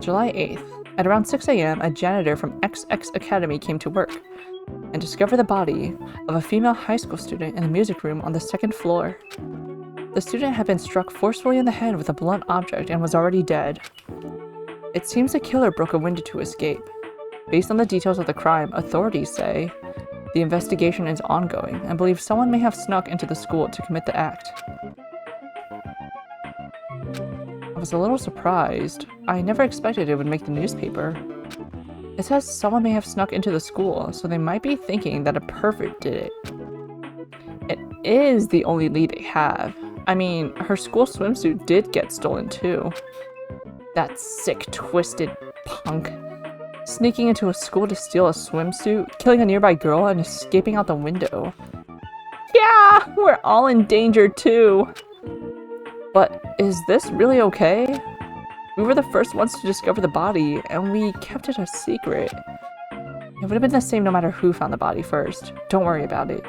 July 8th. At around 6 a.m., a janitor from XX Academy came to work and discovered the body of a female high school student in the music room on the second floor. The student had been struck forcefully in the head with a blunt object and was already dead. It seems the killer broke a window to escape. Based on the details of the crime, authorities say the investigation is ongoing and believe someone may have snuck into the school to commit the act. I was a little surprised. I never expected it would make the newspaper. It says someone may have snuck into the school, so they might be thinking that a pervert did it. It is the only lead they have. I mean, her school swimsuit did get stolen too. That sick, twisted punk. Sneaking into a school to steal a swimsuit, killing a nearby girl, and escaping out the window. Yeah, we're all in danger too. But is this really okay? We were the first ones to discover the body, and we kept it a secret. It would have been the same no matter who found the body first. Don't worry about it.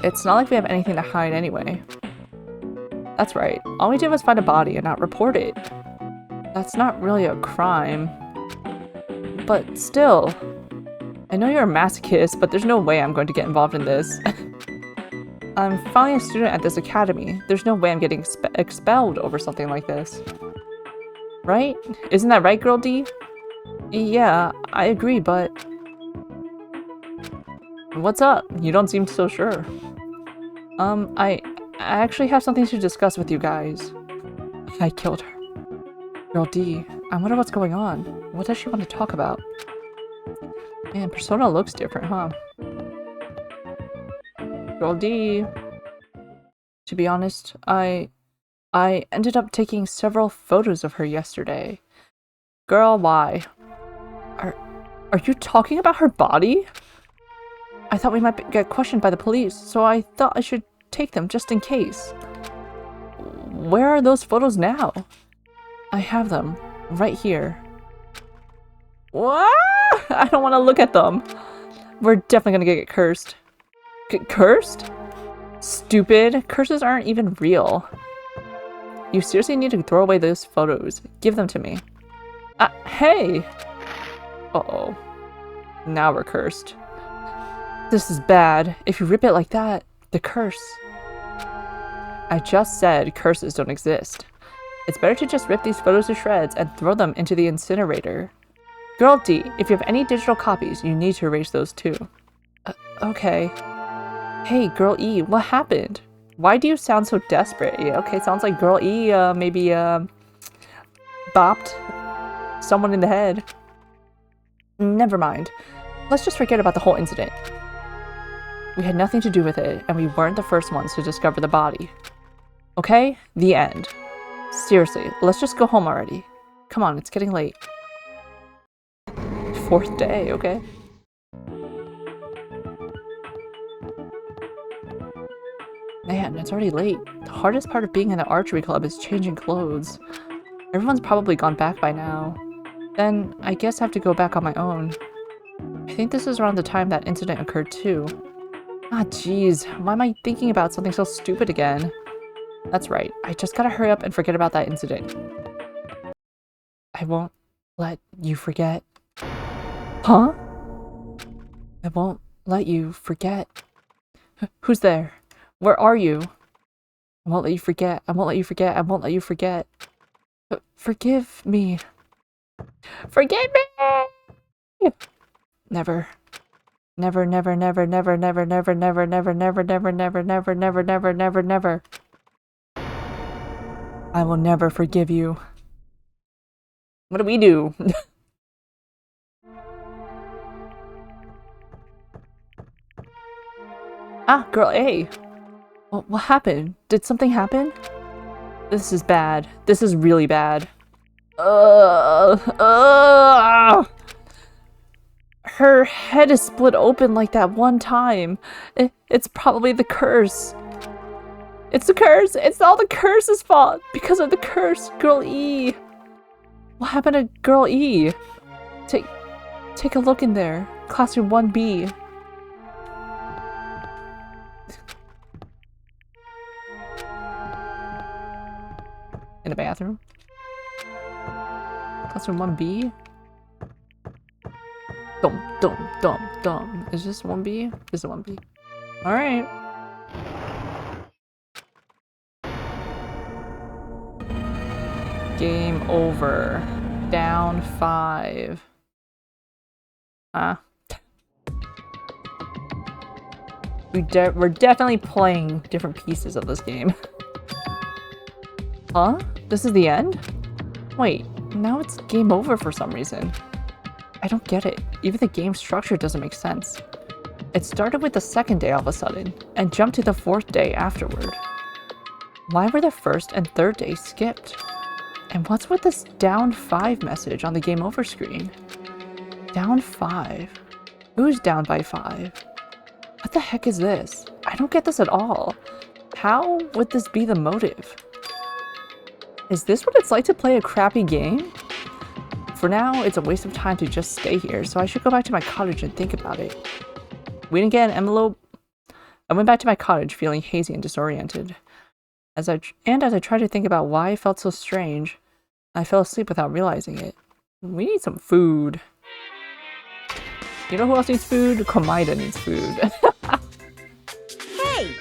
It's not like we have anything to hide anyway. That's right. All we did was find a body and not report it. That's not really a crime. But still. I know you're a masochist, but there's no way I'm going to get involved in this. I'm finally a student at this academy. There's no way I'm getting expelled over something like this. Right? Isn't that right, girl D? Yeah, I agree, but... What's up? You don't seem so sure. I actually have something to discuss with you guys. I killed her. Girl D, I wonder what's going on. What does she want to talk about? Man, Persona looks different, huh? Girl D. To be honest, I ended up taking several photos of her yesterday. Girl, why? Are you talking about her body? I thought we might get questioned by the police, so I thought I should take them just in case. Where are those photos now? I have them. Right here. What? I don't want to look at them. We're definitely gonna get cursed. Cursed? Stupid. Curses aren't even real. You seriously need to throw away those photos. Give them to me. Hey! Uh-oh. Now we're cursed. This is bad. If you rip it like that, the curse. I just said curses don't exist. It's better to just rip these photos to shreds and throw them into the incinerator. Girl D, if you have any digital copies, you need to erase those too. Okay. Hey, Girl E, what happened? Why do you sound so desperate? Yeah, okay, sounds like Girl E, maybe, bopped someone in the head. Never mind. Let's just forget about the whole incident. We had nothing to do with it, and we weren't the first ones to discover the body. Okay? The end. Seriously, let's just go home already. Come on, it's getting late. Fourth day, okay. Man, it's already late. The hardest part of being in the archery club is changing clothes. Everyone's probably gone back by now. Then, I guess I have to go back on my own. I think this is around the time that incident occurred too. Ah, jeez. Why am I thinking about something so stupid again? That's right. I just gotta hurry up and forget about that incident. I won't let you forget. Huh? I won't let you forget. Who's there? Where are you? I won't let you forget. I won't let you forget. I won't let you forget. Forgive me. Forgive me! Never. Never, never, never, never, never, never, never, never, never, never, never, never, never, never, never, never. I will never forgive you. What do we do? Ah, girl A. What happened? Did something happen? This is bad. This is really bad. Her head is split open like that one time. It's probably the curse. It's the curse! It's all the curse's fault! Because of the curse, Girl E! What happened to Girl E? Take a look in there. Classroom 1B. In the bathroom? Classroom 1B? Dumb. Is this 1B? This is 1B. Alright. Game over. Down 5. We're definitely playing different pieces of this game. Huh? This is the end? Wait, now it's game over for some reason. I don't get it. Even the game structure doesn't make sense. It started with the second day all of a sudden, and jumped to the fourth day afterward. Why were the first and third days skipped? And what's with this down 5 message on the game over screen? Down 5? Who's down by 5? What the heck is this? I don't get this at all. How would this be the motive? Is this what it's like to play a crappy game? For now, it's a waste of time to just stay here, so I should go back to my cottage and think about it. We didn't get an envelope. I went back to my cottage feeling hazy and disoriented. As I tried to think about why I felt so strange, I fell asleep without realizing it. We need some food. You know who else needs food? Komaida needs food. Hey,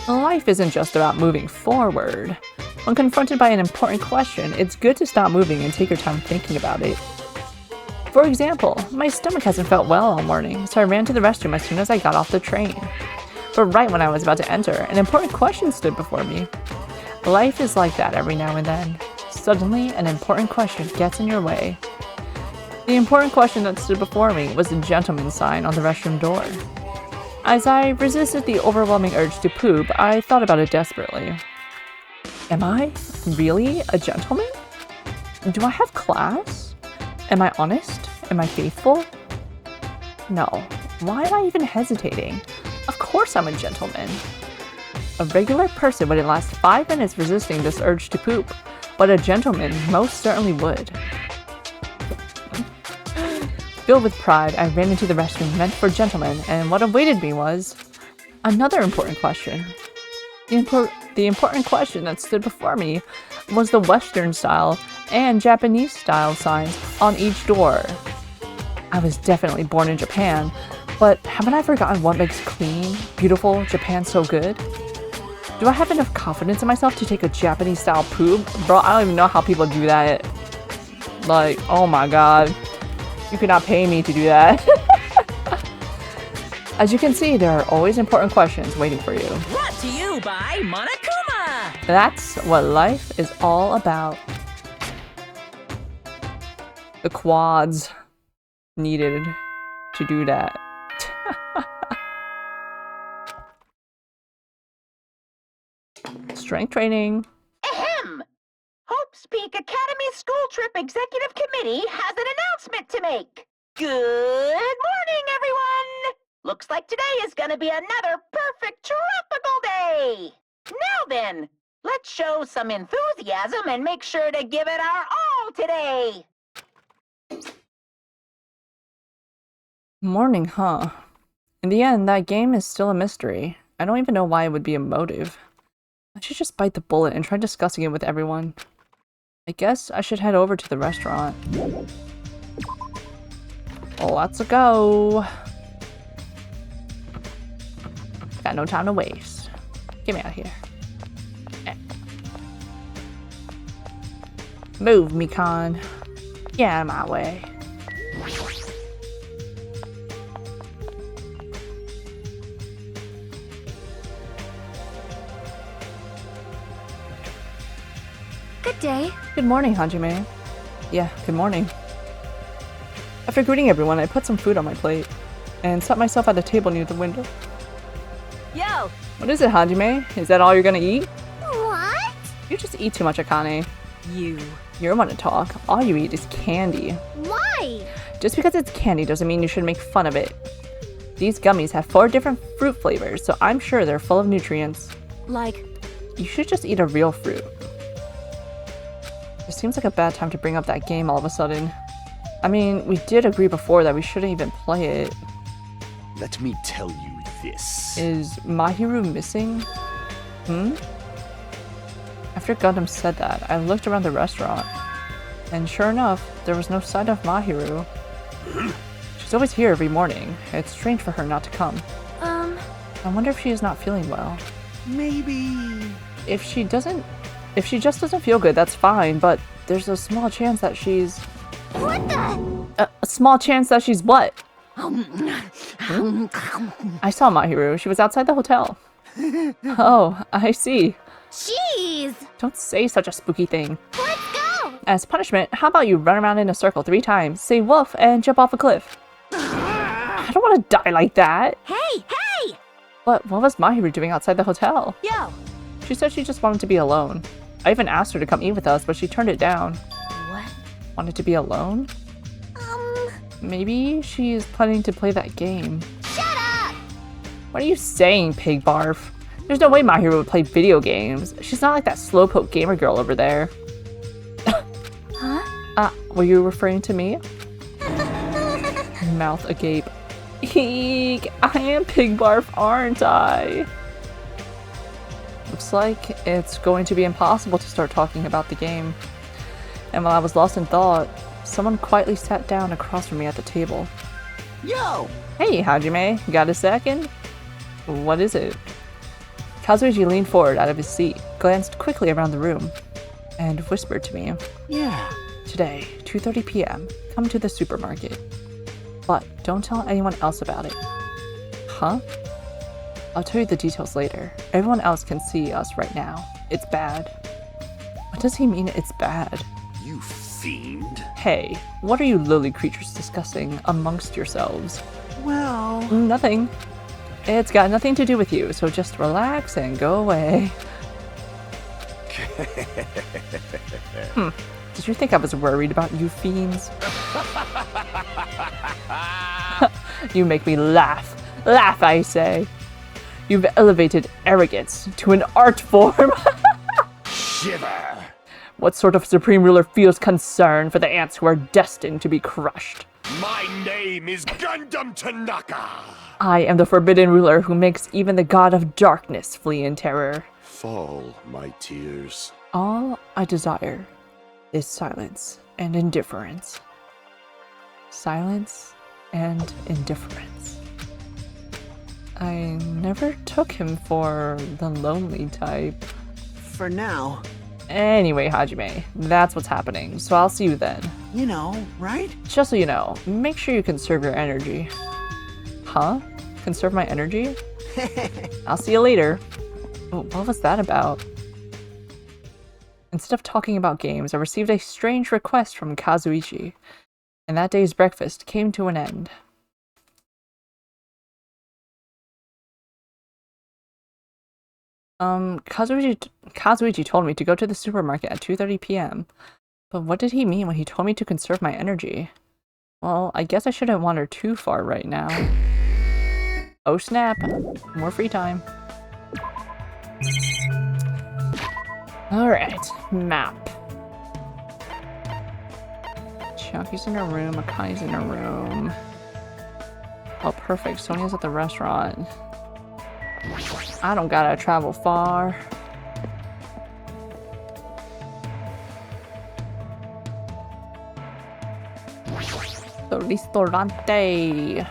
Life isn't just about moving forward. When confronted by an important question, it's good to stop moving and take your time thinking about it. For example, my stomach hasn't felt well all morning, so I ran to the restroom as soon as I got off the train. But right when I was about to enter, an important question stood before me. Life is like that every now and then. Suddenly, an important question gets in your way. The important question that stood before me was the gentleman's sign on the restroom door. As I resisted the overwhelming urge to poop, I thought about it desperately. Am I really a gentleman? Do I have class? Am I honest? Am I faithful? No. Why am I even hesitating? Of course I'm a gentleman. A regular person wouldn't last 5 minutes resisting this urge to poop, but a gentleman most certainly would. Filled with pride, I ran into the restroom meant for gentlemen, and what awaited me was another important question. The important question that stood before me was the Western style and Japanese style signs on each door. I was definitely born in Japan, but haven't I forgotten what makes clean, beautiful Japan so good? Do I have enough confidence in myself to take a Japanese style poop? Bro, I don't even know how people do that. Like, oh my god. You could not pay me to do that. As you can see, there are always important questions waiting for you. brought to you by Monokuma! That's what life is all about. The quads needed to do that. Strength training. Ahem! Hope's Peak Academy School Trip Executive Committee has an announcement to make. Good morning, everyone! Looks like today is gonna be another perfect tropical day! today. Now then, let's show some enthusiasm and make sure to give it our all today. Morning, huh? In the end, that game is still a mystery. I don't even know why it would be a motive. I should just bite the bullet and try discussing it with everyone. I guess I should head over to the restaurant. Let's go. Got no time to waste. Get me out of here. Move, Mikan. Get out of my way. Good day. Good morning, Hajime. Yeah, good morning. After greeting everyone, I put some food on my plate and sat myself at a table near the window. Yo! What is it, Hajime? Is that all you're gonna eat? What? You just eat too much, Akane. You. You're one to talk. All you eat is candy. Why? Just because it's candy doesn't mean you should make fun of it. These gummies have 4 different fruit flavors, so I'm sure they're full of nutrients. Like, You should just eat a real fruit. It seems like a bad time to bring up that game all of a sudden. I mean, we did agree before that we shouldn't even play it. Let me tell you this. Is Mahiru missing? After Gundam said that, I looked around the restaurant. And sure enough, there was no sign of Mahiru. She's always here every morning. It's strange for her not to come. I wonder if she is not feeling well. Maybe... If she just doesn't feel good, that's fine, but there's a small chance that she's... What the? A small chance that she's what? I saw Mahiru. She was outside the hotel. Oh, I see. Jeez! Don't say such a spooky thing. Let's go! As punishment, how about you run around in a circle 3 times, say woof, and jump off a cliff? I don't want to die like that. hey! Hey! What was Mahiru doing outside the hotel? Yo! She said she just wanted to be alone. I even asked her to come eat with us, but she turned it down. What? Wanted to be alone? Maybe she is planning to play that game. Shut up! What are you saying, pig barf? There's no way Mahiru would play video games. She's not like that slowpoke gamer girl over there. Huh? Were you referring to me? Mouth agape. Eek! I am pig barf, aren't I? Looks like it's going to be impossible to start talking about the game. And while I was lost in thought, someone quietly sat down across from me at the table. Yo! Hey, Hajime, got a second? What is it? Kazuichi leaned forward out of his seat, glanced quickly around the room, and whispered to me, Yeah. Today, 2:30 p.m., come to the supermarket. But don't tell anyone else about it. Huh? I'll tell you the details later. Everyone else can see us right now. It's bad. What does he mean it's bad? You fiend. Hey, what are you lily creatures discussing amongst yourselves? Well... Nothing. It's got nothing to do with you, so just relax and go away. Did you think I was worried about you fiends? You make me laugh. Laugh, I say. You've elevated arrogance to an art form. Shiver. What sort of supreme ruler feels concern for the ants who are destined to be crushed? My name is Gundam Tanaka. I am the forbidden ruler who makes even the god of darkness flee in terror. Fall, my tears. All I desire is silence and indifference. Silence and indifference. I never took him for the lonely type. For now, Anyway, Hajime, that's what's happening, so I'll see you then. you know, right? Just so you know, make sure you conserve your energy. Huh? Conserve my energy? I'll see you later. Oh, what was that about? Instead of talking about games, I received a strange request from Kazuichi, and that day's breakfast came to an end. Kazuichi told me to go to the supermarket at 2:30 p.m. But what did he mean when he told me to conserve my energy? Well, I guess I shouldn't wander too far right now. Oh snap! More free time. Alright, map. Chucky's in her room, Akai's in her room. Oh, perfect. Sonia's at the restaurant. I don't gotta travel far. The ristorante.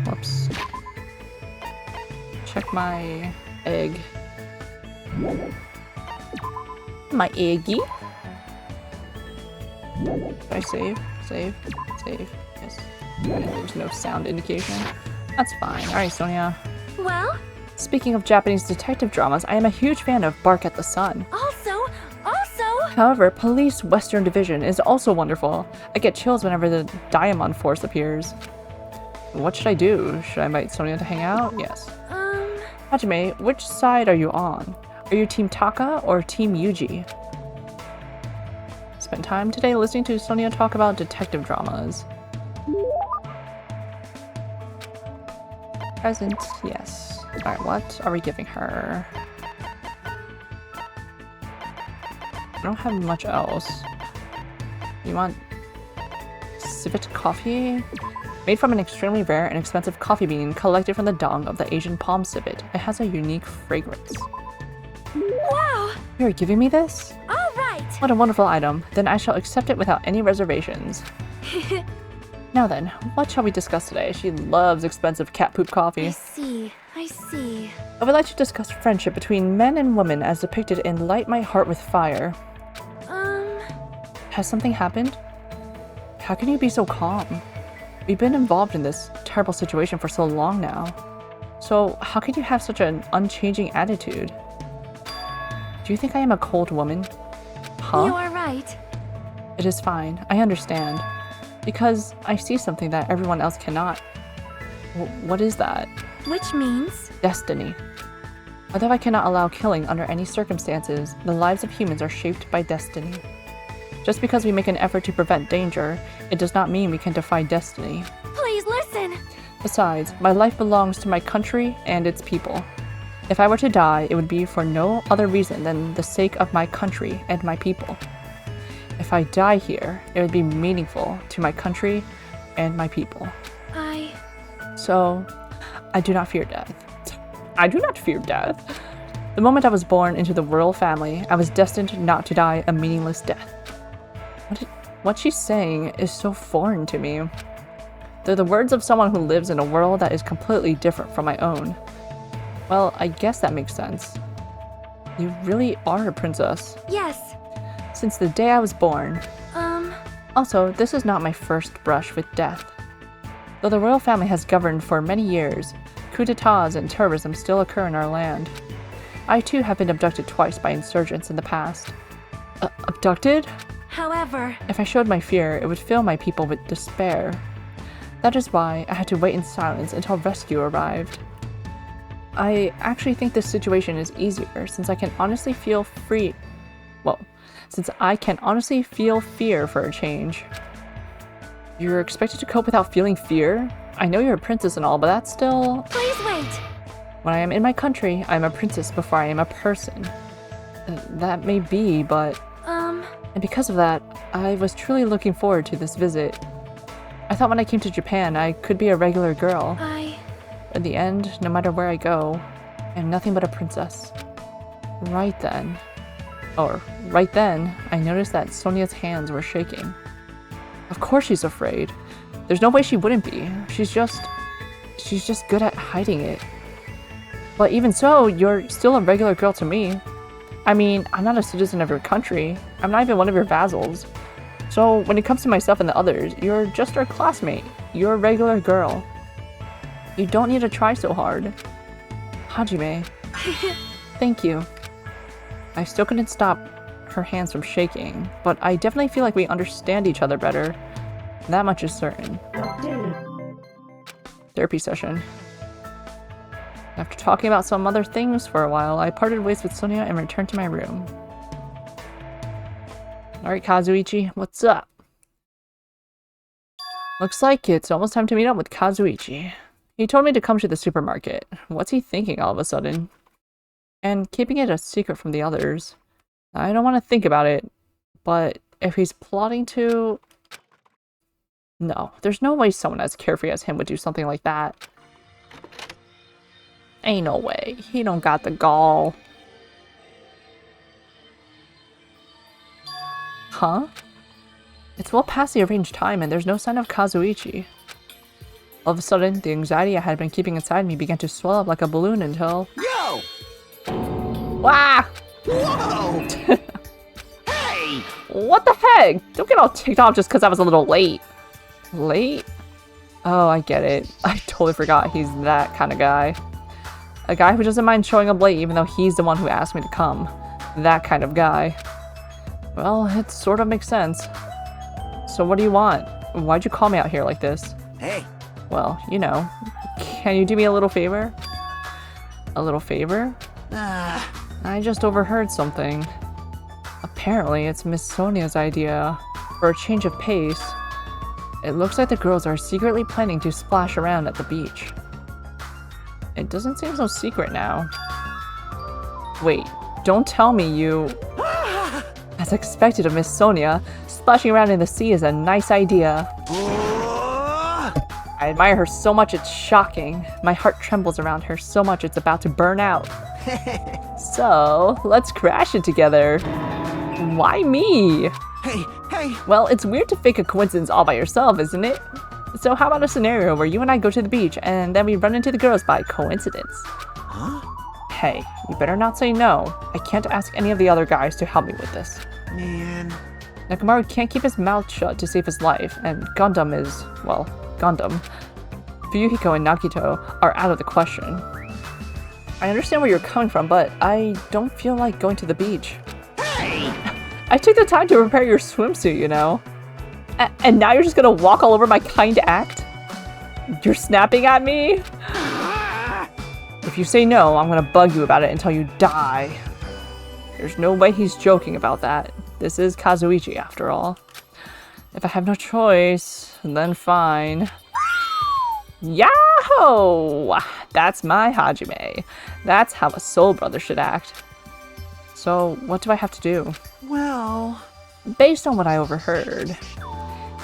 Whoops. Check my egg. My eggy. Do I save? Save? Save. Yes. Okay, there's no sound indication. That's fine. Alright, Sonia. Well, Speaking of Japanese detective dramas, I am a huge fan of Bark at the Sun. also, However, Police Western Division is also wonderful. I get chills whenever the Diamond Force appears. What should I do? Should I invite Sonia to hang out? Yes. Hajime, which side are you on? Are you Team Taka or Team Yuji? Spent time today listening to Sonia talk about detective dramas. Present, yes. Alright, what are we giving her? I don't have much else. You want civet coffee? Made from an extremely rare and expensive coffee bean collected from the dung of the Asian palm civet. It has a unique fragrance. wow! You're giving me this? All right! What a wonderful item. Then I shall accept it without any reservations. Now then, what shall we discuss today? She loves expensive cat poop coffee. I see. I would like to discuss friendship between men and women as depicted in Light My Heart with Fire. Has something happened? How can you be so calm? We've been involved in this terrible situation for so long now. So how can you have such an unchanging attitude? Do you think I am a cold woman? Huh? You are right. It is fine. I understand. Because I see something that everyone else cannot. What is that? Which means? Destiny. Although I cannot allow killing under any circumstances, the lives of humans are shaped by destiny. Just because we make an effort to prevent danger, it does not mean we can defy destiny. Please listen! Besides, my life belongs to my country and its people. If I were to die, it would be for no other reason than the sake of my country and my people. If I die here, it would be meaningful to my country and my people. So, I do not fear death. I do not fear death. The moment I was born into the royal family, I was destined not to die a meaningless death. What she's saying is so foreign to me. They're the words of someone who lives in a world that is completely different from my own. Well, I guess that makes sense. You really are a princess. Yes. Since the day I was born. Also, this is not my first brush with death. Though the royal family has governed for many years, coups d'etats and terrorism still occur in our land. I too have been abducted twice by insurgents in the past. Abducted? However, If I showed my fear, it would fill my people with despair. That is why I had to wait in silence until rescue arrived. I actually think this situation is easier since I can honestly feel free. Well, since I can honestly feel fear for a change. You're expected to cope without feeling fear? I know you're a princess and all, but that's still... please wait! When I am in my country, I am a princess before I am a person. That may be, but... And because of that, I was truly looking forward to this visit. I thought when I came to Japan, I could be a regular girl. In the end, no matter where I go, I am nothing but a princess. Right then, I noticed that Sonia's hands were shaking. Of course she's afraid. There's no way she wouldn't be. She's just good at hiding it. But even so, you're still a regular girl to me. I mean, I'm not a citizen of your country. I'm not even one of your vassals. So when it comes to myself and the others, you're just our classmate. You're a regular girl. You don't need to try so hard. Hajime. Thank you. I still couldn't stop her hands from shaking, but I definitely feel like we understand each other better. That much is certain. Therapy session. After talking about some other things for a while, I parted ways with Sonia and returned to my room. Alright, Kazuichi, what's up? Looks like it's almost time to meet up with Kazuichi. He told me to come to the supermarket. What's he thinking all of a sudden? And keeping it a secret from the others. I don't want to think about it, but if he's plotting to... No, there's no way someone as carefree as him would do something like that. Ain't no way. He don't got the gall. Huh? It's well past the arranged time and there's no sign of Kazuichi. All of a sudden, the anxiety I had been keeping inside me began to swell up like a balloon until... Yo! Wah! Whoa! Hey! What the heck? Don't get all ticked off just because I was a little late. Late? Oh, I get it. I totally forgot he's that kind of guy. A guy who doesn't mind showing up late even though he's the one who asked me to come. That kind of guy. Well, it sort of makes sense. So what do you want? Why'd you call me out here like this? Hey! Well, you know. Can you do me a little favor? A little favor? I just overheard something. Apparently, it's Miss Sonia's idea for a change of pace. It looks like the girls are secretly planning to splash around at the beach. It doesn't seem so secret now. Wait, don't tell me you... As expected of Miss Sonia, splashing around in the sea is a nice idea. I admire her so much it's shocking. My heart trembles around her so much it's about to burn out. So, let's crash it together. Why me? Hey! Hey! Well, it's weird to fake a coincidence all by yourself, isn't it? So how about a scenario where you and I go to the beach and then we run into the girls by coincidence? Huh? Hey, you better not say no. I can't ask any of the other guys to help me with this. Man... Nakamaru can't keep his mouth shut to save his life, and Gundam is, well, Gundam. Fuyuhiko and Nagito are out of the question. I understand where you're coming from, but I don't feel like going to the beach. Hey! I took the time to prepare your swimsuit, you know? And now you're just gonna walk all over my kind act? You're snapping at me? If you say no, I'm gonna bug you about it until you die. There's no way he's joking about that. This is Kazuichi, after all. If I have no choice, then fine. Yahoo! That's my Hajime. That's how a soul brother should act. So, what do I have to do? Well... Based on what I overheard,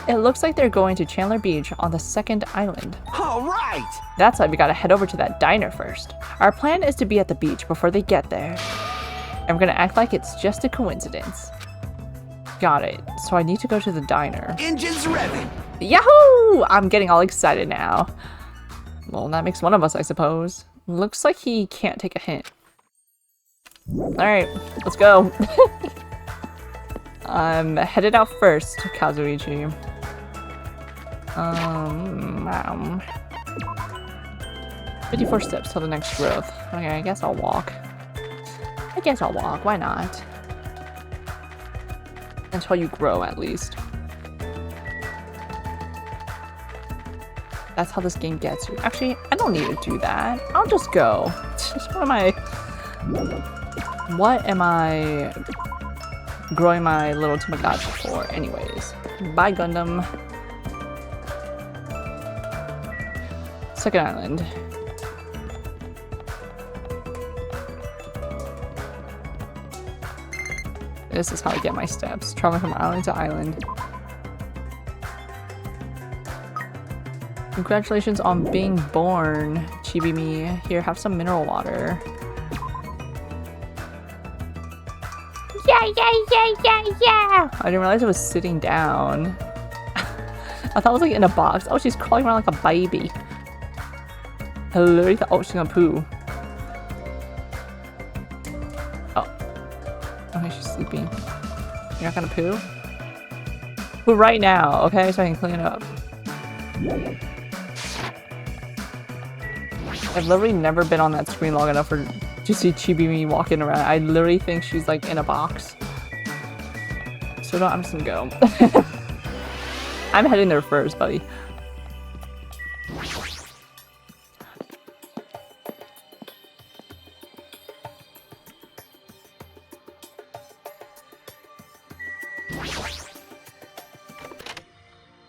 it looks like they're going to Chandler Beach on the second island. Alright! That's why we gotta head over to that diner first. Our plan is to be at the beach before they get there. And we're gonna act like it's just a coincidence. Got it. So I need to go to the diner. Engines revving! Yahoo! I'm getting all excited now. Well, that makes one of us, I suppose. Looks like he can't take a hint. Alright, let's go. I'm headed out first, Kazuichi. 54 steps till the next growth. Okay, I guess I'll walk. Why not? Until you grow, at least. That's how this game gets you. Actually, I don't need to do that. I'll just go. What am I growing my little Tamagotchi for anyways? Bye, Gundam. Second island. This is how I get my steps. Traveling from island to island. Congratulations on being born, Chibi-me. Here, have some mineral water. Yeah! I didn't realize it was sitting down. I thought it was like in a box. Oh, she's crawling around like a baby. I literally thought, oh, she's gonna poo. Oh. Okay, she's sleeping. You're not gonna poo? Poo right now, okay? So I can clean it up. I've literally never been on that screen long enough to see Chibi-me walking around. I literally think she's like in a box. So no, I'm just gonna go. I'm heading there first, buddy.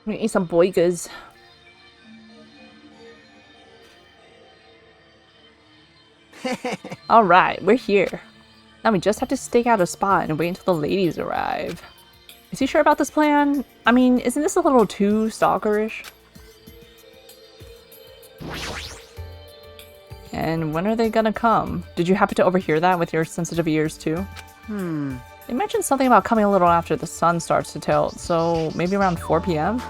I'm gonna eat some boigas. Alright, we're here. Now we just have to stake out a spot and wait until the ladies arrive. Is he sure about this plan? I mean, isn't this a little too stalkerish? And when are they gonna come? Did you happen to overhear that with your sensitive ears too? They mentioned something about coming a little after the sun starts to tilt, so maybe around 4 p.m.?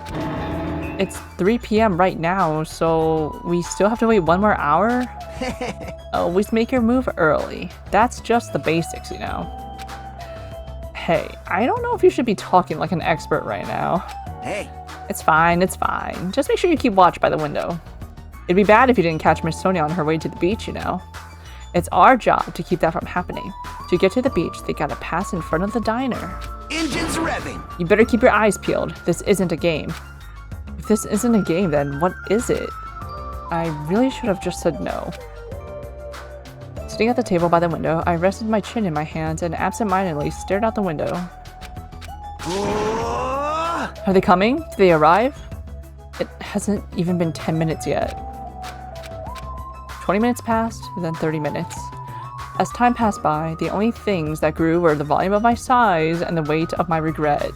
It's 3 p.m. right now, so we still have to wait 1 more hour? Always make your move early. That's just the basics, you know. Hey, I don't know if you should be talking like an expert right now. Hey. It's fine, it's fine. Just make sure you keep watch by the window. It'd be bad if you didn't catch Miss Sonia on her way to the beach, you know. It's our job to keep that from happening. To get to the beach, they gotta pass in front of the diner. Engines revving. You better keep your eyes peeled. This isn't a game. If this isn't a game, then what is it? I really should have just said no. Sitting at the table by the window, I rested my chin in my hands and absent-mindedly stared out the window. Are they coming? Do they arrive? It hasn't even been 10 minutes yet. 20 minutes passed, then 30 minutes. As time passed by, the only things that grew were the volume of my sighs and the weight of my regret.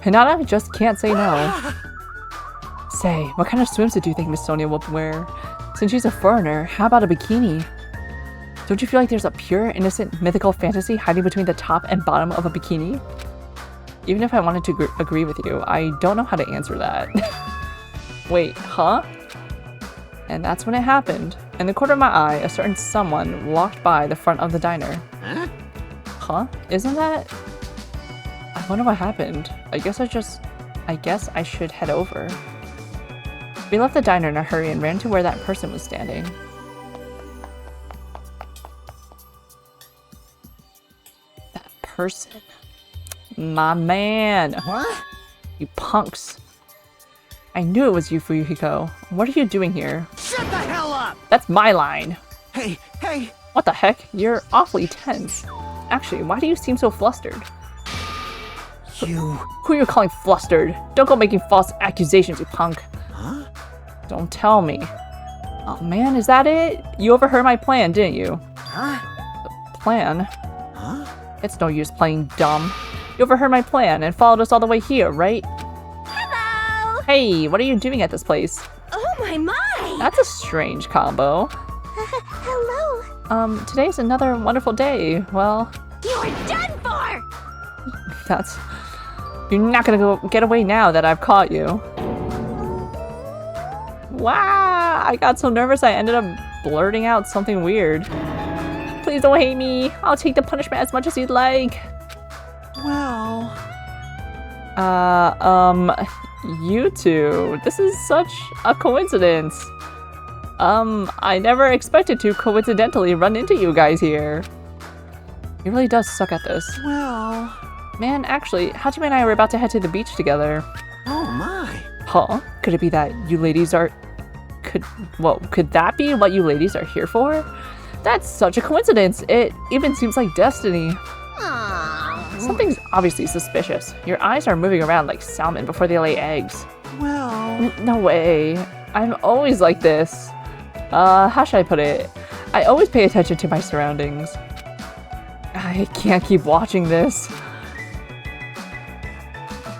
And now I just can't say no. Say, what kind of swimsuit do you think Miss Sonia will wear? Since she's a foreigner, how about a bikini? Don't you feel like there's a pure, innocent, mythical fantasy hiding between the top and bottom of a bikini? Even if I wanted to agree with you, I don't know how to answer that. Wait, huh? And that's when it happened. In the corner of my eye, a certain someone walked by the front of the diner. Huh? Isn't that... I wonder what happened. I guess I should head over. We left the diner in a hurry and ran to where that person was standing. That person. My man. What? You punks. I knew it was you, Fuyuhiko. What are you doing here? Shut the hell up! That's my line. Hey, hey! What the heck? You're awfully tense. Actually, why do you seem so flustered? You... Who are you calling flustered? Don't go making false accusations, you punk. Huh? Don't tell me. Oh man, is that it? You overheard my plan, didn't you? Huh? Plan? Huh? It's no use playing dumb. You overheard my plan and followed us all the way here, right? Hello! Hey, what are you doing at this place? Oh my! That's a strange combo. Hello! Today's another wonderful day. Well, You're done for! that's... You're not gonna go get away now that I've caught you. Wow! I got so nervous I ended up blurting out something weird. Please don't hate me. I'll take the punishment as much as you'd like. Well... You two. This is such a coincidence. I never expected to coincidentally run into you guys here. He really does suck at this. Well... Man, actually, Hajime and I were about to head to the beach together. Oh my... Huh? Could it be that you ladies are... Could that be what you ladies are here for? That's such a coincidence. It even seems like destiny. Aww. Something's obviously suspicious. Your eyes are moving around like salmon before they lay eggs. Well... No way. I'm always like this. How should I put it? I always pay attention to my surroundings. I can't keep watching this.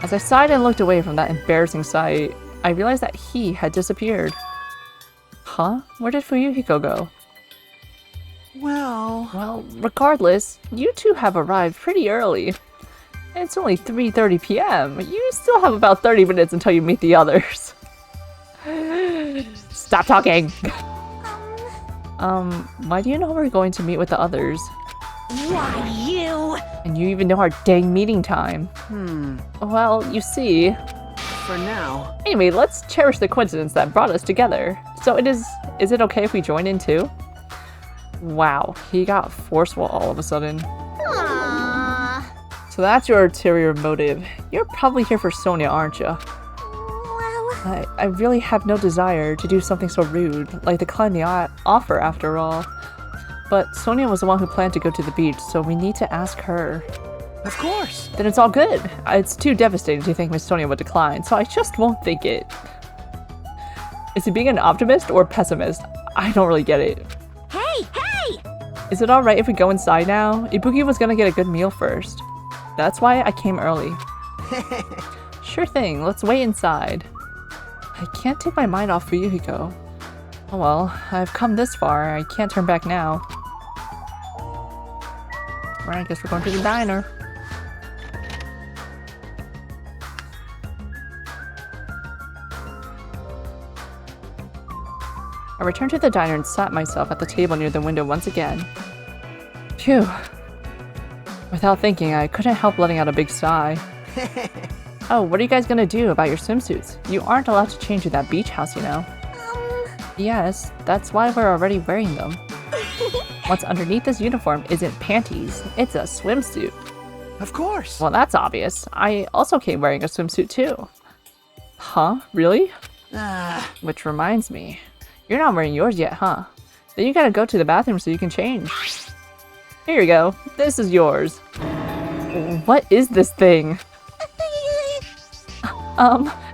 As I sighed and looked away from that embarrassing sight, I realized that he had disappeared. Huh? Where did Fuyuhiko go? Well, regardless, you two have arrived pretty early. It's only 3:30 p.m. You still have about 30 minutes until you meet the others. Stop talking! Why do you know we're going to meet with the others? Why, you? And you even know our dang meeting time. Well, you see... For now... Anyway, let's cherish the coincidence that brought us together. So is it okay if we join in too? Wow, he got forceful all of a sudden. Aww. So that's your ulterior motive. You're probably here for Sonia, aren't you? Well... I really have no desire to do something so rude, like decline the offer after all. But Sonia was the one who planned to go to the beach, so we need to ask her. Of course. Then it's all good. It's too devastating to think Miss Sonia would decline, so I just won't think it. Is he being an optimist or pessimist? I don't really get it. Hey, hey! Is it alright if we go inside now? Ibuki was gonna get a good meal first. That's why I came early. Sure thing, let's wait inside. I can't take my mind off Fuyuhiko. Oh well, I've come this far, I can't turn back now. Alright, I guess we're going to the diner. I returned to the diner and sat myself at the table near the window once again. Phew. Without thinking, I couldn't help letting out a big sigh. Oh, what are you guys gonna do about your swimsuits? You aren't allowed to change at that beach house, you know. Yes, that's why we're already wearing them. What's underneath this uniform isn't panties, it's a swimsuit. Of course. Well, that's obvious. I also came wearing a swimsuit too. Huh? Really? Which reminds me. You're not wearing yours yet, huh? Then you gotta go to the bathroom so you can change. Here you go. This is yours. What is this thing?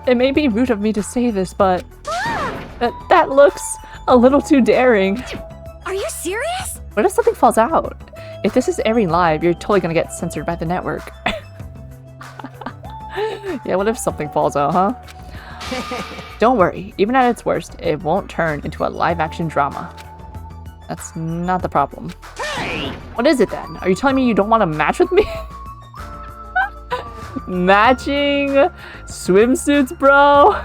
It may be rude of me to say this, but that looks a little too daring. Are you serious? What if something falls out? If this is airing live, you're totally gonna get censored by the network. Yeah, what if something falls out, huh? Don't worry, even at its worst, it won't turn into a live-action drama. That's not the problem. Hey! What is it then? Are you telling me you don't want to match with me? Matching swimsuits, bro?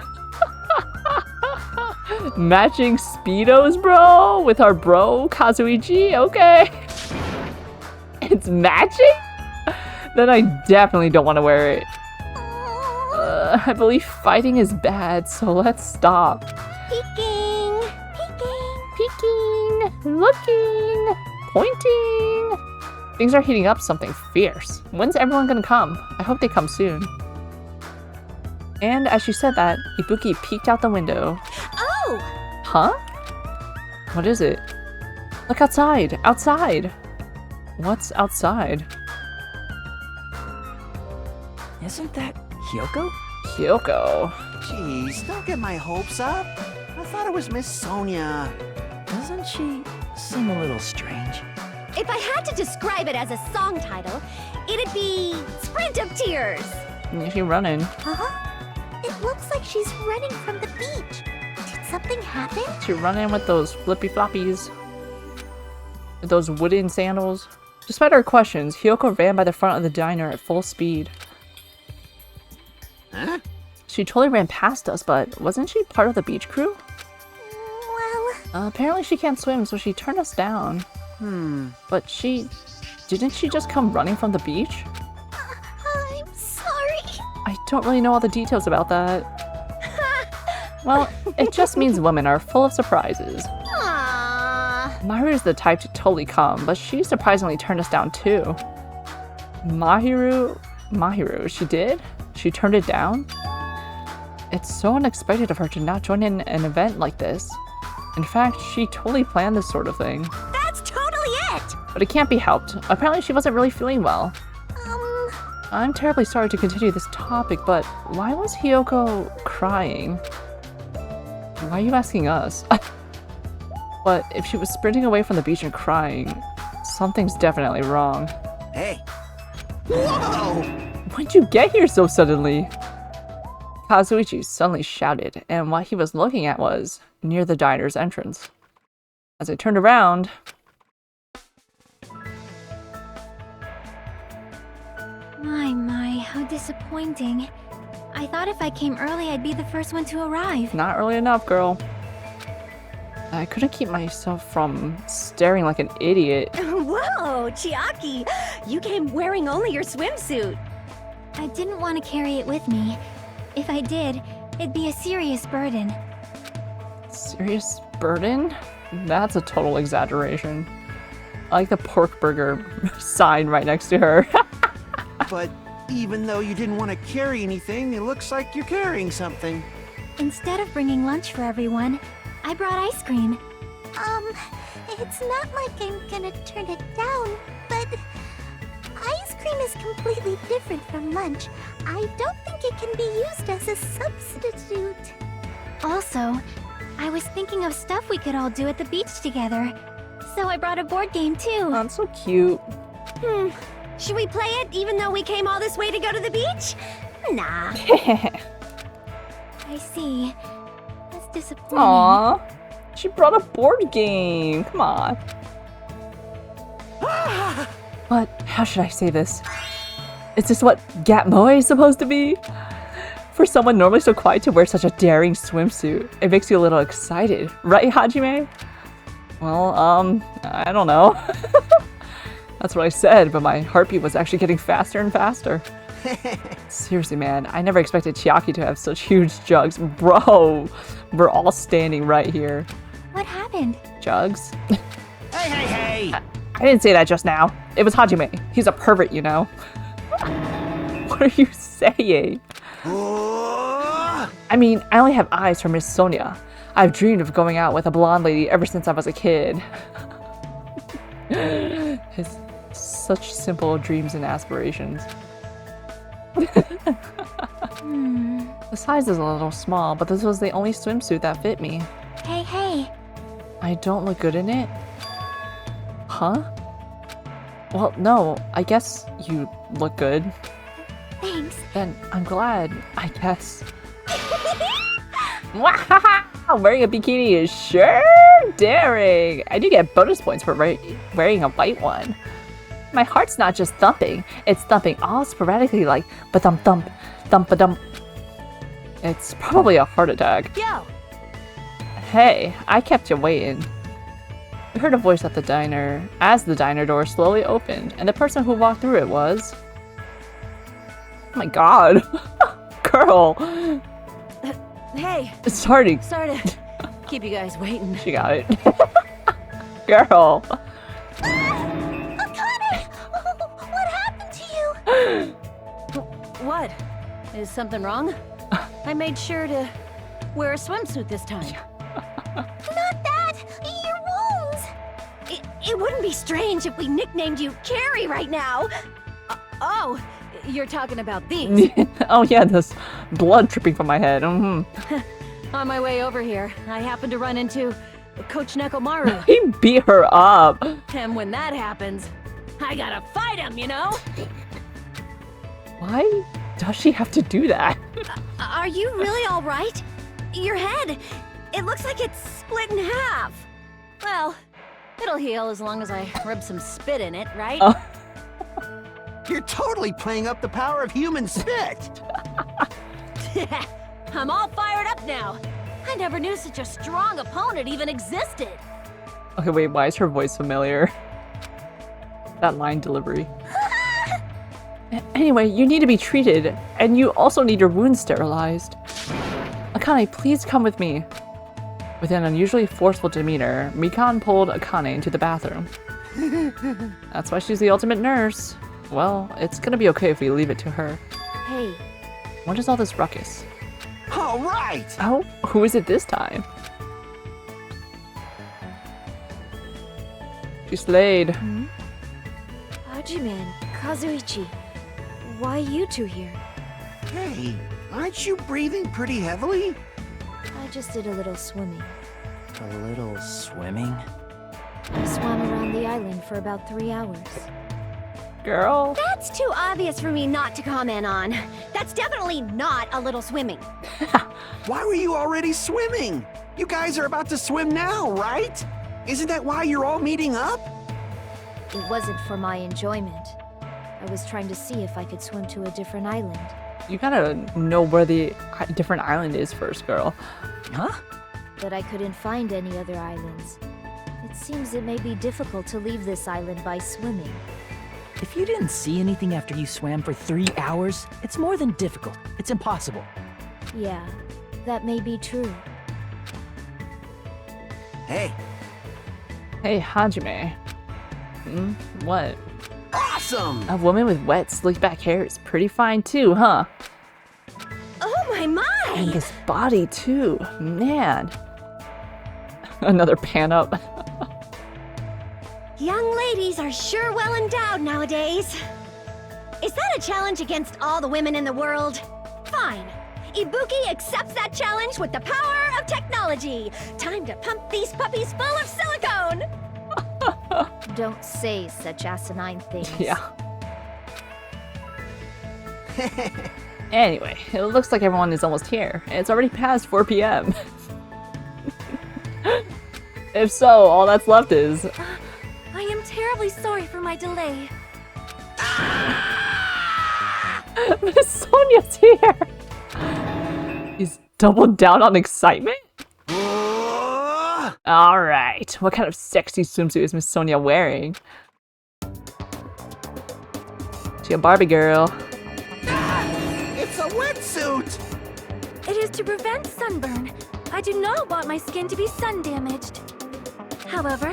Matching Speedos, bro? With our bro, Kazuichi? Okay. It's matching? Then I definitely don't want to wear it. I believe fighting is bad, so let's stop. Peeking! Peeking! Peeking, looking, pointing. Things are heating up something fierce. When's everyone gonna come? I hope they come soon. And as she said that, Ibuki peeked out the window. Oh! Huh? What is it? Look outside! Outside! What's outside? Isn't that Hyoko? Kyoko. Jeez, don't get my hopes up. I thought it was Miss Sonia. Doesn't she seem a little strange? If I had to describe it as a song title, it'd be Sprint of Tears. Is she running? Huh? It looks like she's running from the beach. Did something happen? She running with those flippy floppies. With those wooden sandals. Despite our questions, Hyoko ran by the front of the diner at full speed. Huh? She totally ran past us, but wasn't she part of the beach crew? Well, Apparently she can't swim, so she turned us down. But didn't she just come running from the beach? I'm sorry. I don't really know all the details about that. Well, it just means women are full of surprises. Aww. Mahiru's the type to totally come, but she surprisingly turned us down too. Mahiru, she did? She turned it down? It's so unexpected of her to not join in an event like this. In fact, she totally planned this sort of thing. That's totally it. But it can't be helped. Apparently she wasn't really feeling well. I'm terribly sorry to continue this topic, but why was Hyoko crying? Why are you asking us? But if she was sprinting away from the beach and crying, something's definitely wrong. Hey. Whoa! When'd you get here so suddenly? Kazuichi suddenly shouted, and what he was looking at was near the diner's entrance. As I turned around, My, how disappointing. I thought if I came early, I'd be the first one to arrive. not early enough, girl. I couldn't keep myself from staring like an idiot. Whoa, Chiaki! You came wearing only your swimsuit. I didn't want to carry it with me. If I did, it'd be a serious burden. Serious burden? That's a total exaggeration. I like the pork burger sign right next to her. But even though you didn't want to carry anything, it looks like you're carrying something. Instead of bringing lunch for everyone, I brought ice cream. It's not like I'm gonna turn it down, but ice cream is completely different from lunch. I don't think it can be used as a substitute. Also, I was thinking of stuff we could all do at the beach together. So I brought a board game too. That's so cute. Should we play it even though we came all this way to go to the beach? Nah. I see. That's disappointing. Aww. She brought a board game. Come on. But how should I say this? Is this what Gatmoe is supposed to be? For someone normally so quiet to wear such a daring swimsuit, it makes you a little excited, right, Hajime? Well, I don't know. That's what I said, but my heartbeat was actually getting faster and faster. Seriously, man, I never expected Chiaki to have such huge jugs. Bro, we're all standing right here. What happened? Jugs? Hey! I didn't say that just now. It was Hajime. He's a pervert, you know. What are you saying? I mean, I only have eyes for Miss Sonia. I've dreamed of going out with a blonde lady ever since I was a kid. His such simple dreams and aspirations. The size is a little small, but this was the only swimsuit that fit me. Hey. I don't look good in it? Huh? Well, no, I guess you look good. Thanks. Then I'm glad, I guess. Wow, wearing a bikini is sure daring. I do get bonus points for wearing a white one. My heart's not just thumping, it's thumping all sporadically like ba-thump thump, thump-a-dump. It's probably a heart attack. Yo! Hey, I kept you waiting. We heard a voice at the diner as the diner door slowly opened, and the person who walked through it was... Oh my god. Girl. Hey, Sorry. sorry to keep you guys waiting. She got it. Girl. Akane! What happened to you? What? Is something wrong? I made sure to wear a swimsuit this time. Not that! Your wounds! It wouldn't be strange if we nicknamed you Carrie right now. Oh, you're talking about these. Oh yeah, this blood dripping from my head. On my way over here, I happened to run into Coach Nekomaru. He beat her up. And when that happens, I gotta fight him, you know? Why does she have to do that? Are you really all right? Your head, it looks like it's split in half. Well, it'll heal as long as I rub some spit in it, right? You're totally playing up the power of human spit. I'm all fired up now. I never knew such a strong opponent even existed. Okay, wait, why is her voice familiar? That line delivery. Anyway, you need to be treated, and you also need your wounds sterilized. Akane, please come with me. With an unusually forceful demeanor, Mikan pulled Akane into the bathroom. That's why she's the ultimate nurse. Well, it's gonna be okay if we leave it to her. Hey, What is all this ruckus? All right. Oh, who is it this time? She slayed. Hajime and Kazuichi, why you two here? Hey, aren't you breathing pretty heavily? I just did a little swimming. A little swimming? I swam around the island for about 3 hours. Girl. That's too obvious for me not to comment on. That's definitely not a little swimming. Why were you already swimming? You guys are about to swim now, right? Isn't that why you're all meeting up? It wasn't for my enjoyment. I was trying to see if I could swim to a different island. You gotta know where the different island is first, girl. Huh? But I couldn't find any other islands. It seems it may be difficult to leave this island by swimming. If you didn't see anything after you swam for 3 hours, it's more than difficult. It's impossible. Yeah, that may be true. Hey, Hey, Hajime. What? awesome! A woman with wet, slicked back hair is pretty fine too, huh? Oh my! And this body too, man. Another pan up. Young ladies are sure well endowed nowadays. Is that a challenge against all the women in the world? Fine. Ibuki accepts that challenge with the power of technology. Time to pump these puppies full of silicone. Don't say such asinine things. Yeah. Anyway, it looks like everyone is almost here. It's already past 4 p.m. If so, all that's left is... I am terribly sorry for my delay. Miss Sonia's here! He's doubled down on excitement? Alright, what kind of sexy swimsuit is Miss Sonia wearing? She a Barbie girl. It's a wetsuit! It is to prevent sunburn. I do not want my skin to be sun damaged. However,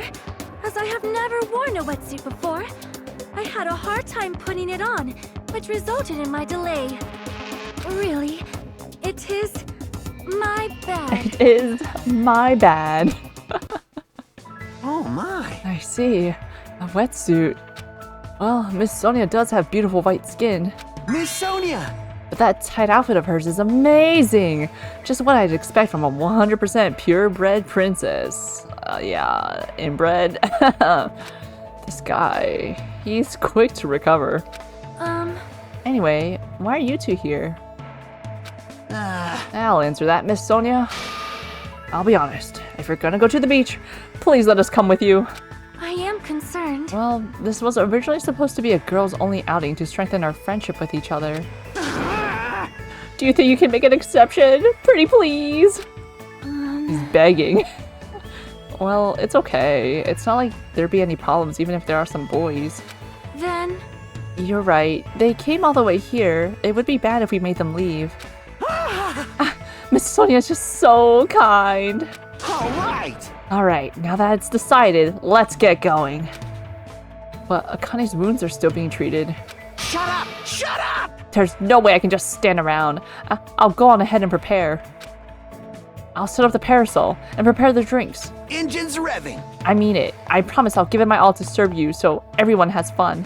as I have never worn a wetsuit before, I had a hard time putting it on, which resulted in my delay. Really, it is my bad. It is my bad. Oh my. I see. A wetsuit. Well, Miss Sonia does have beautiful white skin. Miss Sonia! But that tight outfit of hers is amazing! Just what I'd expect from a 100% purebred princess. Yeah, inbred. This guy, he's quick to recover. Anyway, why are you two here? I'll answer that, Miss Sonia. I'll be honest, if you're gonna go to the beach, please let us come with you. I am concerned. Well, this was originally supposed to be a girls-only outing to strengthen our friendship with each other. Do you think you can make an exception? Pretty please! He's begging. Well, it's okay. It's not like there'd be any problems even if there are some boys. Then... You're right. They came all the way here. It would be bad if we made them leave. Miss Sonia's just so kind. Alright! Alright, now that it's decided, let's get going. But Akane's wounds are still being treated. Shut up! Shut up! There's no way I can just stand around. I'll go on ahead and prepare. I'll set up the parasol and prepare the drinks. Engines revving! I mean it. I promise I'll give it my all to serve you so everyone has fun.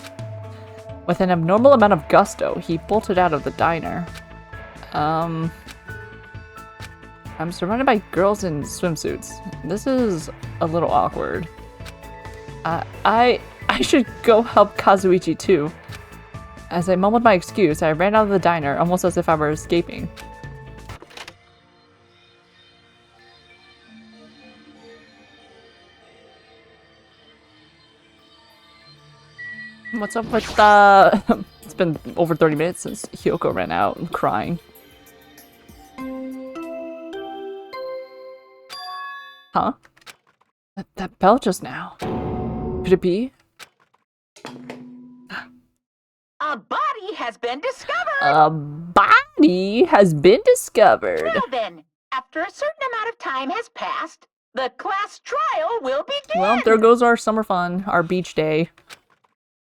With an abnormal amount of gusto, he bolted out of the diner. I'm surrounded by girls in swimsuits. This is a little awkward. I should go help Kazuichi too. As I mumbled my excuse, I ran out of the diner almost as if I were escaping. What's up with it's been over 30 minutes since Hyoko ran out and crying. Huh? That bell just now. Could it be? A body has been discovered! A body has been discovered. Now then, after a certain amount of time has passed, the class trial will begin! Well, there goes our summer fun, our beach day.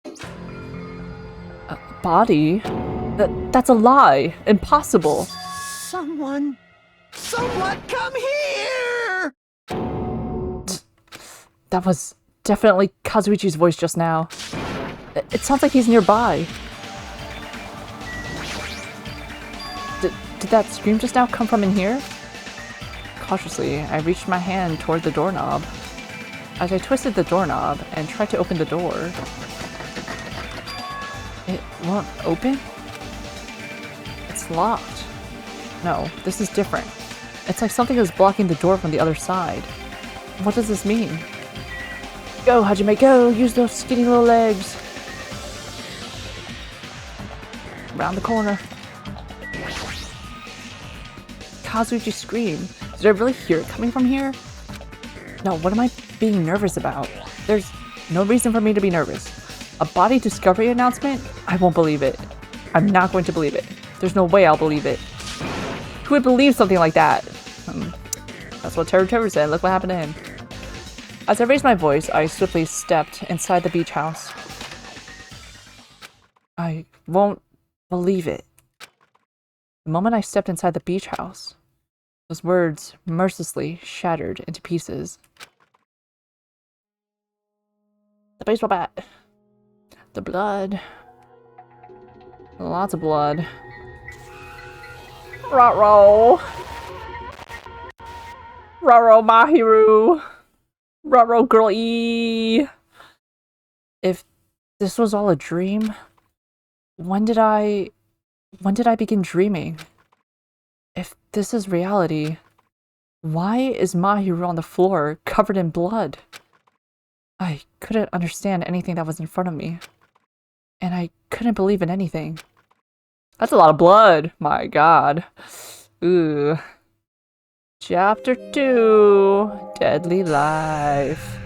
A body? That's a lie. Impossible. Someone come here! That was definitely Kazuichi's voice just now. It sounds like he's nearby. Did that scream just now come from in here? Cautiously, I reached my hand toward the doorknob. As I twisted the doorknob and tried to open the door, it won't open? It's locked. No, this is different. It's like something is blocking the door from the other side. What does this mean? Go, Hajime, go! Use those skinny little legs! Round the corner. Kazuichi screamed. Did I really hear it coming from here? No, what am I being nervous about? There's no reason for me to be nervous. A body discovery announcement? I won't believe it. I'm not going to believe it. There's no way I'll believe it. Who would believe something like that? That's what Teru said. Look what happened to him. As I raised my voice, I swiftly stepped inside the beach house. I won't believe it. The moment I stepped inside the beach house, those words mercilessly shattered into pieces. The baseball bat. The blood. Lots of blood. Ruh-roh. Ruh-roh Mahiru. Ruh-roh girl E. If this was all a dream, when did I begin dreaming? If this is reality, why is Mahiru on the floor covered in blood? I couldn't understand anything that was in front of me. And I couldn't believe in anything. That's a lot of blood. My god. Ooh. Chapter 2. Deadly Life.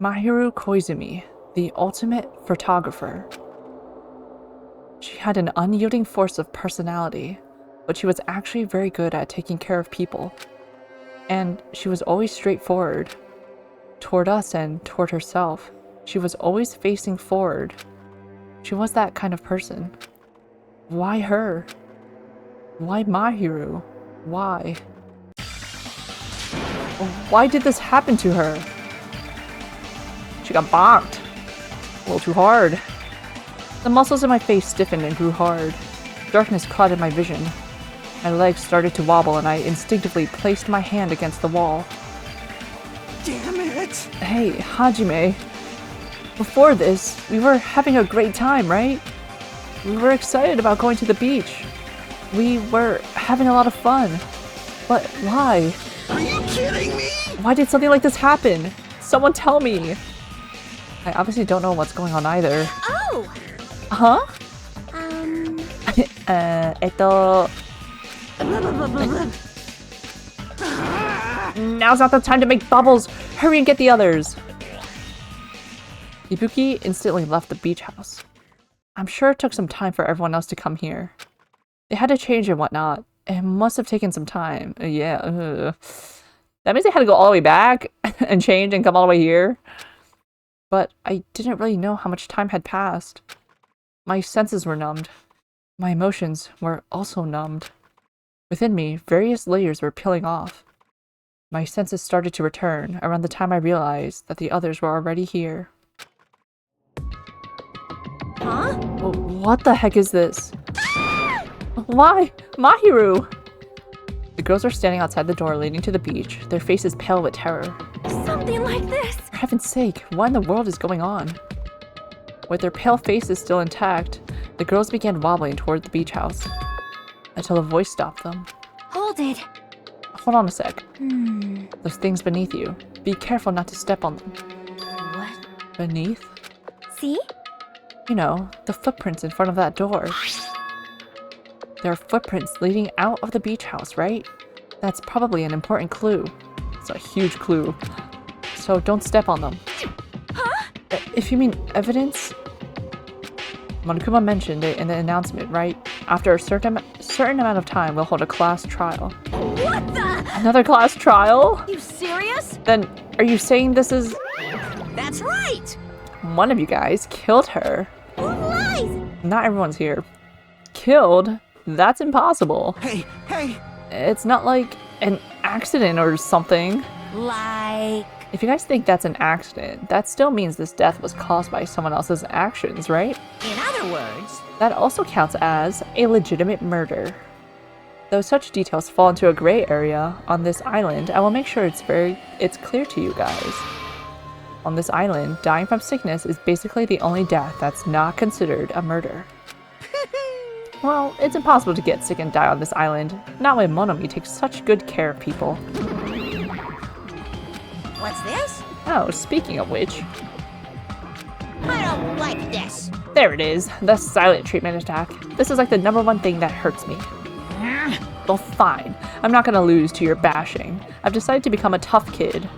Mahiru Koizumi, the ultimate photographer. She had an unyielding force of personality, but she was actually very good at taking care of people. And she was always straightforward. Toward us and toward herself, she was always facing forward. She was that kind of person. Why her? Why Mahiru? Why? Why did this happen to her? She got bonked. A little too hard. The muscles in my face stiffened and grew hard. Darkness clouded my vision. My legs started to wobble and I instinctively placed my hand against the wall. Damn it! Hey, Hajime. Before this, we were having a great time, right? We were excited about going to the beach. We were having a lot of fun. But why? Are you kidding me? Why did something like this happen? Someone tell me. I obviously don't know what's going on either. Oh! Huh? Now's not the time to make bubbles. Hurry and get the others. Ibuki instantly left the beach house. I'm sure it took some time for everyone else to come here. They had to change and whatnot. It must have taken some time. Yeah. That means they had to go all the way back and change and come all the way here. But I didn't really know how much time had passed. My senses were numbed. My emotions were also numbed. Within me, various layers were peeling off. My senses started to return around the time I realized that the others were already here. Huh? What the heck is this? Why? Mahiru! The girls were standing outside the door leading to the beach, their faces pale with terror. Something like this! For heaven's sake, what in the world is going on? With their pale faces still intact, the girls began wobbling toward the beach house, until a voice stopped them. Hold it. Hold on a sec. Those things beneath you. Be careful not to step on them. What? Beneath? See? You know, the footprints in front of that door. There are footprints leading out of the beach house, right? That's probably an important clue. It's a huge clue. So don't step on them. Huh? If you mean evidence? Monokuma mentioned it in the announcement, right? After a certain amount of time, we'll hold a class trial. What the? Another class trial? You serious? Then, are you saying this is... That's right! One of you guys killed her? Who lies? Not everyone's here. Killed? That's impossible. Hey! It's not like an accident or something. Like... If you guys think that's an accident, that still means this death was caused by someone else's actions, right? In other words... That also counts as a legitimate murder. Though such details fall into a gray area on this island, I will make sure it's clear to you guys. On this island, dying from sickness is basically the only death that's not considered a murder. Well, it's impossible to get sick and die on this island, not when Monomi takes such good care of people. What's this? Oh, speaking of which... I don't like this. There it is, the silent treatment attack. This is like the #1 thing that hurts me. Well, fine. I'm not gonna lose to your bashing. I've decided to become a tough kid.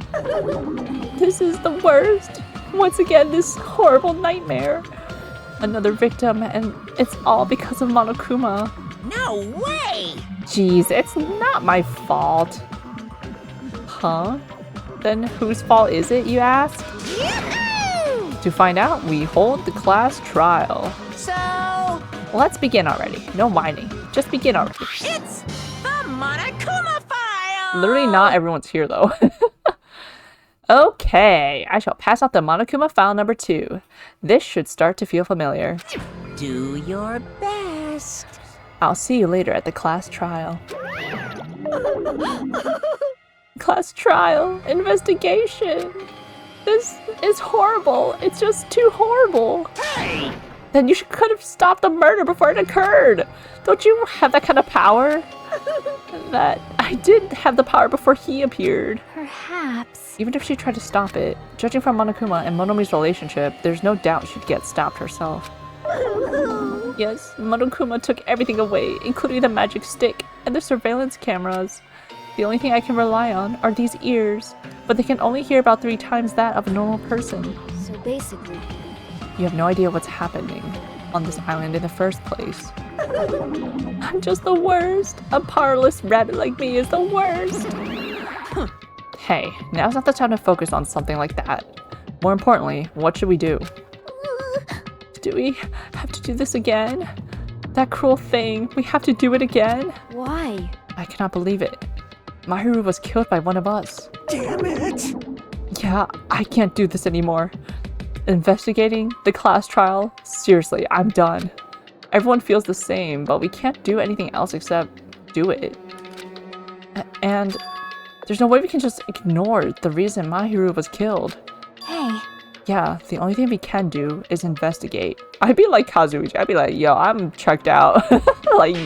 This is the worst. Once again, this horrible nightmare. Another victim, and it's all because of Monokuma. No way! Jeez, it's not my fault. Huh? Then whose fault is it, you ask? Yahoo! To find out, we hold the class trial. So... Let's begin already. No whining. Just begin already. It's the Monokuma file! Literally not everyone's here, though. Okay, I shall pass out the Monokuma file number 2. This should start to feel familiar. Do your best. I'll see you later at the class trial. Class trial? Investigation? This is horrible. It's just too horrible. Hey! Then you could have stopped the murder before it occurred. Don't you have that kind of power? That I did have the power before he appeared. Perhaps. Even if she tried to stop it, judging from Monokuma and Monomi's relationship, there's no doubt she'd get stopped herself. Yes, Monokuma took everything away, including the magic stick and the surveillance cameras. The only thing I can rely on are these ears, but they can only hear about 3 times that of a normal person. So basically, You have no idea what's happening on this island in the first place. I'm just the worst. A powerless rabbit like me is the worst. Hey, now's not the time to focus on something like that. More importantly, what should we do? Do we have to do this again? That cruel thing, we have to do it again? why? I cannot believe it. Mahiru was killed by one of us. Damn it! Yeah, I can't do this anymore. Investigating the class trial? Seriously, I'm done. Everyone feels the same, but we can't do anything else except do it. And there's no way we can just ignore the reason Mahiru was killed. Hey, Yeah, the only thing we can do is investigate. I'd be like Kazuichi. I'd be like, yo, I'm checked out. Like,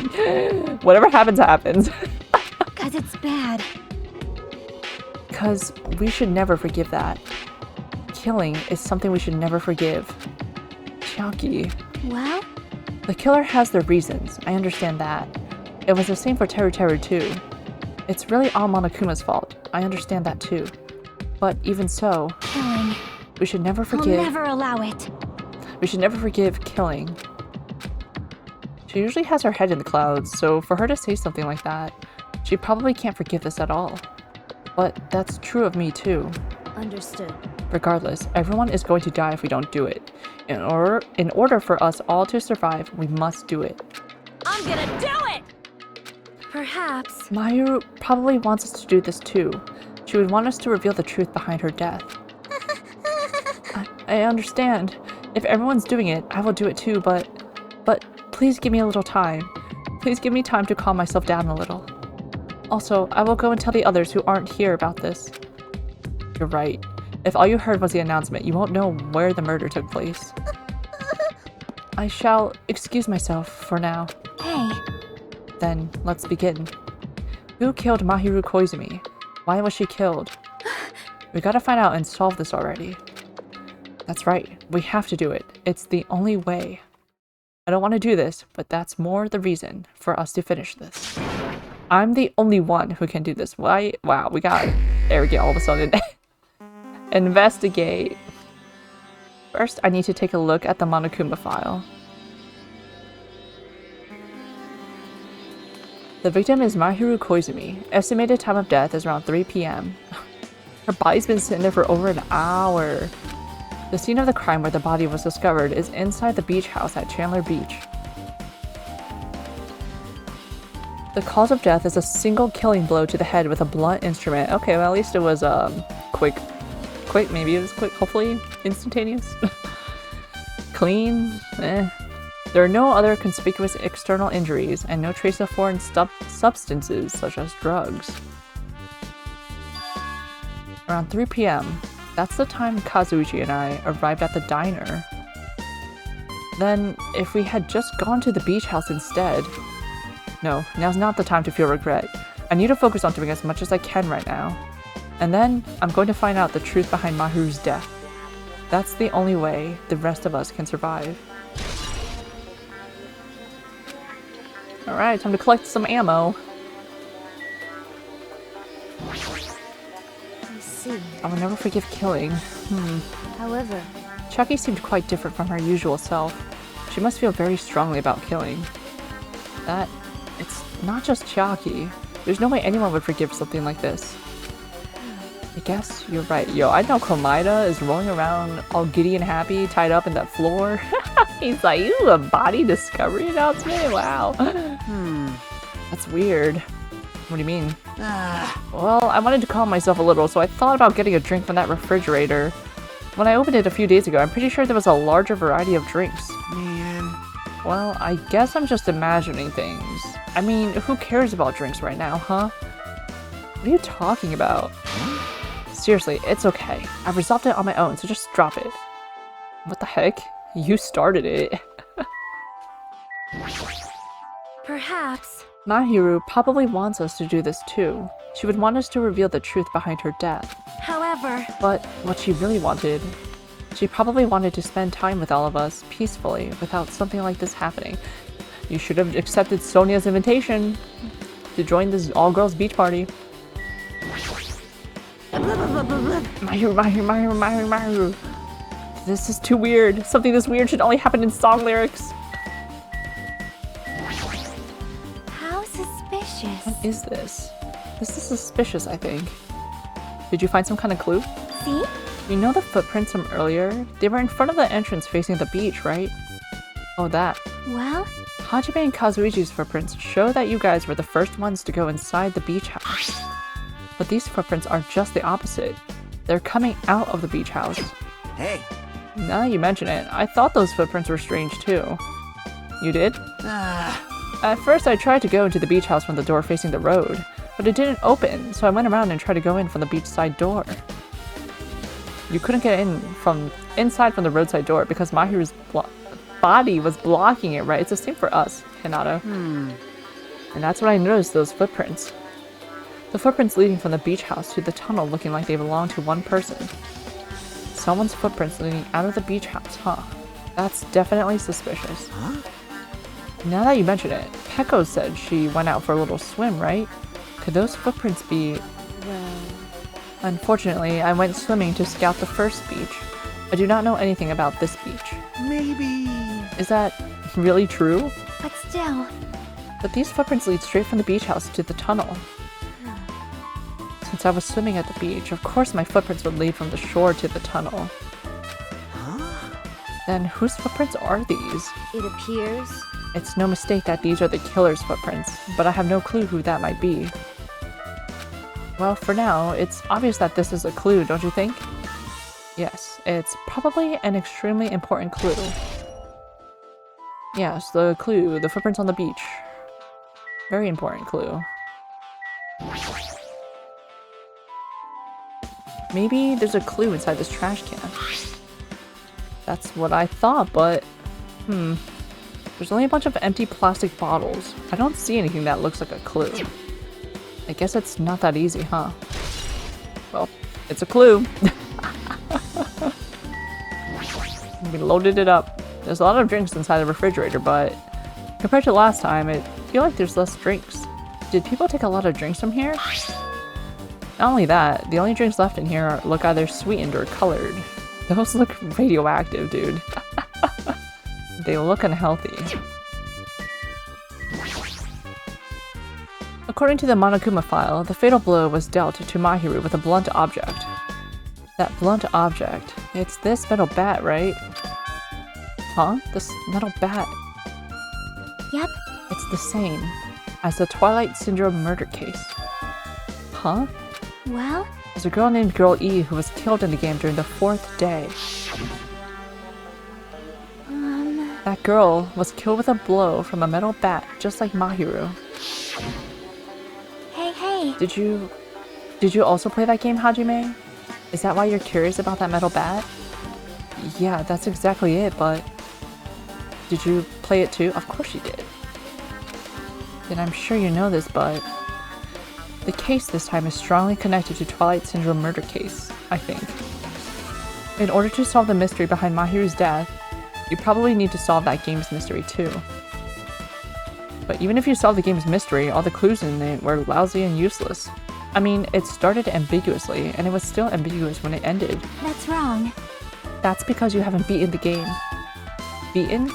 whatever happens, happens. cause it's bad. Because we should never forgive that. Killing is something we should never forgive. Chiaki. Well, The killer has their reasons, I understand that. It was the same for Teru Teru too. It's really all Monokuma's fault, I understand that too. But even so, killing. we should never I'll forgive. never allow it. We should never forgive killing. She usually has her head in the clouds, so for her to say something like that, she probably can't forgive this at all. But that's true of me too. Understood. Regardless, everyone is going to die if we don't do it. In order for us all to survive, we must do it. I'm gonna do it! Perhaps. Mahiru probably wants us to do this too. She would want us to reveal the truth behind her death. I understand. If everyone's doing it, I will do it too, but please give me a little time. Please give me time to calm myself down a little. Also, I will go and tell the others who aren't here about this. You're right. If all you heard was the announcement, you won't know where the murder took place. I shall excuse myself for now. Hey, Then, let's begin. Who killed Mahiru Koizumi? Why was she killed? We gotta find out and solve this already. That's right, we have to do it. It's the only way. I don't want to do this, but that's more the reason for us to finish this. I'm the only one who can do this. Why? Wow, we got arrogant all of a sudden. Investigate. First, I need to take a look at the Monokuma file. The victim is Mahiru Koizumi. Estimated time of death is around 3 p.m. Her body's been sitting there for over an hour. The scene of the crime where the body was discovered is inside the beach house at Chandler Beach. The cause of death is a single killing blow to the head with a blunt instrument. Okay, well at least it was quick, maybe it was quick, hopefully instantaneous. Clean, eh. There are no other conspicuous external injuries and no trace of foreign substances such as drugs. Around 3 p.m., that's the time Kazuichi and I arrived at the diner. Then, if we had just gone to the beach house instead... No, now's not the time to feel regret. I need to focus on doing as much as I can right now. And then, I'm going to find out the truth behind Mahiru's death. That's the only way the rest of us can survive. Alright, time to collect some ammo. I see. I will never forgive killing. However, Chucky seemed quite different from her usual self. She must feel very strongly about killing. It's not just Chucky. There's no way anyone would forgive something like this. I guess you're right. Yo, I know Komaeda is rolling around all giddy and happy, tied up in that floor. He's like, ooh, a body discovery announcement? Wow. That's weird. What do you mean? Ah, Well, I wanted to calm myself a little, so I thought about getting a drink from that refrigerator. When I opened it a few days ago, I'm pretty sure there was a larger variety of drinks. man. Well, I guess I'm just imagining things. I mean, who cares about drinks right now, huh? What are you talking about? Seriously, it's okay. I've resolved it on my own, so just drop it. What the heck? You started it. Perhaps. Mahiru probably wants us to do this too. She would want us to reveal the truth behind her death. However, But what she really wanted, she probably wanted to spend time with all of us peacefully without something like this happening. You should have accepted Sonia's invitation to join this all-girls beach party. Mahiru. This is too weird. Something this weird should only happen in song lyrics. how suspicious. What is this? This is suspicious, I think. Did you find some kind of clue? See? You know the footprints from earlier? They were in front of the entrance facing the beach, right? Oh, that. Well, Hajime and Kazuichi's footprints show that you guys were the first ones to go inside the beach house. But these footprints are just the opposite. They're coming out of the beach house. Hey. Now that you mention it, I thought those footprints were strange too. You did? Ah, At first I tried to go into the beach house from the door facing the road, but it didn't open, so I went around and tried to go in from the beachside door. You couldn't get in from inside from the roadside door because Mahiru's body was blocking it, right? It's the same for us, Hinata. And that's when I noticed those footprints. The footprints leading from the beach house to the tunnel looking like they belong to one person. Someone's footprints leading out of the beach house, huh? That's definitely suspicious. huh? Now that you mention it, Peko said she went out for a little swim, right? Could those footprints be... well, Unfortunately, I went swimming to scout the first beach. I do not know anything about this beach. Maybe. Is that really true? but still. But these footprints lead straight from the beach house to the tunnel. Since I was swimming at the beach, of course my footprints would lead from the shore to the tunnel. Huh? Then whose footprints are these? It appears. It's no mistake that these are the killer's footprints, but I have no clue who that might be. Well, for now, it's obvious that this is a clue, don't you think? Yes, it's probably an extremely important clue. Yes, the clue, the footprints on the beach. Very important clue. Maybe there's a clue inside this trash can. That's what I thought, but... There's only a bunch of empty plastic bottles. I don't see anything that looks like a clue. I guess it's not that easy, huh? Well, it's a clue. We loaded it up. There's a lot of drinks inside the refrigerator, but compared to last time, I feel like there's less drinks. Did people take a lot of drinks from here? Not only that, the only drinks left in here look either sweetened or colored. Those look radioactive, dude. They look unhealthy. According to the Monokuma file, the fatal blow was dealt to Mahiru with a blunt object. That blunt object. It's this metal bat, right? Huh? This metal bat. Yep. It's the same as the Twilight Syndrome murder case. Huh? Well, There's a girl named Girl E who was killed in the game during the 4th day. That girl was killed with a blow from a metal bat, just like Mahiru. hey. Did you also play that game, Hajime? Is that why you're curious about that metal bat? Yeah, that's exactly it, but... Did you play it too? Of course you did. Then I'm sure you know this, but... The case this time is strongly connected to Twilight Syndrome murder case, I think. In order to solve the mystery behind Mahiru's death, you probably need to solve that game's mystery too. But even if you solve the game's mystery, all the clues in it were lousy and useless. I mean, it started ambiguously, and it was still ambiguous when it ended. That's wrong. That's because you haven't beaten the game. Beaten?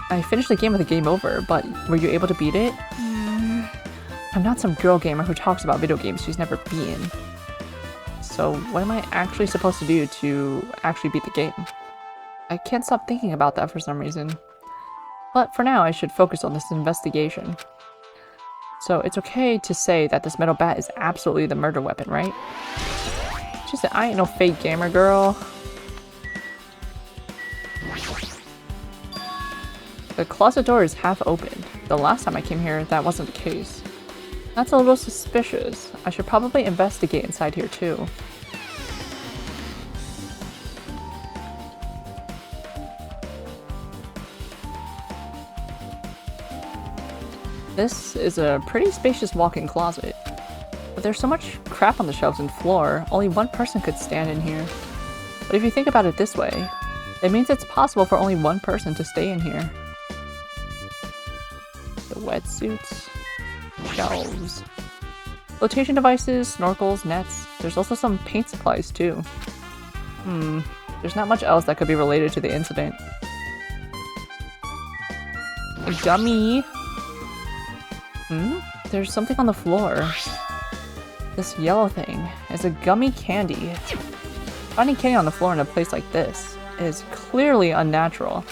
I finished the game with a game over, but were you able to beat it? I'm not some girl gamer who talks about video games she's never beaten. So what am I actually supposed to do to actually beat the game? I can't stop thinking about that for some reason. But for now, I should focus on this investigation. So it's okay to say that this metal bat is absolutely the murder weapon, right? She said, I ain't no fake gamer girl. The closet door is half open. The last time I came here, that wasn't the case. That's a little suspicious. I should probably investigate inside here too. This is a pretty spacious walk-in closet. But there's so much crap on the shelves and floor, only one person could stand in here. But if you think about it this way, it means it's possible for only one person to stay in here. The wetsuits, shelves, flotation devices, snorkels, nets. There's also some paint supplies too. There's not much else that could be related to the incident. A gummy. There's something on the floor. This yellow thing is a gummy candy. Finding candy on the floor in a place like this is clearly unnatural.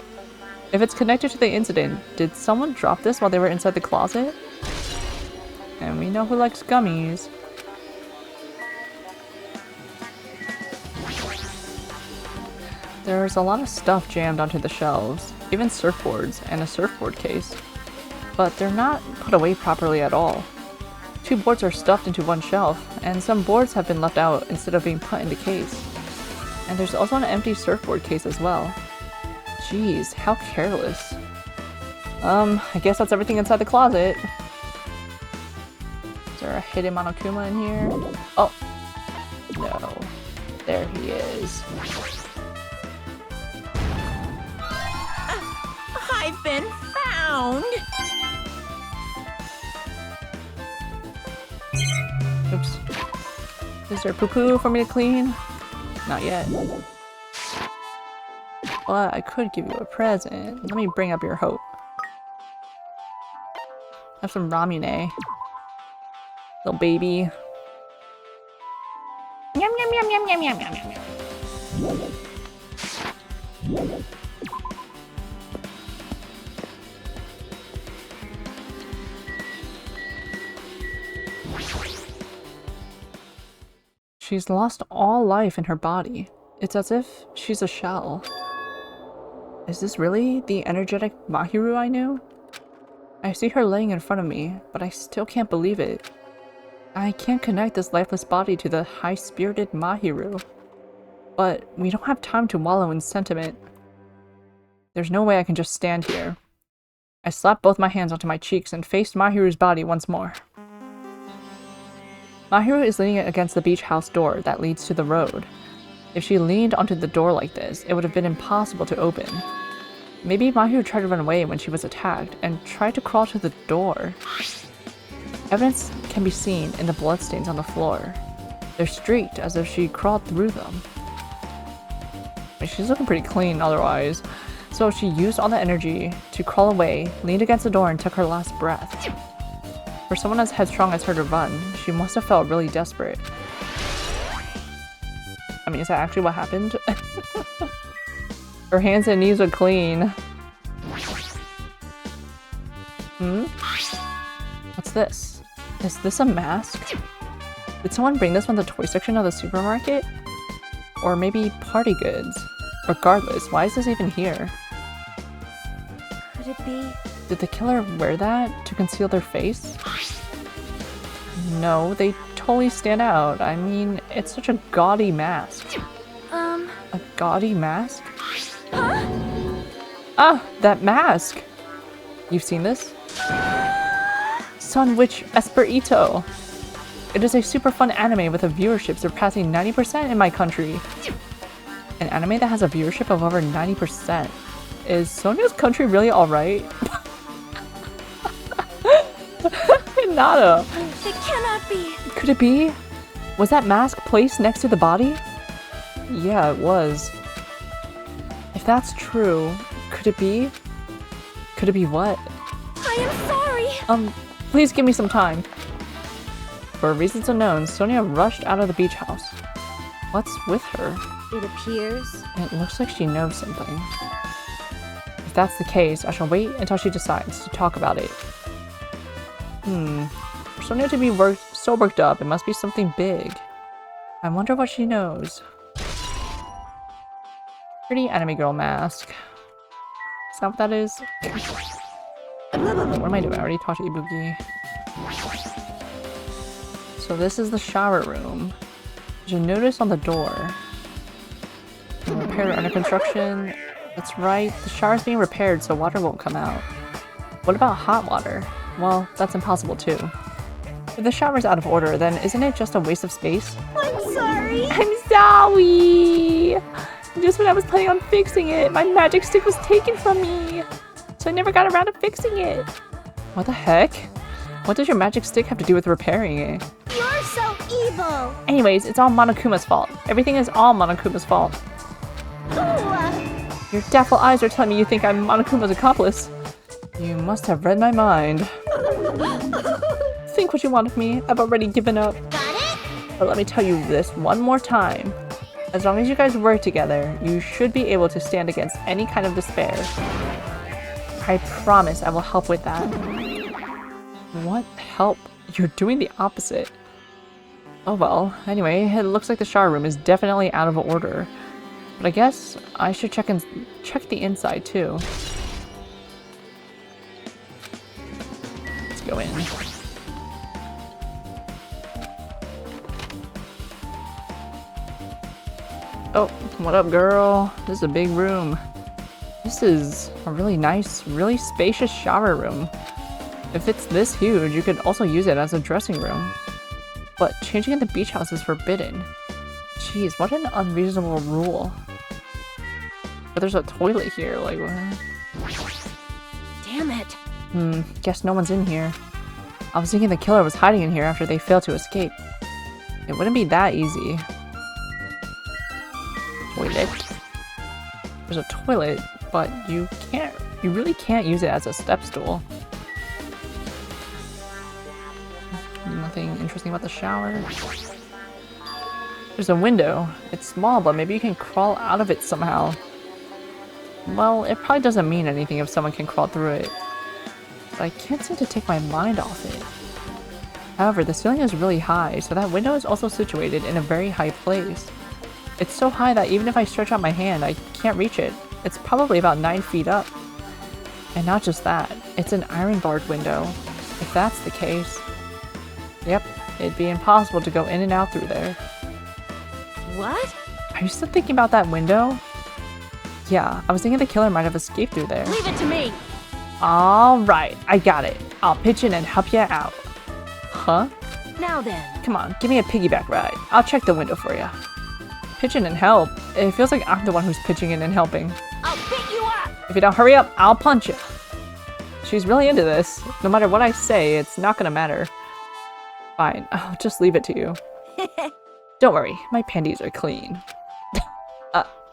If it's connected to the incident, did someone drop this while they were inside the closet? And we know who likes gummies. There's a lot of stuff jammed onto the shelves, even surfboards and a surfboard case. But they're not put away properly at all. 2 boards are stuffed into one shelf, and some boards have been left out instead of being put in the case. And there's also an empty surfboard case as well. Jeez, how careless. I guess that's everything inside the closet. Is there a hidden Monokuma in here? Oh! No. There he is. I've been found! Oops. Is there poo-poo for me to clean? Not yet. But I could give you a present. Let me bring up your hope. Have some ramune. Little baby. Yum yum yum yum yum yum yum yum. She's lost all life in her body. It's as if she's a shell. Is this really the energetic Mahiru I knew? I see her laying in front of me, but I still can't believe it. I can't connect this lifeless body to the high-spirited Mahiru. But we don't have time to wallow in sentiment. There's no way I can just stand here. I slapped both my hands onto my cheeks and faced Mahiru's body once more. Mahiru is leaning against the beach house door that leads to the road. If she leaned onto the door like this, it would have been impossible to open. Maybe Mahiru tried to run away when she was attacked and tried to crawl to the door. Evidence can be seen in the bloodstains on the floor. They're streaked as if she crawled through them. She's looking pretty clean otherwise. So she used all the energy to crawl away, leaned against the door, and took her last breath. For someone as headstrong as her to run, she must have felt really desperate. I mean, is that actually what happened? Her hands and knees are clean. What's this? Is this a mask? Did someone bring this from the toy section of the supermarket? Or maybe party goods? Regardless, why is this even here? Could it be? Did the killer wear that to conceal their face? No, they totally stand out. I mean, it's such a gaudy mask. A gaudy mask? Huh? Ah, that mask! You've seen this? Sun Witch Esperito! It is a super fun anime with a viewership surpassing 90% in my country. An anime that has a viewership of over 90%. Is Sonia's country really alright? Nada. It cannot be. Could it be? Was that mask placed next to the body? Yeah, it was. If that's true, could it be? Could it be what? I am sorry. Please give me some time. For reasons unknown, Sonia rushed out of the beach house. What's with her? It appears. It looks like she knows something. If that's the case, I shall wait until she decides to talk about it. Sonia to be so worked up, it must be something big. I wonder what she knows. Pretty anime girl mask. Is that what that is? What am I doing? I already talked to Ibuki. So this is the shower room. Did you notice on the door? Repair under construction. That's right. The shower's being repaired so water won't come out. What about hot water? Well, that's impossible too. If the shower's out of order, then isn't it just a waste of space? I'm sorry. I'm sorry! Just when I was planning on fixing it, my magic stick was taken from me! So I never got around to fixing it! What the heck? What does your magic stick have to do with repairing it? You're so evil! Anyways, it's all Monokuma's fault. Everything is all Monokuma's fault. Ooh. Your daffodil eyes are telling me you think I'm Monokuma's accomplice. You must have read my mind. Think what you want of me. I've already given up. Got it? But let me tell you this one more time. As long as you guys work together, you should be able to stand against any kind of despair. I promise I will help with that. What help? You're doing the opposite. Oh well, anyway, it looks like the shower room is definitely out of order. But I guess I should check the inside too. Let's go in. Oh, what up, girl? This is a big room. This is a really nice, really spacious shower room. If it's this huge, you could also use it as a dressing room. But changing in the beach house is forbidden. Jeez, what an unreasonable rule. But there's a toilet here, like what? Damn it. Guess no one's in here. I was thinking the killer was hiding in here after they failed to escape. It wouldn't be that easy. Toilet. There's a toilet, but you really can't use it as a step stool. Nothing interesting about the shower. There's a window. It's small, but maybe you can crawl out of it somehow. Well, it probably doesn't mean anything if someone can crawl through it. But I can't seem to take my mind off it. However, the ceiling is really high, so that window is also situated in a very high place. It's so high that even if I stretch out my hand, I can't reach it. It's probably about 9 feet up. And not just that, it's an iron-barred window. If that's the case, yep, it'd be impossible to go in and out through there. What? Are you still thinking about that window? Yeah, I was thinking the killer might have escaped through there. Leave it to me. Alright, I got it. I'll pitch in and help you out. Huh? Now then. Come on, give me a piggyback ride. I'll check the window for you. Pitch in and help? It feels like I'm the one who's pitching in and helping. I'll pick you up. If you don't hurry up, I'll punch you. She's really into this. No matter what I say, it's not gonna matter. Fine, I'll just leave it to you. Don't worry, my panties are clean.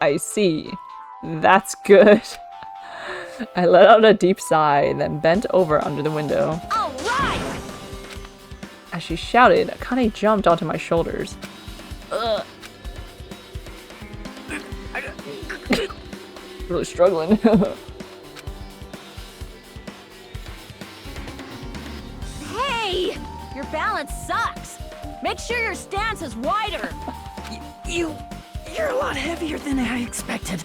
I see. That's good. I let out a deep sigh, then bent over under the window. All right. As she shouted, Akane jumped onto my shoulders. Ugh. Really struggling. Hey! Your balance sucks. Make sure your stance is wider. You're a lot heavier than I expected.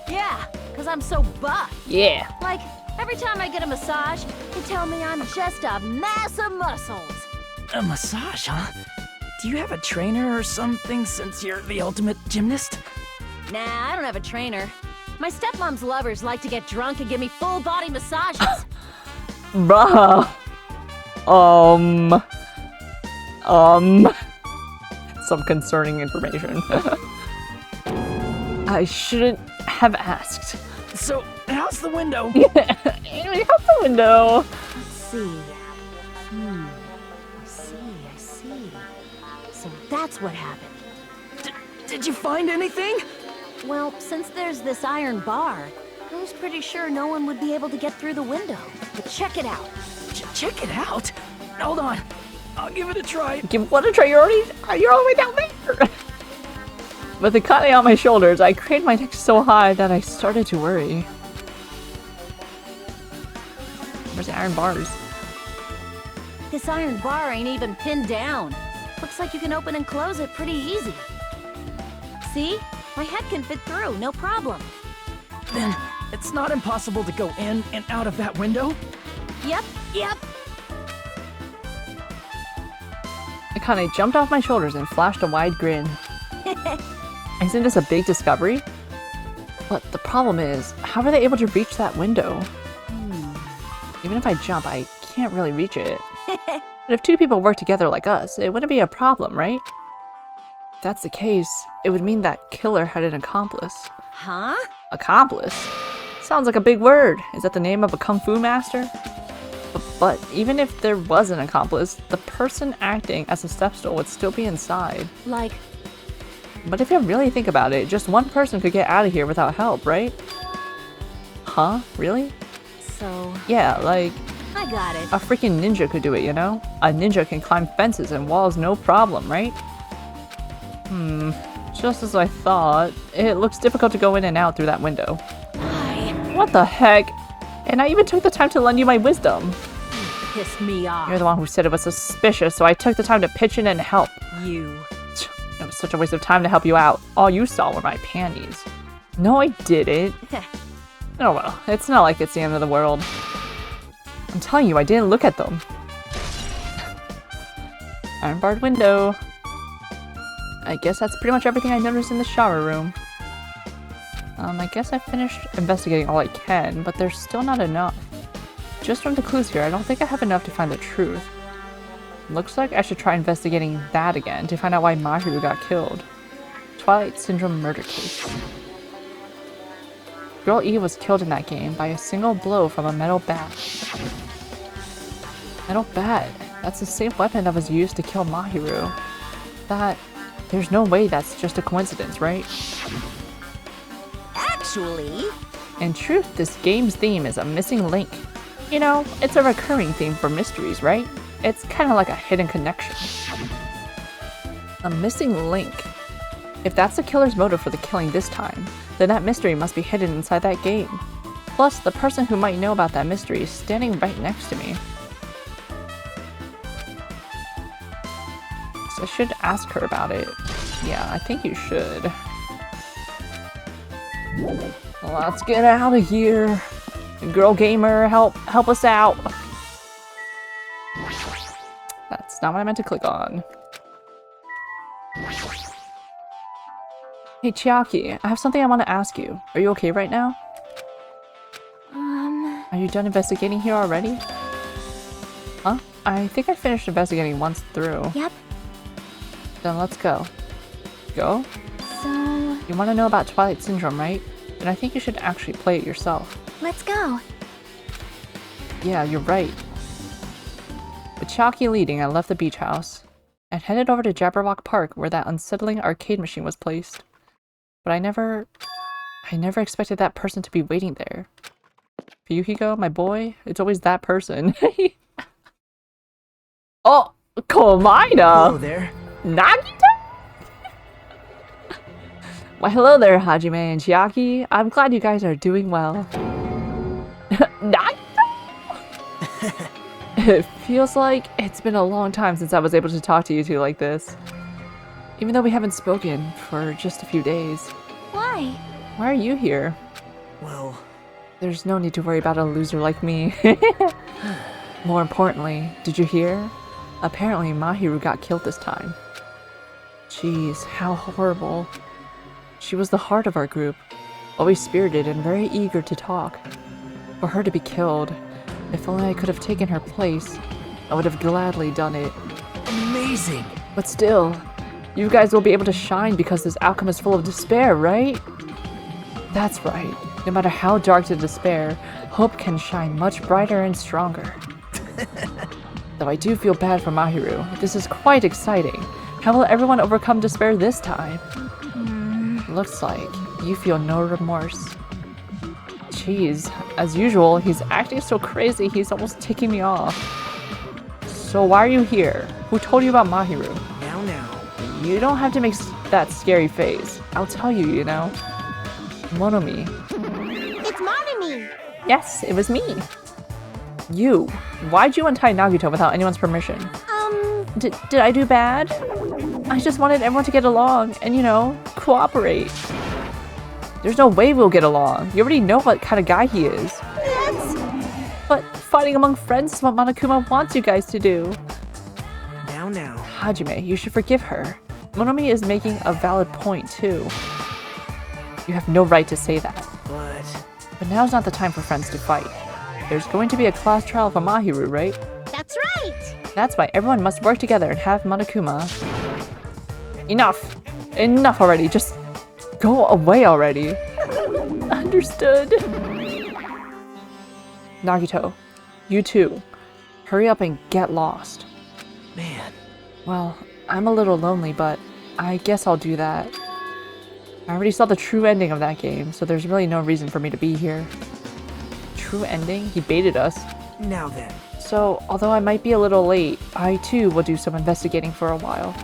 Yeah, because I'm so buff. Yeah. Like, every time I get a massage, they tell me I'm just a mass of muscles. A massage, huh? Do you have a trainer or something since you're the ultimate gymnast? Nah, I don't have a trainer. My stepmom's lovers like to get drunk and give me full body massages. Bruh. Some concerning information. I shouldn't have asked. So, how's the window? Anyway, how's the window? Let's see. I see. So that's what happened. Did you find anything? Well, since there's this iron bar, I was pretty sure no one would be able to get through the window. But check it out. Check it out. Hold on. I'll give it a try. Give what a try, you're all the way down there. With the Akane on my shoulders, I craned my neck so high that I started to worry. Where's the iron bars? this iron bar ain't even pinned down. Looks like you can open and close it pretty easy. See? My head can fit through, no problem. Then it's not impossible to go in and out of that window? Yep. Akane jumped off my shoulders and flashed a wide grin. Isn't this a big discovery? But the problem is, how are they able to reach that window? Even if I jump, I can't really reach it. But if two people work together like us, it wouldn't be a problem, right? If that's the case, it would mean that killer had an accomplice. Huh? Accomplice? Sounds like a big word. Is that the name of a kung fu master? But even if there was an accomplice, the person acting as a step stool would still be inside. Like, But if you really think about it, just one person could get out of here without help, right? Huh? Really? so... Yeah, like, I got it. a freaking ninja could do it, you know? A ninja can climb fences and walls no problem, right? Just as I thought. It looks difficult to go in and out through that window. Why? What the heck? And I even took the time to lend you my wisdom. Pissed me off. You're the one who said it was suspicious, so I took the time to pitch in and help. You. It was such a waste of time to help you out. All you saw were my panties. No, I didn't. Oh well, it's not like it's the end of the world. I'm telling you, I didn't look at them. Iron barred window. I guess that's pretty much everything I noticed in the shower room. I guess I finished investigating all I can, but there's still not enough. Just from the clues here, I don't think I have enough to find the truth. Looks like I should try investigating that again to find out why Mahiru got killed. Twilight Syndrome murder case. Girl E was killed in that game by a single blow from a metal bat. Metal bat? That's the same weapon that was used to kill Mahiru. There's no way that's just a coincidence, right? Actually... In truth, this game's theme is a missing link. You know, it's a recurring theme for mysteries, right? It's kind of like a hidden connection. A missing link. If that's the killer's motive for the killing this time, then that mystery must be hidden inside that game. Plus, the person who might know about that mystery is standing right next to me. So I should ask her about it. Yeah, I think you should. Let's get out of here. Girl gamer, help us out. That's not what I meant to click on. Hey Chiaki, I have something I want to ask you. Are you okay right now? Are you done investigating here already? Huh? I think I finished investigating once through. Yep. Then let's go. Go? So, You want to know about Twilight Syndrome, right? Then I think you should actually play it yourself. let's go. Yeah, you're right. With Chiaki leading, I left the beach house and headed over to Jabberwock Park where that unsettling arcade machine was placed. But I never expected that person to be waiting there. Fuyuhiko, my boy, it's always that person. Oh, Komaina! Hello there. Nagito? Why hello there, Hajime and Chiaki. I'm glad you guys are doing well. Nagito? It feels like it's been a long time since I was able to talk to you two like this. Even though we haven't spoken for just a few days. Why? Why are you here? Well, There's no need to worry about a loser like me. More importantly, did you hear? Apparently Mahiru got killed this time. Jeez, how horrible. She was the heart of our group, always spirited and very eager to talk. For her to be killed, if only I could have taken her place, I would have gladly done it. amazing. But still, you guys will be able to shine because this outcome is full of despair, right? That's right. No matter how dark the despair, hope can shine much brighter and stronger. Though I do feel bad for Mahiru. This is quite exciting. How will everyone overcome despair this time? Looks like you feel no remorse. Jeez, as usual, he's acting so crazy he's almost ticking me off. So why are you here? Who told you about Mahiru? Now. You don't have to make that scary face. I'll tell you, you know. Monomi. It's Monomi. Yes, it was me. You. Why'd you untie Nagito without anyone's permission? Did I do bad? I just wanted everyone to get along and, you know, cooperate. There's no way we'll get along. You already know what kind of guy he is. But fighting among friends is what Monokuma wants you guys to do. Now. Hajime, you should forgive her. Monomi is making a valid point, too. You have no right to say that. But now's not the time for friends to fight. There's going to be a class trial for Mahiru, right? That's right! That's why everyone must work together and have Monokuma. Enough! Enough already! Just go away already! Understood. Nagito, you too. Hurry up and get lost. Man. Well, I'm a little lonely, but I guess I'll do that. I already saw the true ending of that game, so there's really no reason for me to be here. True ending? He baited us. Now then. So, although I might be a little late, I too will do some investigating for a while.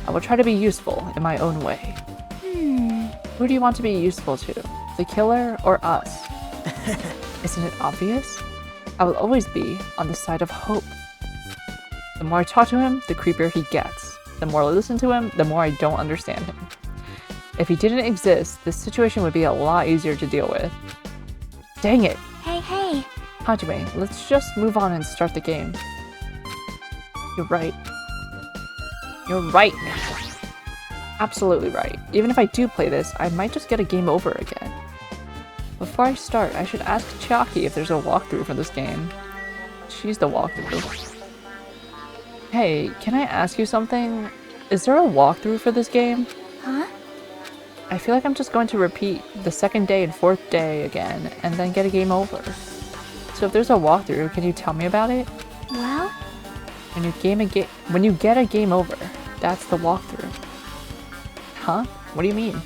I will try to be useful in my own way. Who do you want to be useful to? The killer or us? Isn't it obvious? I will always be on the side of hope. The more I talk to him, the creepier he gets. The more I listen to him, the more I don't understand him. If he didn't exist, this situation would be a lot easier to deal with. Dang it! Hey. Hajime, let's just move on and start the game. You're right. You're right. Absolutely right. Even if I do play this, I might just get a game over again. Before I start, I should ask Chiaki if there's a walkthrough for this game. She's the walkthrough. Hey, can I ask you something? Is there a walkthrough for this game? Huh? I feel like I'm just going to repeat the second day and fourth day again, and then get a game over. So if there's a walkthrough, can you tell me about it? Well? When you get a game over, that's the walkthrough. Huh? What do you mean?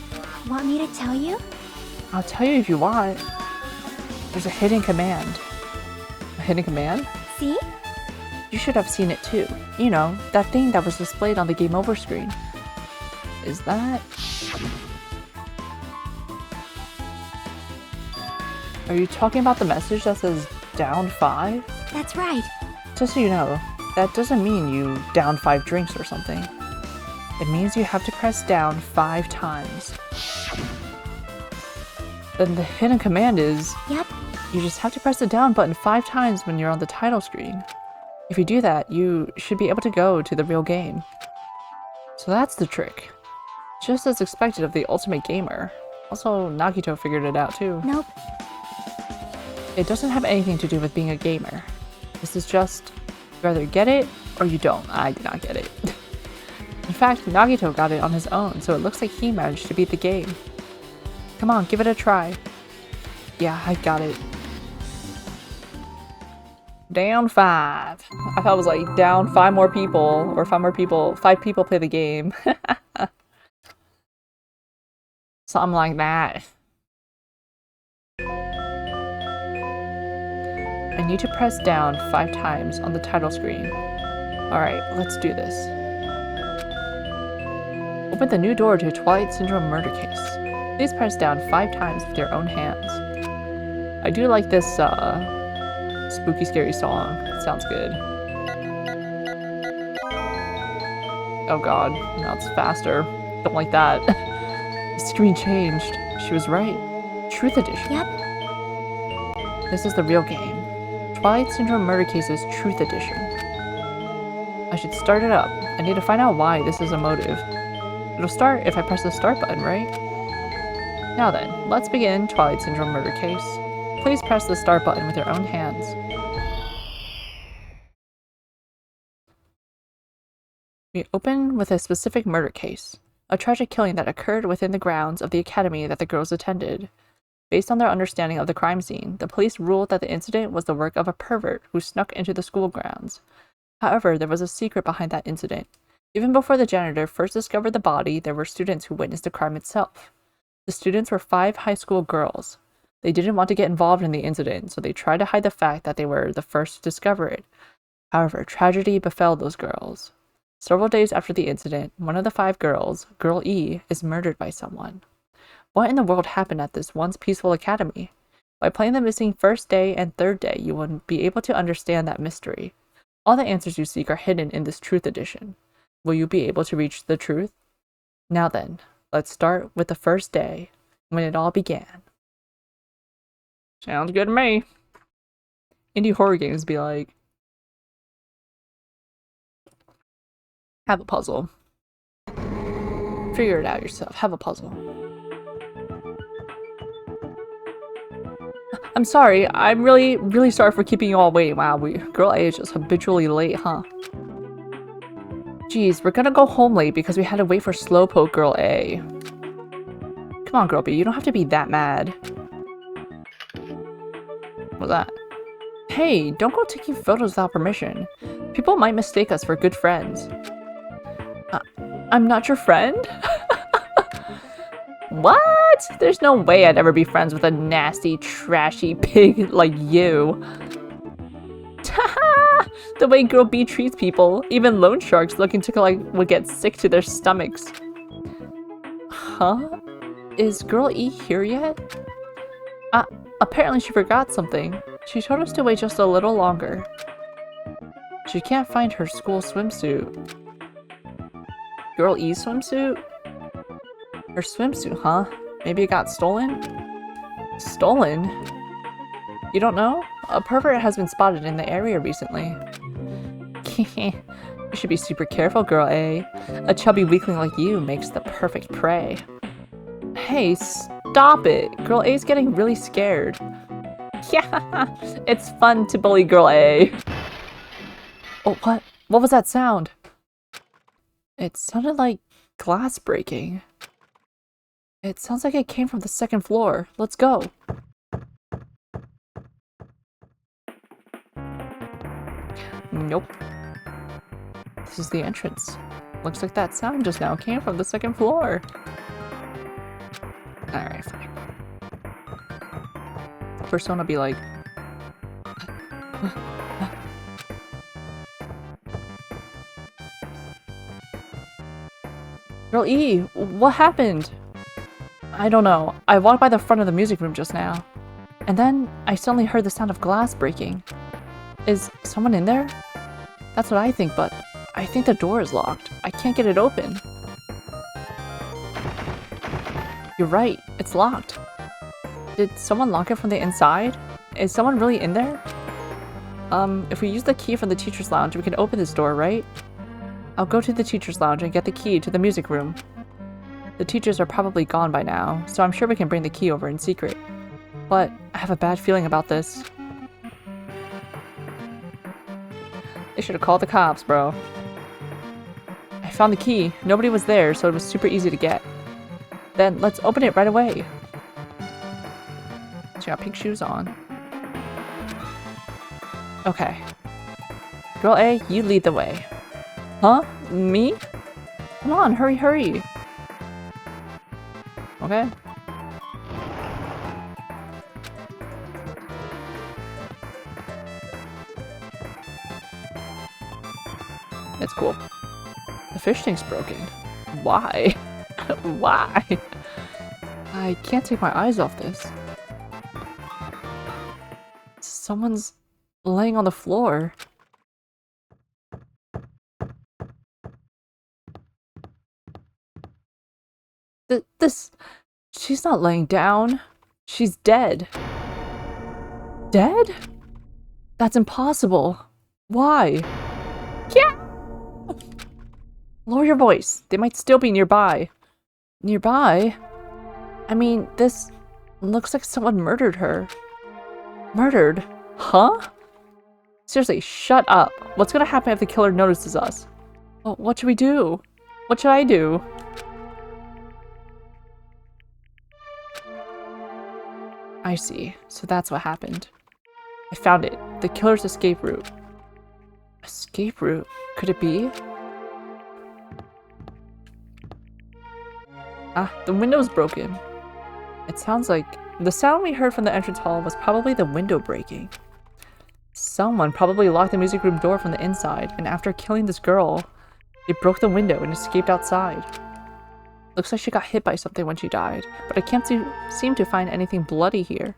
Want me to tell you? I'll tell you if you want. There's a hidden command. A hidden command? See? You should have seen it too. You know, that thing that was displayed on the game over screen. Is that... Are you talking about the message that says down 5? That's right. Just so you know, that doesn't mean you down 5 drinks or something. It means you have to press down 5 times. Then the hidden command is... Yep. You just have to press the down button 5 times when you're on the title screen. If you do that, you should be able to go to the real game. So that's the trick. Just as expected of the ultimate gamer. Also, Nagito figured it out too. Nope. It doesn't have anything to do with being a gamer. This is just, you either get it or you don't. I did not get it. In fact, Nagito got it on his own, so it looks like he managed to beat the game. Come on, give it a try. Yeah, I got it. Down 5. I thought it was like down 5 more people, or 5 people play the game. Something like that. I need to press down 5 times on the title screen. Alright, let's do this. Open the new door to a Twilight Syndrome murder case. Please press down 5 times with your own hands. I do like this, spooky scary song. It sounds good. Oh god, now it's faster. Don't like that. The screen changed. She was right. Truth Edition. Yep. This is the real game. Twilight Syndrome Murder Cases Truth Edition. I should start it up. I need to find out why this is a motive. It'll start if I press the start button, right? Now then, let's begin Twilight Syndrome Murder Case. Please press the start button with your own hands. We open with a specific murder case. A tragic killing that occurred within the grounds of the academy that the girls attended. Based on their understanding of the crime scene, the police ruled that the incident was the work of a pervert who snuck into the school grounds. However, there was a secret behind that incident. Even before the janitor first discovered the body, there were students who witnessed the crime itself. The students were 5 high school girls. They didn't want to get involved in the incident, so they tried to hide the fact that they were the first to discover it. However, tragedy befell those girls. Several days after the incident, one of the 5 girls, Girl E, is murdered by someone. What in the world happened at this once peaceful academy? By playing the missing first day and third day, you will be able to understand that mystery. All the answers you seek are hidden in this Truth Edition. Will you be able to reach the truth? Now then, let's start with the first day, when it all began. Sounds good to me. Indie horror games be like, have a puzzle. Figure it out yourself. Have a puzzle. I'm sorry. I'm really sorry for keeping you all waiting. Wow, Girl A is just habitually late, huh? Jeez, we're gonna go home late because we had to wait for Slowpoke Girl A. Come on, Girl B, you don't have to be that mad. What's that? Hey, don't go taking photos without permission. People might mistake us for good friends. I'm not your friend? What? There's no way I'd ever be friends with a nasty, trashy pig like you. The way Girl B treats people, even loan sharks looking to like would get sick to their stomachs. Huh? Is Girl E here yet? Apparently she forgot something. She told us to wait just a little longer. She can't find her school swimsuit. Girl E's swimsuit? Her swimsuit, huh? Maybe it got stolen? Stolen? You don't know? A pervert has been spotted in the area recently. You should be super careful, Girl A. A chubby weakling like you makes the perfect prey. Hey, stop it! Girl A's getting really scared. Yeah, it's fun to bully Girl A. Oh, what? What was that sound? It sounded like glass breaking. It sounds like it came from the second floor. Let's go. Nope. This is the entrance. Looks like that sound just now came from the second floor. Alright, fine. First one will be like... Girl E, what happened? I don't know. I walked by the front of the music room just now. And then I suddenly heard the sound of glass breaking. Is someone in there? That's what I think, but I think the door is locked. I can't get it open. You're right. It's locked. Did someone lock it from the inside? Is someone really in there? If we use the key from the teacher's lounge, we can open this door, right? I'll go to the teacher's lounge and get the key to the music room. The teachers are probably gone by now, so I'm sure we can bring the key over in secret. But I have a bad feeling about this. They should have called the cops, bro. I found the key. Nobody was there, so it was super easy to get. Then let's open it right away. She got pink shoes on. Okay. Girl A, you lead the way. Huh? Me? Come on, hurry, hurry. Okay. That's cool. The fish tank's broken. Why? Why? I can't take my eyes off this. Someone's laying on the floor. She's not laying down. She's dead. Dead? That's impossible. Why? Yeah. Lower your voice. They might still be nearby. Nearby? I mean, this looks like someone murdered her. Murdered? Huh? Seriously, shut up. What's gonna happen if the killer notices us? Well, what should we do? What should I do? I see. So that's what happened. I found it. The killer's escape route. Escape route? Could it be? Ah, the window's broken. It sounds like... The sound we heard from the entrance hall was probably the window breaking. Someone probably locked the music room door from the inside, and after killing this girl, they broke the window and escaped outside. Looks like she got hit by something when she died, but I can't seem to find anything bloody here.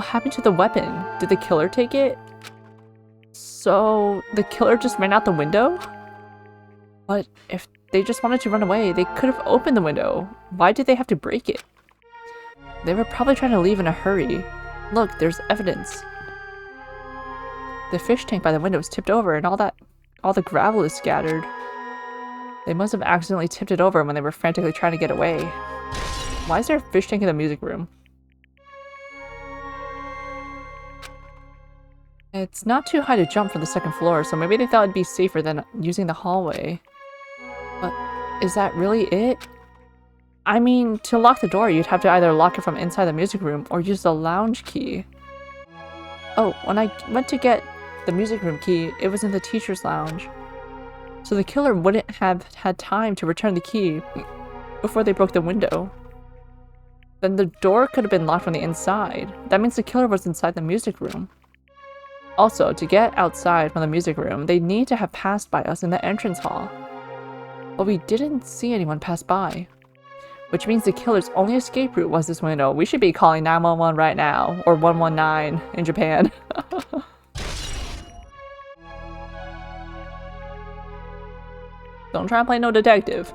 What happened to the weapon? Did the killer take it? So the killer just ran out the window? But if they just wanted to run away, they could have opened the window. Why did they have to break it? They were probably trying to leave in a hurry. Look, there's evidence. The fish tank by the window is tipped over and all the gravel is scattered. They must have accidentally tipped it over when they were frantically trying to get away. Why is there a fish tank in the music room? It's not too high to jump from the second floor, so maybe they thought it'd be safer than using the hallway. But is that really it? I mean, to lock the door, you'd have to either lock it from inside the music room or use the lounge key. Oh, when I went to get the music room key, it was in the teacher's lounge. So the killer wouldn't have had time to return the key before they broke the window. Then the door could have been locked from the inside. That means the killer was inside the music room. Also, to get outside from the music room, they need to have passed by us in the entrance hall. But we didn't see anyone pass by. Which means the killer's only escape route was this window. We should be calling 911 right now. Or 119 in Japan. Don't try and play no detective.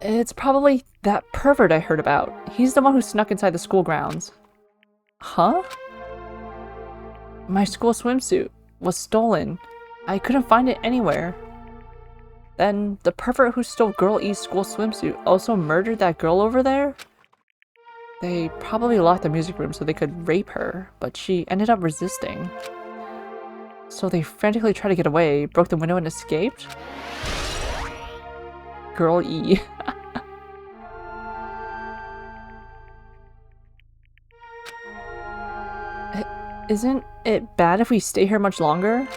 It's probably that pervert I heard about. He's the one who snuck inside the school grounds. Huh? My school swimsuit was stolen. I couldn't find it anywhere. Then the pervert who stole Girl E's school swimsuit also murdered that girl over there? They probably locked the music room so they could rape her, but she ended up resisting. So they frantically tried to get away, broke the window and escaped? Girl E. Isn't it bad if we stay here much longer?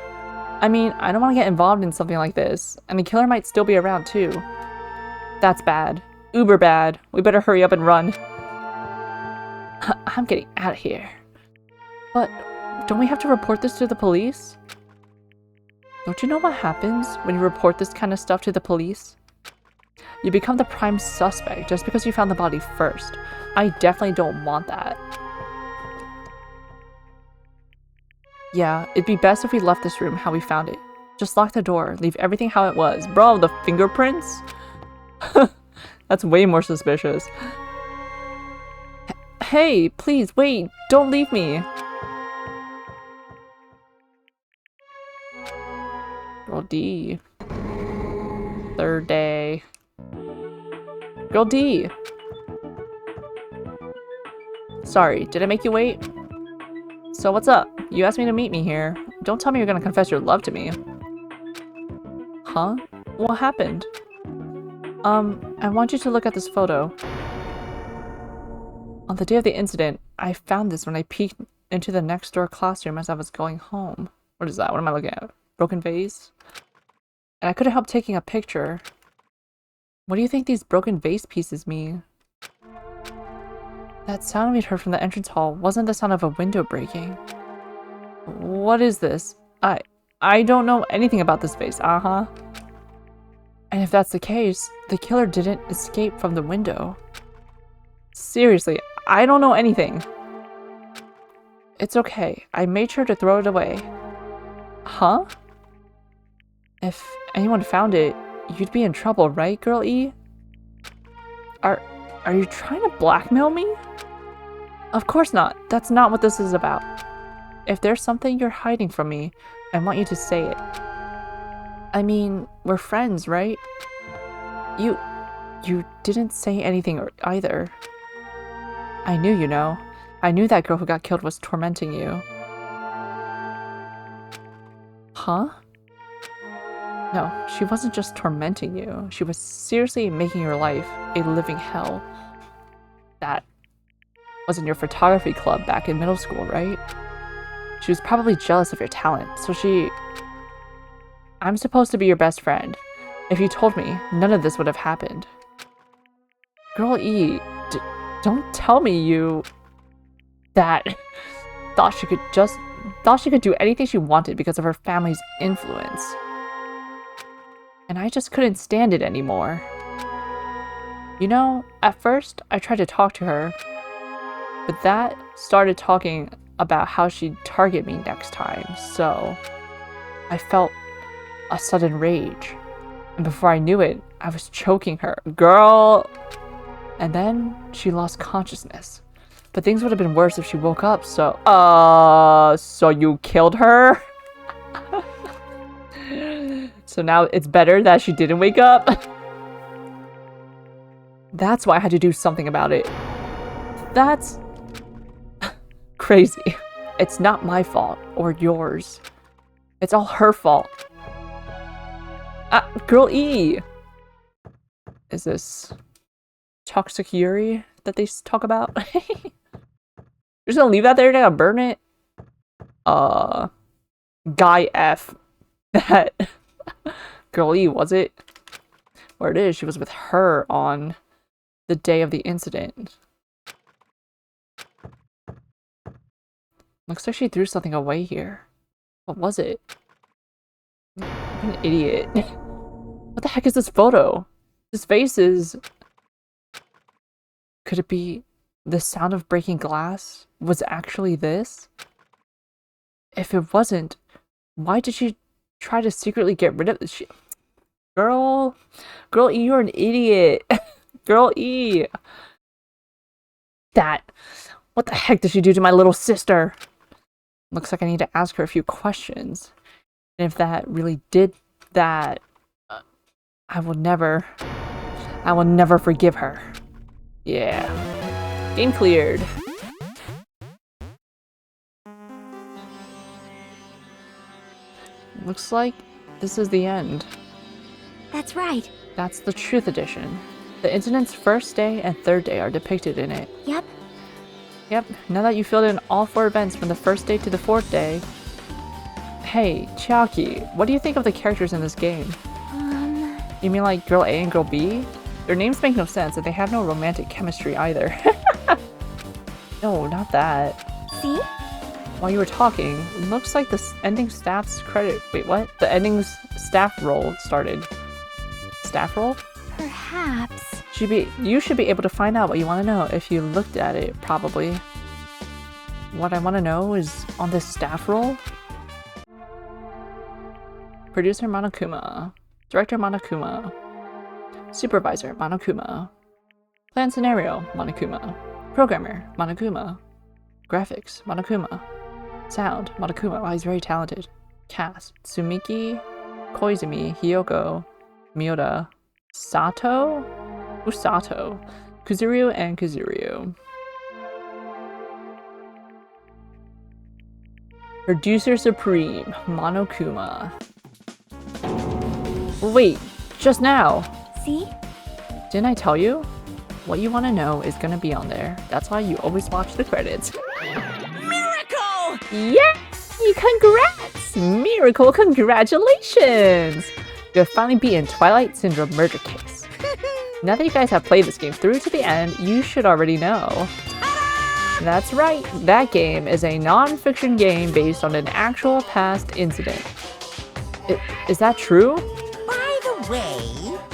I mean, I don't want to get involved in something like this, and the killer might still be around too. That's bad. Uber bad. We better hurry up and run. I'm getting out of here. But don't we have to report this to the police? Don't you know what happens when you report this kind of stuff to the police? You become the prime suspect just because you found the body first. I definitely don't want that. Yeah, it'd be best if we left this room how we found it. Just lock the door, leave everything how it was. Bro, the fingerprints? That's way more suspicious. Hey, please, wait, don't leave me. Girl D. Third day. Girl D. Sorry, did I make you wait? So what's up? You asked me to meet me here. Don't tell me you're gonna confess your love to me. Huh? What happened? I want you to look at this photo. On the day of the incident, I found this when I peeked into the next door classroom as I was going home. What is that? What am I looking at? Broken vase? And I couldn't help taking a picture. What do you think these broken vase pieces mean? That sound we'd heard from the entrance hall wasn't the sound of a window breaking. What is this? I don't know anything about this vase, uh-huh. And if that's the case, the killer didn't escape from the window. Seriously, I don't know anything. It's okay. I made sure to throw it away. Huh? If anyone found it, you'd be in trouble, right, Girl E? Are you trying to blackmail me? Of course not. That's not what this is about. If there's something you're hiding from me, I want you to say it. I mean, we're friends, right? You didn't say anything either. I knew, you know. I knew that girl who got killed was tormenting you. Huh? No, she wasn't just tormenting you. She was seriously making your life a living hell. That was in your photography club back in middle school, right? She was probably jealous of your talent, so I'm supposed to be your best friend. If you told me, none of this would have happened. Girl E, don't tell me you... that... thought she could do anything she wanted because of her family's influence. And I just couldn't stand it anymore. You know, at first, I tried to talk to her. But that started talking about how she'd target me next time, so I felt a sudden rage. And before I knew it, I was choking her. Girl! And then she lost consciousness. But things would have been worse if she woke up, so... So you killed her? So now it's better that she didn't wake up? That's why I had to do something about it. That's... crazy. It's not my fault, or yours. It's all her fault. Girl E! Is this... Toxic Yuri that they talk about? You're just gonna leave that there and gonna burn it? Guy F. That... Girl E, was it? Or it is, she was with her on the day of the incident. Looks like she threw something away here. What was it? I'm an idiot. What the heck is this photo? This face is... Could it be the sound of breaking glass was actually this? If it wasn't, why did she try to secretly get rid of this shit? Girl E, you're an idiot. Girl E. What the heck did she do to my little sister? Looks like I need to ask her a few questions. And if that really did that, I will never forgive her. Yeah. Game cleared. Looks like this is the end. That's right. That's the Truth Edition. The incident's first day and third day are depicted in it. Yep. Yep, now that you filled in all 4 events from the first day to the 4th day. Hey, Chiaki, what do you think of the characters in this game? You mean like Girl A and Girl B? Their names make no sense and they have no romantic chemistry either. No, not that. See? While you were talking, it looks like the ending staff's credit. Wait, what? The ending staff roll started. Staff roll? Perhaps. You should be able to find out what you want to know if you looked at it, probably. What I want to know is on this staff roll. Producer Monokuma. Director Monokuma. Supervisor Monokuma. Plan scenario Monokuma. Programmer Monokuma. Graphics Monokuma. Sound Monokuma. Wow, he's very talented. Cast Tsumiki, Koizumi, Hiyoko, Miyoda, Sato, Usato, Kuzuryu, and Kuzuryu. Producer Supreme Monokuma. Wait, just now. See? Didn't I tell you? What you want to know is gonna be on there. That's why you always watch the credits. Miracle! Yay! Congrats! Miracle, congratulations! You have finally beaten Twilight Syndrome Murder Case. Now that you guys have played this game through to the end, you should already know. That's right, that game is a non-fiction game based on an actual past incident. Is that true? By the way...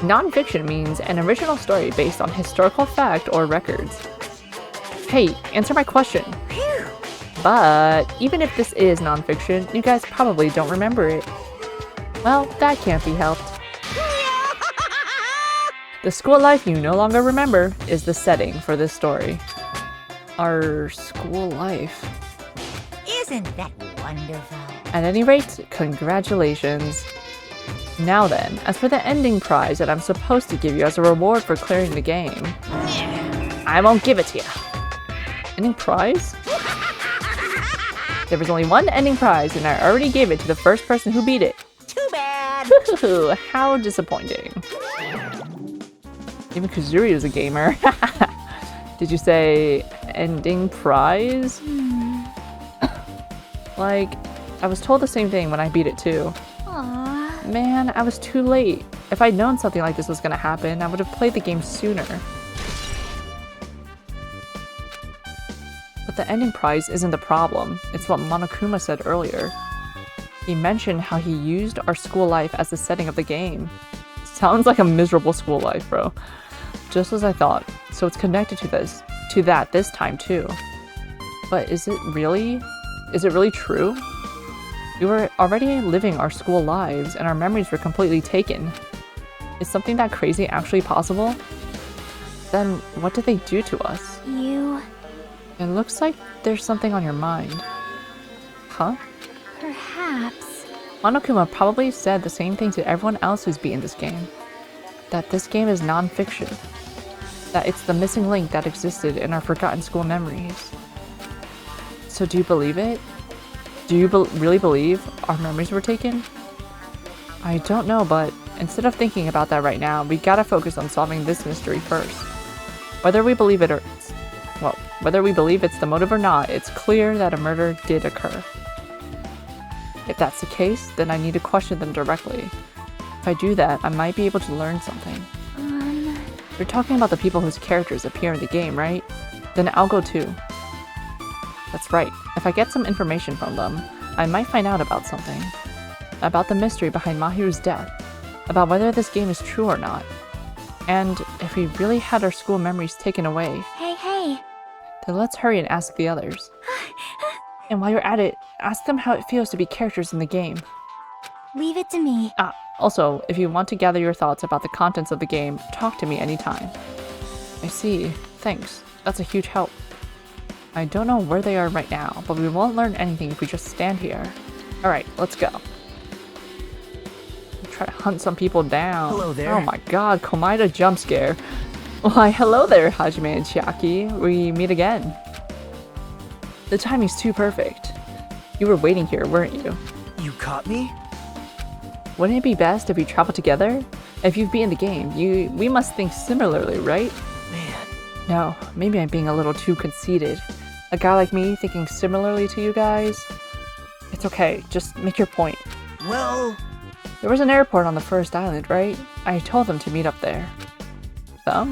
Non-fiction means an original story based on historical fact or records. Hey, answer my question. But even if this is non-fiction, you guys probably don't remember it. Well, that can't be helped. The school life you no longer remember is the setting for this story. Our school life. Isn't that wonderful? At any rate, congratulations. Now then, as for the ending prize that I'm supposed to give you as a reward for clearing the game, I won't give it to you. Ending prize? There was only one ending prize and I already gave it to the first person who beat it. Too bad. How disappointing. Even Kuzuri is a gamer. Did you say ending prize? Like, I was told the same thing when I beat it too. Aww. Man, I was too late. If I'd known something like this was gonna happen, I would have played the game sooner. But the ending prize isn't the problem. It's what Monokuma said earlier. He mentioned how he used our school life as the setting of the game. Sounds like a miserable school life, bro. Just as I thought. So it's connected to that this time too. But is it really true? We were already living our school lives and our memories were completely taken. Is something that crazy actually possible? Then what did they do to us? It looks like there's something on your mind. Huh? Perhaps. Monokuma probably said the same thing to everyone else who's beaten this game. That this game is non-fiction. That it's the missing link that existed in our forgotten school memories. So do you believe it? Do you really believe our memories were taken? I don't know, but instead of thinking about that right now, we gotta focus on solving this mystery first. Whether we believe it whether we believe it's the motive or not, it's clear that a murder did occur. If that's the case, then I need to question them directly. If I do that, I might be able to learn something. You're talking about the people whose characters appear in the game, right? Then I'll go too. That's right. If I get some information from them, I might find out about something. About the mystery behind Mahiru's death. About whether this game is true or not. And if we really had our school memories taken away. Hey. Then let's hurry and ask the others. And while you're at it, ask them how it feels to be characters in the game. Leave it to me. Also, if you want to gather your thoughts about the contents of the game, talk to me anytime. I see. Thanks. That's a huge help. I don't know where they are right now, but we won't learn anything if we just stand here. Alright, let's go. Try to hunt some people down. Hello there. Oh my god, Komaeda jump scare. Why, hello there, Hajime and Chiaki. We meet again. The timing's too perfect. You were waiting here, weren't you? You caught me? Wouldn't it be best if we travel together? If you've beaten the game, we must think similarly, right? Man. No, maybe I'm being a little too conceited. A guy like me thinking similarly to you guys? It's okay, just make your point. Well... There was an airport on the first island, right? I told them to meet up there.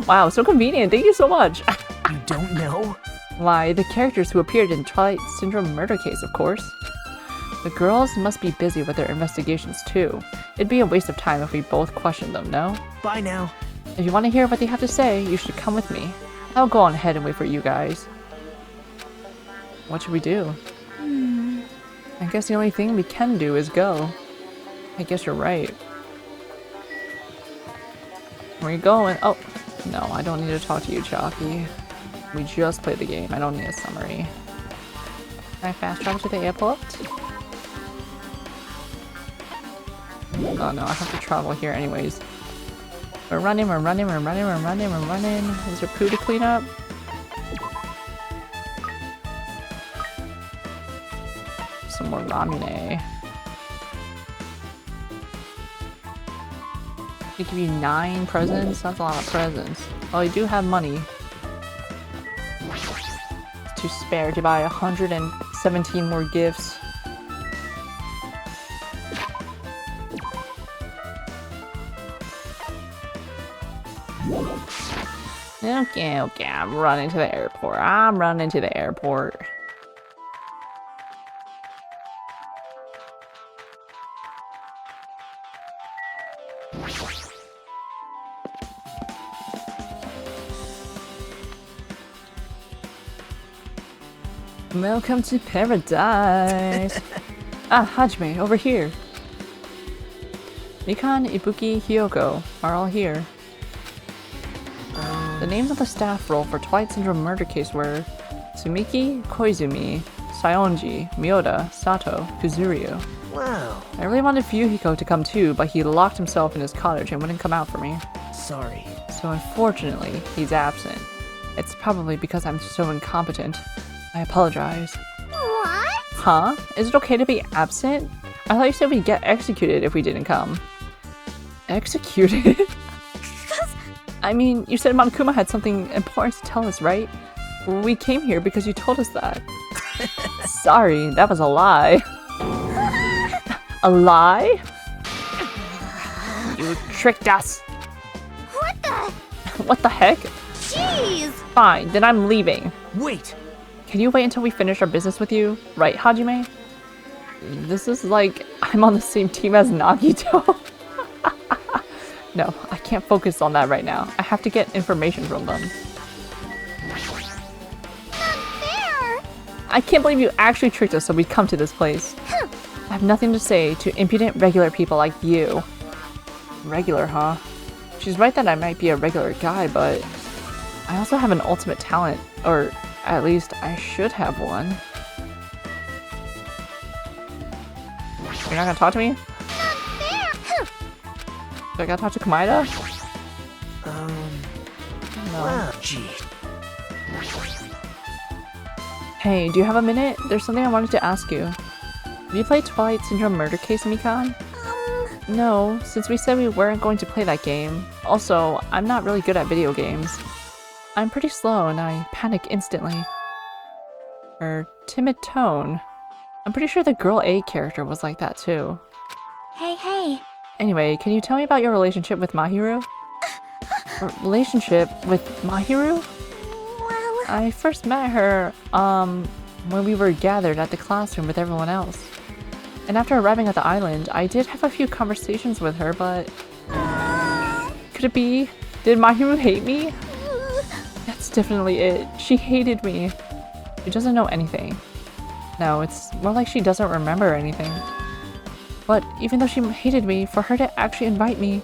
Wow, so convenient, thank you so much! You don't know? Why, the characters who appeared in Twilight Syndrome murder case, of course. The girls must be busy with their investigations too. It'd be a waste of time if we both questioned them, no? Bye now. If you want to hear what they have to say, you should come with me. I'll go on ahead and wait for you guys. What should we do? I guess the only thing we can do is go. I guess you're right. Where are you going? Oh, no, I don't need to talk to you, Chalky. We just played the game. I don't need a summary. Can I fast travel to the airport? Oh no, I have to travel here anyways. We're running. Is there poo to clean up? Some more ramune. They give you 9 presents? That's a lot of presents. Oh, you do have money to spare to buy 117 more gifts. Okay, I'm running to the airport. Welcome to paradise! Hajime, over here. Mikan, Ibuki, Hyoko are all here. The names of the staff role for Twilight Syndrome murder case were Tsumiki, Koizumi, Saionji, Miyoda, Sato, Kuzuryu. Wow. I really wanted Fuyuhiko to come too, but he locked himself in his cottage and wouldn't come out for me. Sorry. So unfortunately, he's absent. It's probably because I'm so incompetent. I apologize. What? Huh? Is it okay to be absent? I thought you said we'd get executed if we didn't come. Executed? I mean, you said Monokuma had something important to tell us, right? We came here because you told us that. Sorry, that was a lie. A lie? You tricked us. What the? What the heck? Jeez! Fine, then I'm leaving. Wait! Can you wait until we finish our business with you? Right, Hajime? This is like I'm on the same team as Nagito. No, I can't focus on that right now. I have to get information from them. Not fair! I can't believe you actually tricked us so we'd come to this place. I have nothing to say to impudent regular people like you. Regular, huh? She's right that I might be a regular guy, but I also have an ultimate talent, or at least I should have one. You're not gonna talk to me? Do I gotta talk to Kamaida? No. Well, gee. Hey, do you have a minute? There's something I wanted to ask you. Have you played Twilight Syndrome Murder Case, Mikan? No, since we said we weren't going to play that game. Also, I'm not really good at video games. I'm pretty slow and I panic instantly. Her timid tone. I'm pretty sure the Girl A character was like that too. Hey. Anyway, can you tell me about your relationship with Mahiru? Relationship with Mahiru? Well, I first met her, when we were gathered at the classroom with everyone else. And after arriving at the island, I did have a few conversations with her, but... Could it be? Did Mahiru hate me? That's definitely it. She hated me. She doesn't know anything. No, it's more like she doesn't remember anything. But even though she hated me, for her to actually invite me,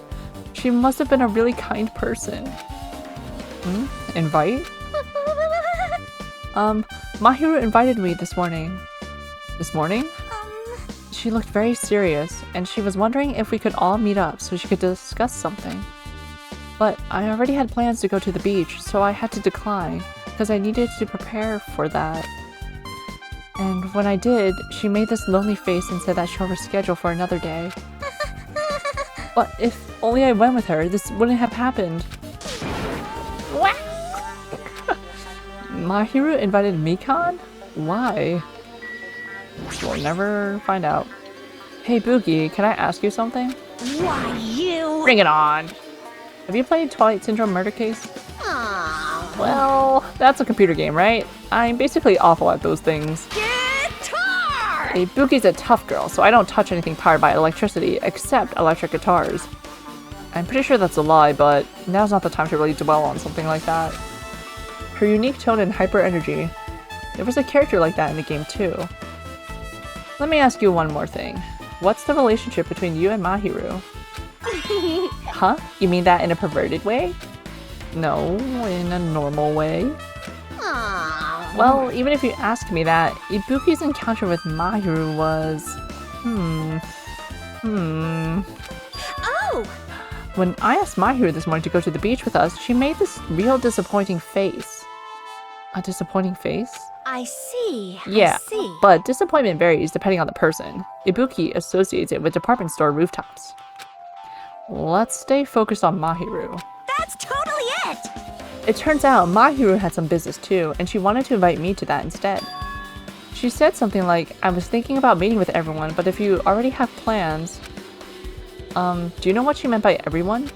she must have been a really kind person. Invite? Mahiru invited me this morning. This morning? She looked very serious, and she was wondering if we could all meet up so she could discuss something. But I already had plans to go to the beach, so I had to decline, because I needed to prepare for that. And when I did, she made this lonely face and said that she'll reschedule for another day. But if only I went with her, this wouldn't have happened. Mahiru invited Mikan? Why? We'll never find out. Hey Boogie, can I ask you something? Why, you... Bring it on! Have you played Twilight Syndrome Murder Case? Well, that's a computer game, right? I'm basically awful at those things. Guitar! Hey, Bookie's a tough girl, so I don't touch anything powered by electricity except electric guitars. I'm pretty sure that's a lie, but now's not the time to really dwell on something like that. Her unique tone and hyper energy. There was a character like that in the game too. Let me ask you one more thing. What's the relationship between you and Mahiru? Huh? You mean that in a perverted way? No, in a normal way. Well, even if you ask me that, Ibuki's encounter with Mahiru was... Oh! When I asked Mahiru this morning to go to the beach with us, she made this real disappointing face. A disappointing face? I see. Yeah, I see. but disappointment varies depending on the person. Ibuki associates it with department store rooftops. Let's stay focused on Mahiru. That's totally it! It turns out Mahiru had some business too, and she wanted to invite me to that instead. She said something like, I was thinking about meeting with everyone, but if you already have plans... do you know what she meant by everyone?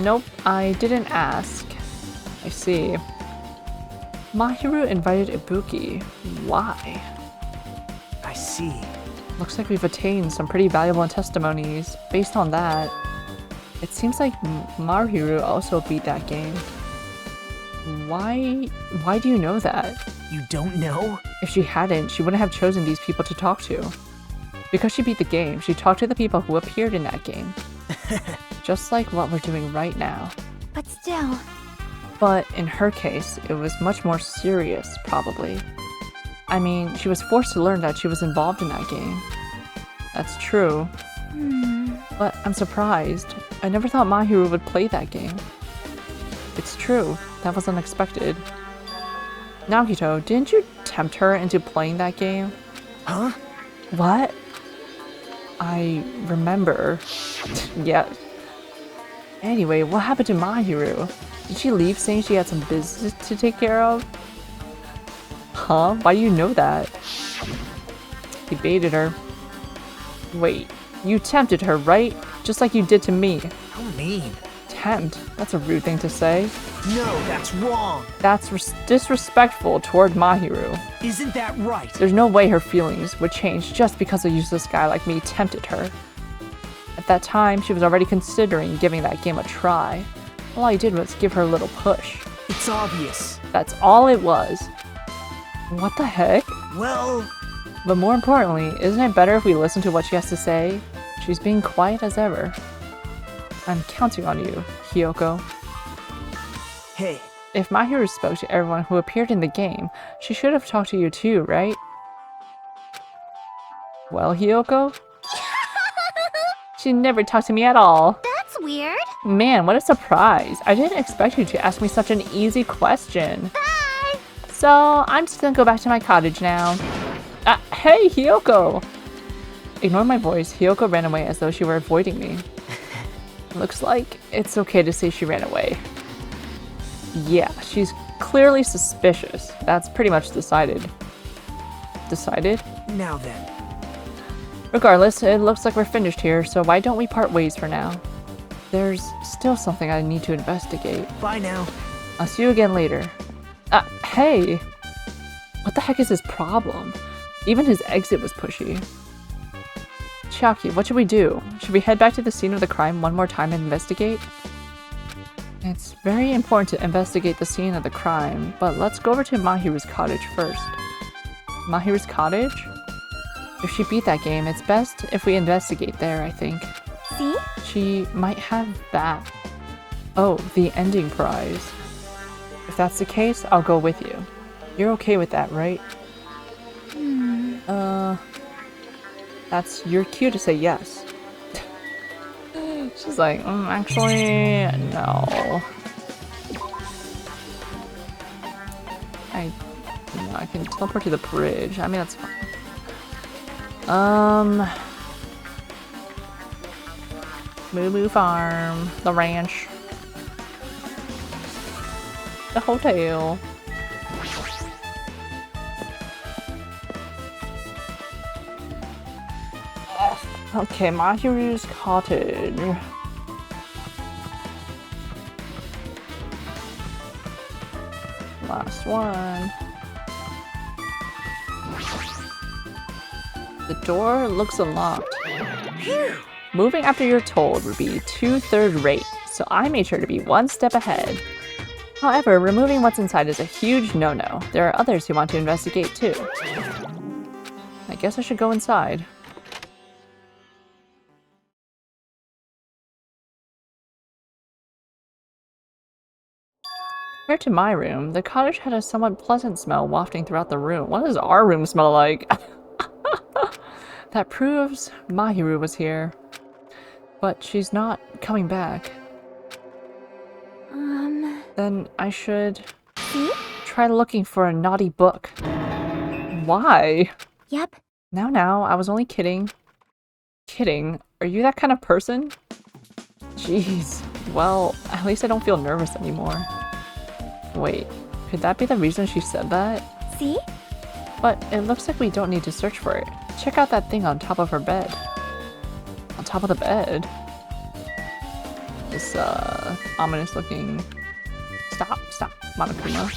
Nope, I didn't ask. I see. Mahiru invited Ibuki. Why? I see. Looks like we've attained some pretty valuable testimonies. Based on that, it seems like Mahiru also beat that game. Why do you know that? You don't know? If she hadn't, she wouldn't have chosen these people to talk to. Because she beat the game, she talked to the people who appeared in that game. Just like what we're doing right now. but still. But in her case, it was much more serious, probably. I mean, she was forced to learn that she was involved in that game. That's true. But I'm surprised. I never thought Mahiru would play that game. It's true. That was unexpected. Naokito, didn't you tempt her into playing that game? Huh? What? I remember. Yeah. Anyway, what happened to Mahiru? Did she leave saying she had some business to take care of? Huh? Why do you know that? He baited her. Wait, you tempted her, right? Just like you did to me. How mean. Tempt? That's a rude thing to say. No, that's wrong. That's disrespectful toward Mahiru. Isn't that right? There's no way her feelings would change just because a useless guy like me tempted her. At that time, she was already considering giving that game a try. All I did was give her a little push. It's obvious. That's all it was. What the heck? Well, But more importantly, isn't it better if we listen to what she has to say? She's being quiet as ever. I'm counting on you, Hiyoko. hey, If Mahiru spoke to everyone who appeared in the game, she should have talked to you too, right? Well, Hiyoko? She never talked to me at all. That's weird. Man, what a surprise. I didn't expect you to ask me such an easy question. Bye. So, I'm just gonna go back to my cottage now. Hey, Hiyoko! Ignoring my voice, Hiyoko ran away as though she were avoiding me. Looks like it's okay to say she ran away. Yeah, she's clearly suspicious. That's pretty much decided. Decided? now then. Regardless, it looks like we're finished here, so why don't we part ways for now? There's still something I need to investigate. Bye now. I'll see you again later. Hey! What the heck is his problem? Even his exit was pushy. Chiaki, what should we do? Should we head back to the scene of the crime one more time and investigate? It's very important to investigate the scene of the crime, but let's go over to Mahiru's cottage first. Mahiru's cottage? If she beat that game, it's best if we investigate there, I think. See? She might have that. Oh, the ending prize. If that's the case, I'll go with you. You're okay with that, right? That's your cue to say yes. She's like, actually, no. I can teleport to the bridge. I mean, that's fine. Moo Moo Farm, the ranch, the hotel. Okay, Mahiru's cottage. Last one. The door looks unlocked. Moving after you're told would be 2/3 rate, so I made sure to be one step ahead. However, removing what's inside is a huge no-no. There are others who want to investigate too. I guess I should go inside. Compared to my room, the cottage had a somewhat pleasant smell wafting throughout the room. What does our room smell like? That proves Mahiru was here. But she's not coming back. Then I should try looking for a naughty book. Why? Yep. Now, I was only kidding. Kidding? Are you that kind of person? Jeez. Well, at least I don't feel nervous anymore. Wait, could that be the reason she said that? See? But it looks like we don't need to search for it. Check out that thing on top of her bed. On top of the bed? This, ominous looking... Stop, Monokuma.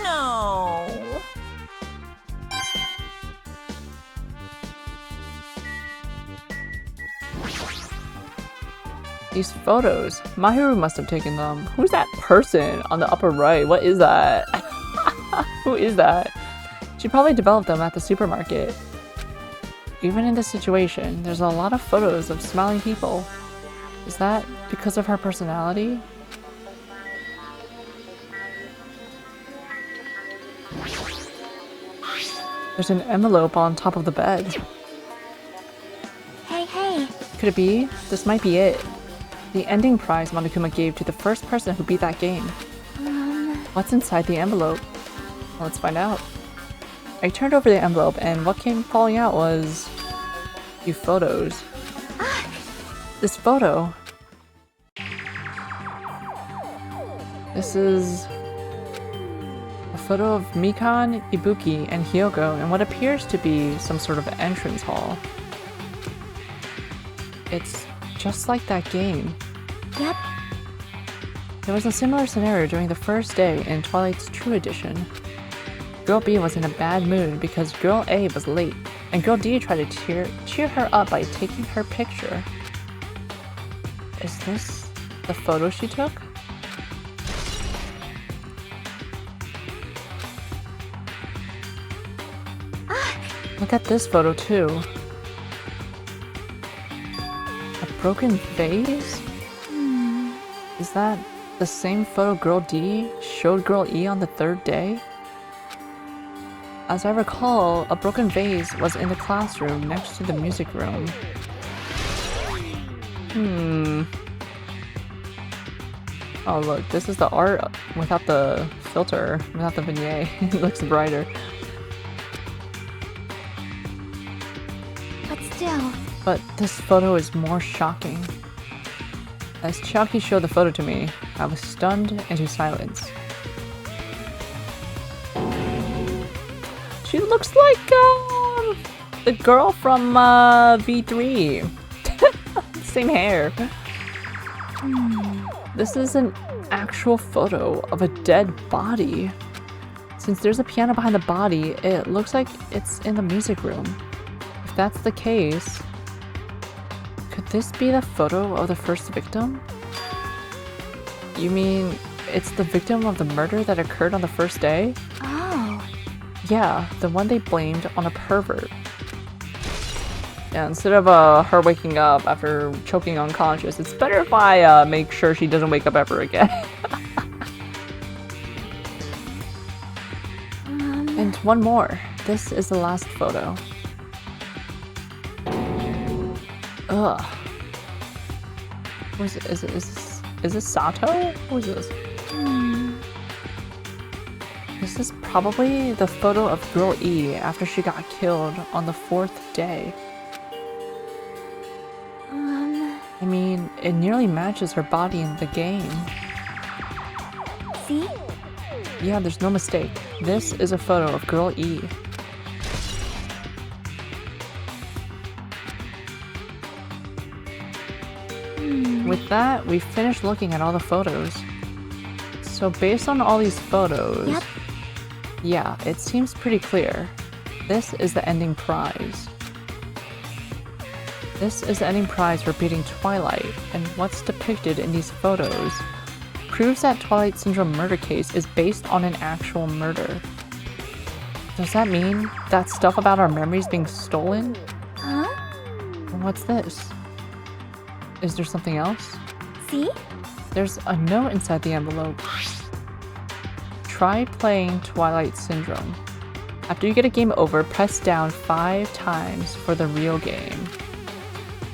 No. These photos. Mahiru must have taken them. Who's that person on the upper right? What is that? Who is that? She probably developed them at the supermarket. Even in this situation, there's a lot of photos of smiling people. Is that because of her personality? There's an envelope on top of the bed. Hey. Could it be? This might be it. The ending prize Monokuma gave to the first person who beat that game. What's inside the envelope? Well, let's find out. I turned over the envelope and what came falling out was... a few photos. This photo. This is... a photo of Mikan, Ibuki, and Hyoko in what appears to be some sort of entrance hall. It's just like that game. Yep. There was a similar scenario during the first day in Twilight's True Edition. Girl B was in a bad mood because Girl A was late, and Girl D tried to cheer her up by taking her picture. Is this the photo she took? Look at this photo too. A broken vase? Is that the same photo Girl D showed Girl E on the third day? As I recall, a broken vase was in the classroom next to the music room. Oh look, this is the art without the filter, without the vignette. It looks brighter. But still... But this photo is more shocking. As Chiaki showed the photo to me, I was stunned into silence. She looks like the girl from V3. Same hair. This is an actual photo of a dead body. Since there's a piano behind the body, it looks like it's in the music room. If that's the case, could this be the photo of the first victim? You mean it's the victim of the murder that occurred on the first day? Oh. Yeah, the one they blamed on a pervert. Yeah, instead of her waking up after choking unconscious, it's better if I make sure she doesn't wake up ever again. And one more. This is the last photo. Ugh. What is it? Is this Sato? What is this? This is probably the photo of Girl E after she got killed on the 4th day. I mean, it nearly matches her body in the game. See? Yeah, there's no mistake. This is a photo of Girl E. With that, we finished looking at all the photos. So based on all these photos, Yep. Yeah, it seems pretty clear. This is the ending prize. This is the ending prize for beating Twilight, and what's depicted in these photos proves that Twilight Syndrome murder case is based on an actual murder. Does that mean that stuff about our memories being stolen? Huh? What's this? Is there something else? See? There's a note inside the envelope. Try playing Twilight Syndrome. After you get a game over, press down 5 times for the real game.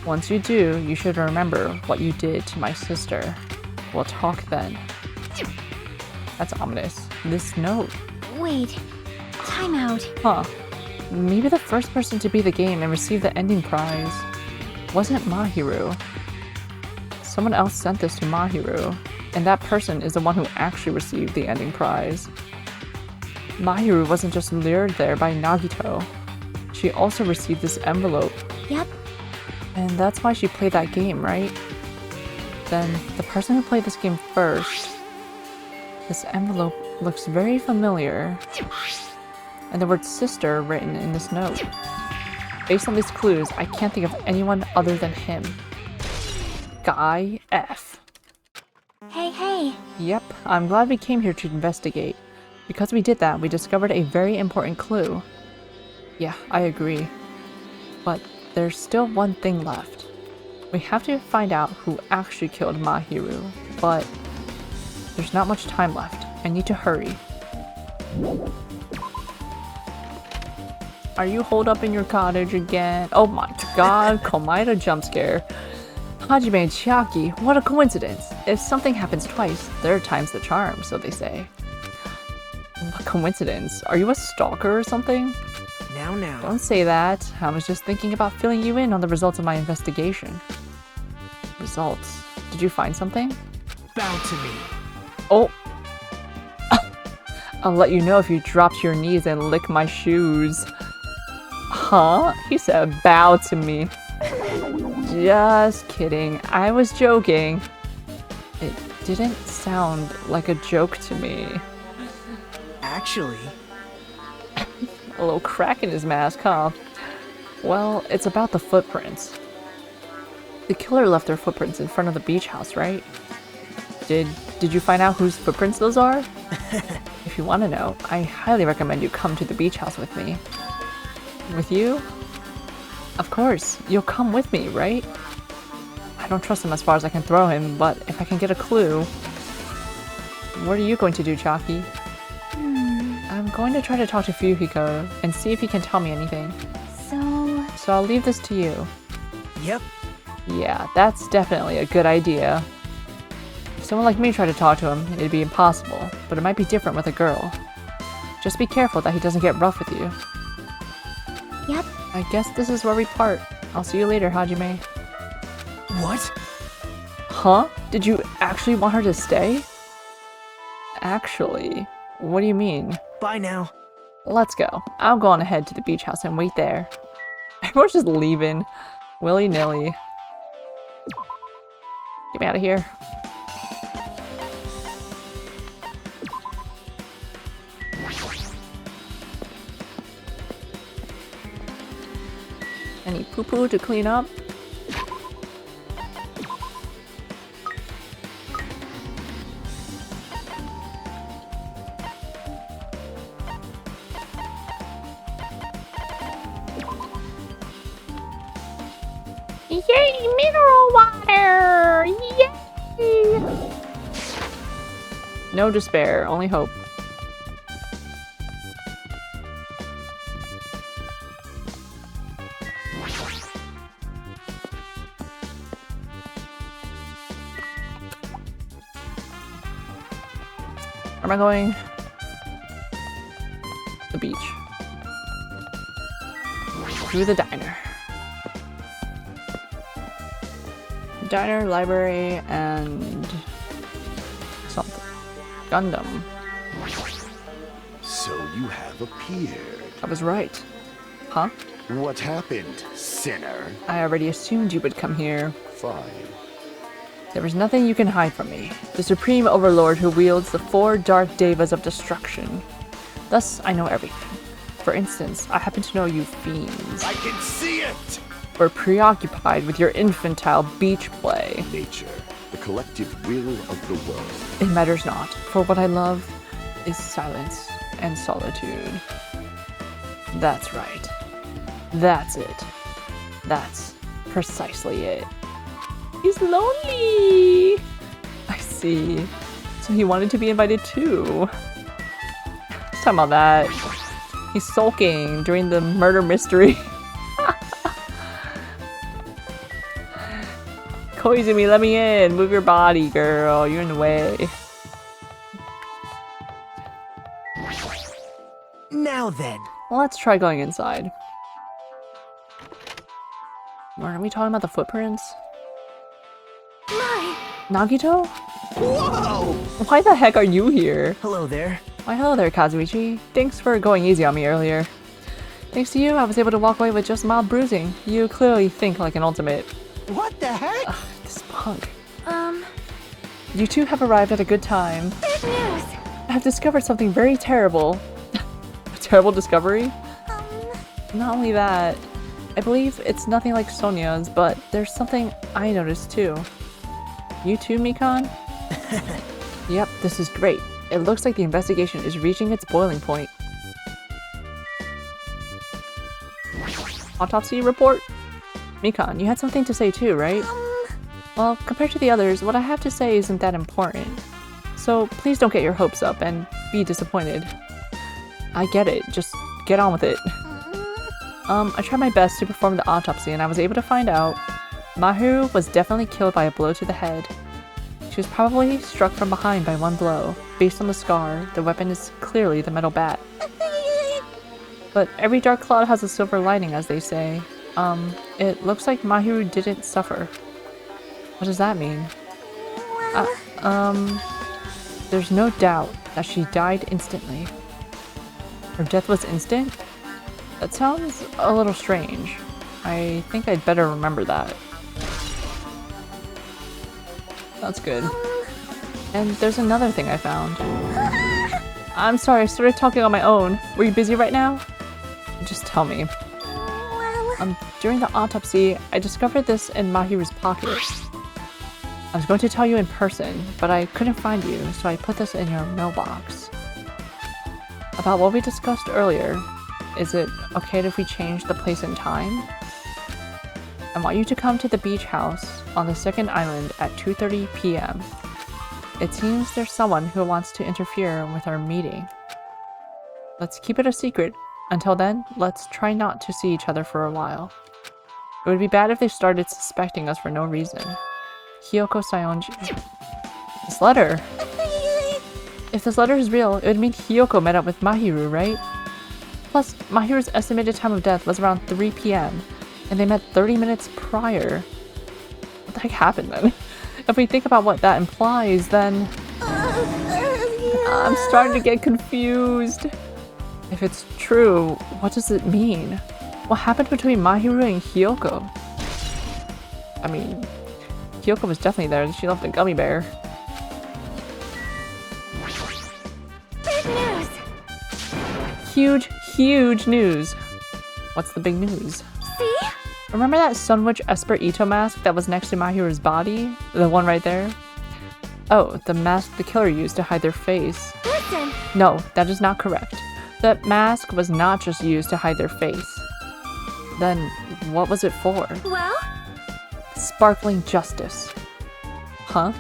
Once you do, you should remember what you did to my sister. We'll talk then. That's ominous. This note. Wait. Time out. Huh. Maybe the first person to beat the game and receive the ending prize wasn't Mahiru. Someone else sent this to Mahiru, and that person is the one who actually received the ending prize. Mahiru wasn't just lured there by Nagito. She also received this envelope. Yep. And that's why she played that game, right? Then, the person who played this game first, this envelope looks very familiar. And the word sister written in this note. Based on these clues, I can't think of anyone other than him. Guy F. Hey. Yep, I'm glad we came here to investigate. Because we did that, we discovered a very important clue. Yeah, I agree. But there's still one thing left. We have to find out who actually killed Mahiru, but there's not much time left. I need to hurry. Are you holed up in your cottage again? Oh my god, Komaeda jump scare. Hajime and Chiaki, what a coincidence. If something happens twice, third time's the charm, so they say. What coincidence? Are you a stalker or something? Now. Don't say that. I was just thinking about filling you in on the results of my investigation. Results? Did you find something? Bow to me. Oh! I'll let you know if you drop to your knees and lick my shoes. Huh? He said bow to me. Just kidding. I was joking. It didn't sound like a joke to me. Actually... A little crack in his mask, huh? Well, it's about the footprints. The killer left their footprints in front of the beach house, right? Did you find out whose footprints those are? If you want to know, I highly recommend you come to the beach house with me. With you? Of course, you'll come with me, right? I don't trust him as far as I can throw him, but if I can get a clue... What are you going to do, Chaki? I'm going to try to talk to Fuyuhiko and see if he can tell me anything. So I'll leave this to you. Yep. Yeah, that's definitely a good idea. If someone like me tried to talk to him, it'd be impossible, but it might be different with a girl. Just be careful that he doesn't get rough with you. Yep. I guess this is where we part. I'll see you later, Hajime. What? Huh? Did you actually want her to stay? Actually, what do you mean? Bye now. Let's go. I'll go on ahead to the beach house and wait there. Everyone's just leaving. Willy-nilly. Get me out of here. Any poo-poo to clean up? Yay, mineral water! Yay! No despair, only hope. Where am I going? The beach. To the diner. Diner, library, and something. Gundam. So you have appeared. I was right. Huh? What happened, sinner? I already assumed you would come here. Fine. There is nothing you can hide from me. The Supreme Overlord who wields the 4 Dark Devas of Destruction. Thus, I know everything. For instance, I happen to know you fiends I can see it! were preoccupied with your infantile beach play. Nature, the collective will of the world. It matters not, for what I love is silence and solitude. That's right. That's it. That's precisely it. He's lonely! I see. So he wanted to be invited too. Let's talk about that. He's sulking during the murder mystery. Koizumi, let me in! Move your body, girl. You're in the way. Now then. Let's try going inside. Are we talking about the footprints? My. Nagito? Whoa! Why the heck are you here? Hello there. Why hello there, Kazuichi. Thanks for going easy on me earlier. Thanks to you, I was able to walk away with just mild bruising. You clearly think like an ultimate. What the heck? Ugh, this punk. You two have arrived at a good time. Good news. I have discovered something very terrible. A terrible discovery? Not only that, I believe it's nothing like Sonia's, but there's something I noticed too. You too, Mikan? Yep, this is great. It looks like the investigation is reaching its boiling point. Autopsy report? Mikan, you had something to say too, right? Well, compared to the others, what I have to say isn't that important. So please don't get your hopes up and be disappointed. I get it, just get on with it. I tried my best to perform the autopsy and I was able to find out Mahiru was definitely killed by a blow to the head. She was probably struck from behind by one blow. Based on the scar, the weapon is clearly the metal bat. But every dark cloud has a silver lining, as they say. It looks like Mahiru didn't suffer. What does that mean? There's no doubt that she died instantly. Her death was instant? That sounds a little strange. I think I'd better remember that. That's good. And there's another thing I found. I'm sorry, I started talking on my own. Were you busy right now? Just tell me. During the autopsy, I discovered this in Mahiru's pocket. I was going to tell you in person, but I couldn't find you, so I put this in your mailbox. About what we discussed earlier, is it okay if we change the place and time? I want you to come to the beach house on the second island at 2:30 p.m. It seems there's someone who wants to interfere with our meeting. Let's keep it a secret. Until then, let's try not to see each other for a while. It would be bad if they started suspecting us for no reason. Hiyoko Sayonji. This letter! If this letter is real, it would mean Hiyoko met up with Mahiru, right? Plus, Mahiru's estimated time of death was around 3 p.m. and they met 30 minutes prior. What the heck happened then? If we think about what that implies, then... I'm starting to get confused. If it's true, what does it mean? What happened between Mahiru and Hiyoko? I mean, Hiyoko was definitely there and she left a gummy bear. Big news! Huge news. What's the big news? See? Remember that Sunwitch Esper Ito mask that was next to Mahiru's body? The one right there? Oh, the mask the killer used to hide their face. Listen! No, that is not correct. That mask was not just used to hide their face. Then, what was it for? Well? Sparkling Justice. Huh?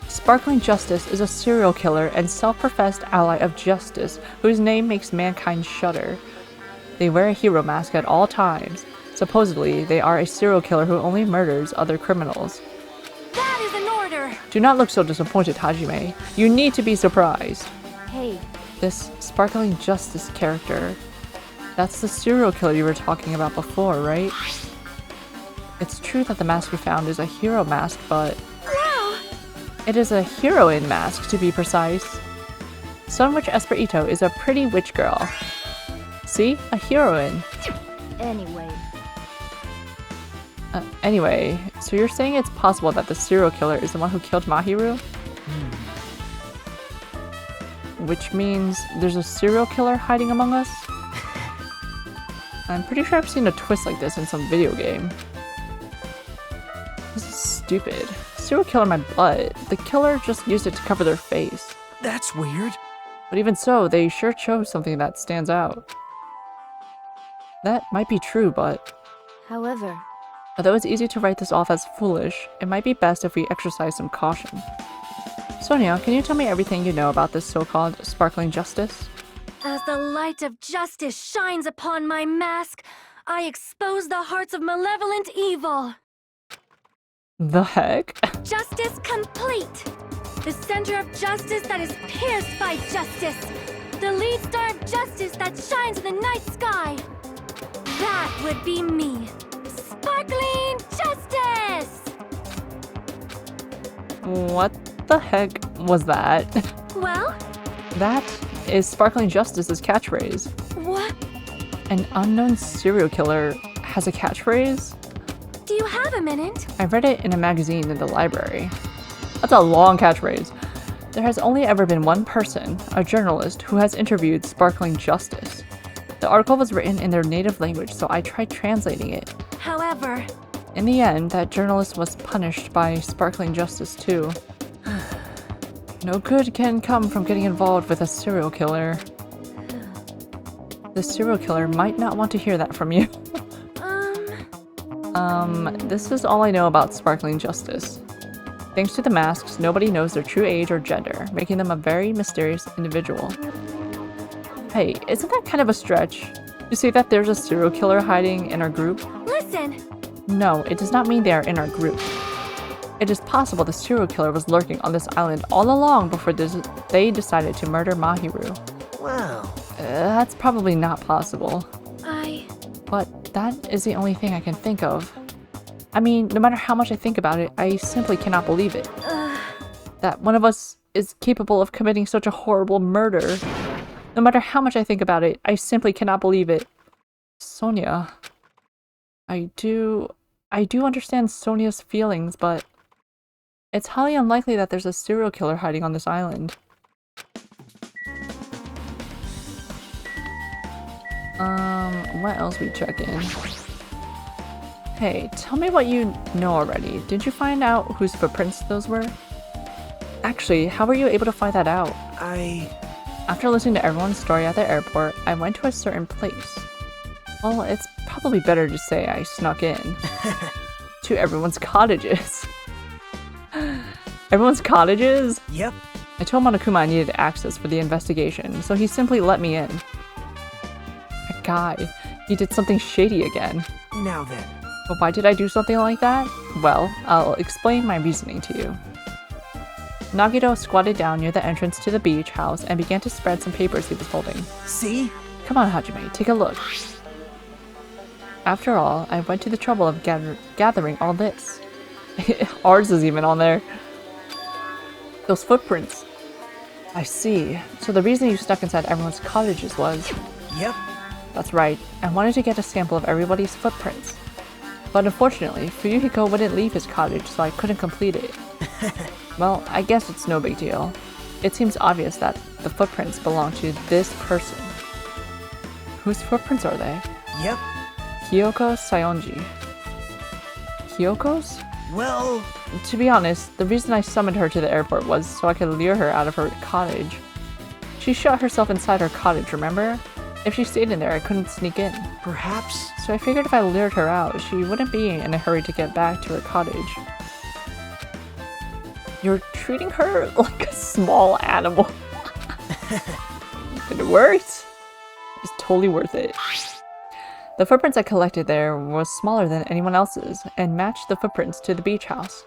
Sparkling Justice is a serial killer and self-professed ally of justice whose name makes mankind shudder. They wear a hero mask at all times. Supposedly, they are a serial killer who only murders other criminals. That is an order! Do not look so disappointed, Hajime. You need to be surprised. Hey. This Sparkling Justice character, that's the serial killer you were talking about before, right? It's true that the mask we found is a hero mask, but... No! It is a heroine mask, to be precise. Sunwitch Esper Ito is a pretty witch girl. See? A heroine. Anyway, so you're saying it's possible that the serial killer is the one who killed Mahiru? Which means there's a serial killer hiding among us? I'm pretty sure I've seen a twist like this in some video game. This is stupid. Serial killer my butt. The killer just used it to cover their face. That's weird. But even so, they sure chose something that stands out. That might be true, but... However... Although it's easy to write this off as foolish, it might be best if we exercise some caution. Sonia, can you tell me everything you know about this so-called Sparkling Justice? As the light of justice shines upon my mask, I expose the hearts of malevolent evil. The heck? Justice complete! The center of justice that is pierced by justice! The lead star of justice that shines in the night sky! That would be me! Sparkling Justice! What the heck was that? Well? That is Sparkling Justice's catchphrase. What? An unknown serial killer has a catchphrase? Do you have a minute? I read it in a magazine in the library. That's a long catchphrase. There has only ever been one person, a journalist, who has interviewed Sparkling Justice. The article was written in their native language, so I tried translating it. However... In the end, that journalist was punished by Sparkling Justice too. No good can come from getting involved with a serial killer. The serial killer might not want to hear that from you. This is all I know about Sparkling Justice. Thanks to the masks, nobody knows their true age or gender, making them a very mysterious individual. Hey, isn't that kind of a stretch? You say that there's a serial killer hiding in our group? Listen! No, it does not mean they are in our group. It is possible the serial killer was lurking on this island all along before they decided to murder Mahiru. Wow. That's probably not possible. But that is the only thing I can think of. I mean, no matter how much I think about it, I simply cannot believe it. That one of us is capable of committing such a horrible murder. No matter how much I think about it, I simply cannot believe it. Sonia. I do understand Sonia's feelings, but it's highly unlikely that there's a serial killer hiding on this island. What else we check in? Hey, tell me what you know already. Did you find out whose footprints those were? Actually, how were you able to find that out? After listening to everyone's story at the airport, I went to a certain place. Well, it's probably better to say I snuck in. To everyone's cottages. Everyone's cottages? Yep. I told Monokuma I needed access for the investigation, so he simply let me in. That guy, he did something shady again. Now then. But why did I do something like that? Well, I'll explain my reasoning to you. Nagito squatted down near the entrance to the beach house and began to spread some papers he was holding. See? Come on, Hajime, take a look. After all, I went to the trouble of gathering all this. Ours is even on there. Those footprints. I see. So the reason you stuck inside everyone's cottages was... Yep. That's right. I wanted to get a sample of everybody's footprints. But unfortunately, Fuyuhiko wouldn't leave his cottage, so I couldn't complete it. Well, I guess it's no big deal. It seems obvious that the footprints belong to this person. Whose footprints are they? Yep. Kyoko Sayonji. Kyoko's? Well... To be honest, the reason I summoned her to the airport was so I could lure her out of her cottage. She shut herself inside her cottage, remember? If she stayed in there, I couldn't sneak in. Perhaps... So I figured if I lured her out, she wouldn't be in a hurry to get back to her cottage. You're treating her like a small animal. It worked. It's totally worth it. The footprints I collected there was smaller than anyone else's and matched the footprints to the beach house.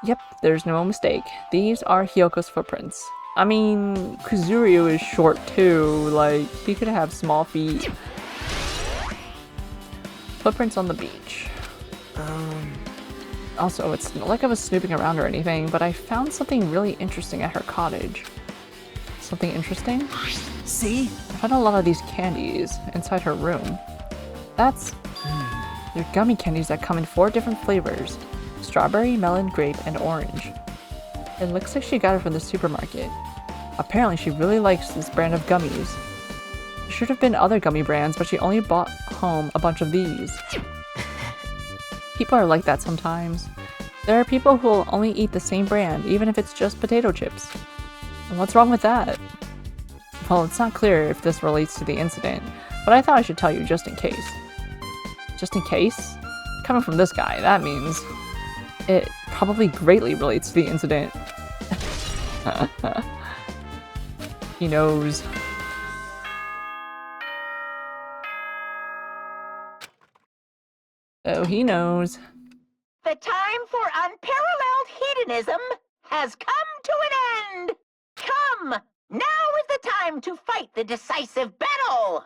Yep, there's no mistake. These are Hyoko's footprints. I mean, Kuzuryu is short too, like, he could have small feet. Footprints on the beach. Also, it's not like I was snooping around or anything, but I found something really interesting at her cottage. Something interesting? See? I found a lot of these candies inside her room. That's... They're gummy candies that come in 4 different flavors. Strawberry, melon, grape, and orange. It looks like she got it from the supermarket. Apparently she really likes this brand of gummies. There should have been other gummy brands, but she only bought home a bunch of these. People are like that sometimes. There are people who will only eat the same brand, even if it's just potato chips. And what's wrong with that? Well, it's not clear if this relates to the incident, but I thought I should tell you just in case. Just in case? Coming from this guy, that means it probably greatly relates to the incident. He knows. Oh, he knows. The time for unparalleled hedonism has come to an end! Come! Now is the time to fight the decisive battle!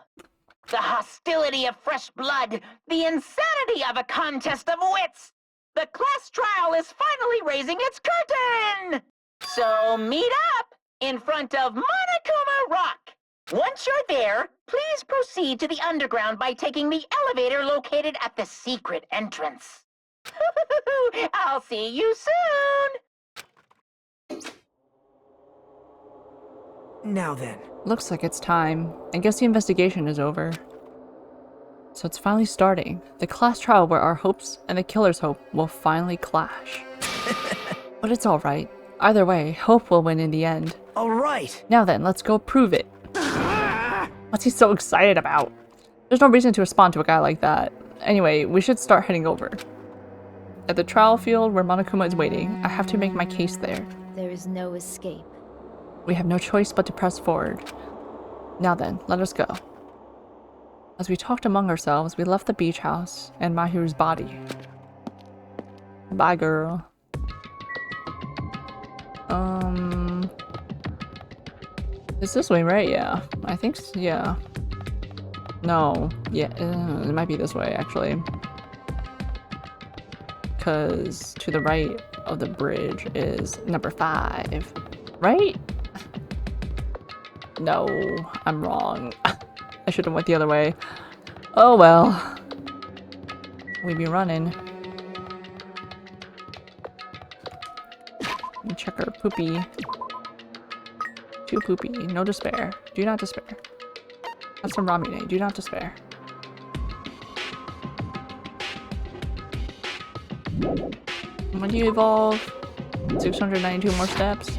The hostility of fresh blood, the insanity of a contest of wits! The class trial is finally raising its curtain! So meet up in front of Monokuma Rock! Once you're there, please proceed to the underground by taking the elevator located at the secret entrance. I'll see you soon! Now then. Looks like it's time. I guess the investigation is over. So it's finally starting. The class trial where our hopes and the killer's hope will finally clash. But it's alright. Either way, hope will win in the end. Alright! Now then, let's go prove it. What's he so excited about? There's no reason to respond to a guy like that. Anyway, we should start heading over. At the trial field where Monokuma is waiting, I have to make my case there. There is no escape. We have no choice but to press forward. Now then, let us go. As we talked among ourselves, we left the beach house and Mahiru's body. Bye, girl. It's this way, right? Yeah. I think so, yeah. No. Yeah, it might be this way, actually. Because to the right of the bridge is number 5. Right? No, I'm wrong. I should have went the other way. Oh well. We be running. Let me check our poopy. Too poopy. No despair. Do not despair. Have some ramune. Do not despair. When do you evolve? 692 more steps.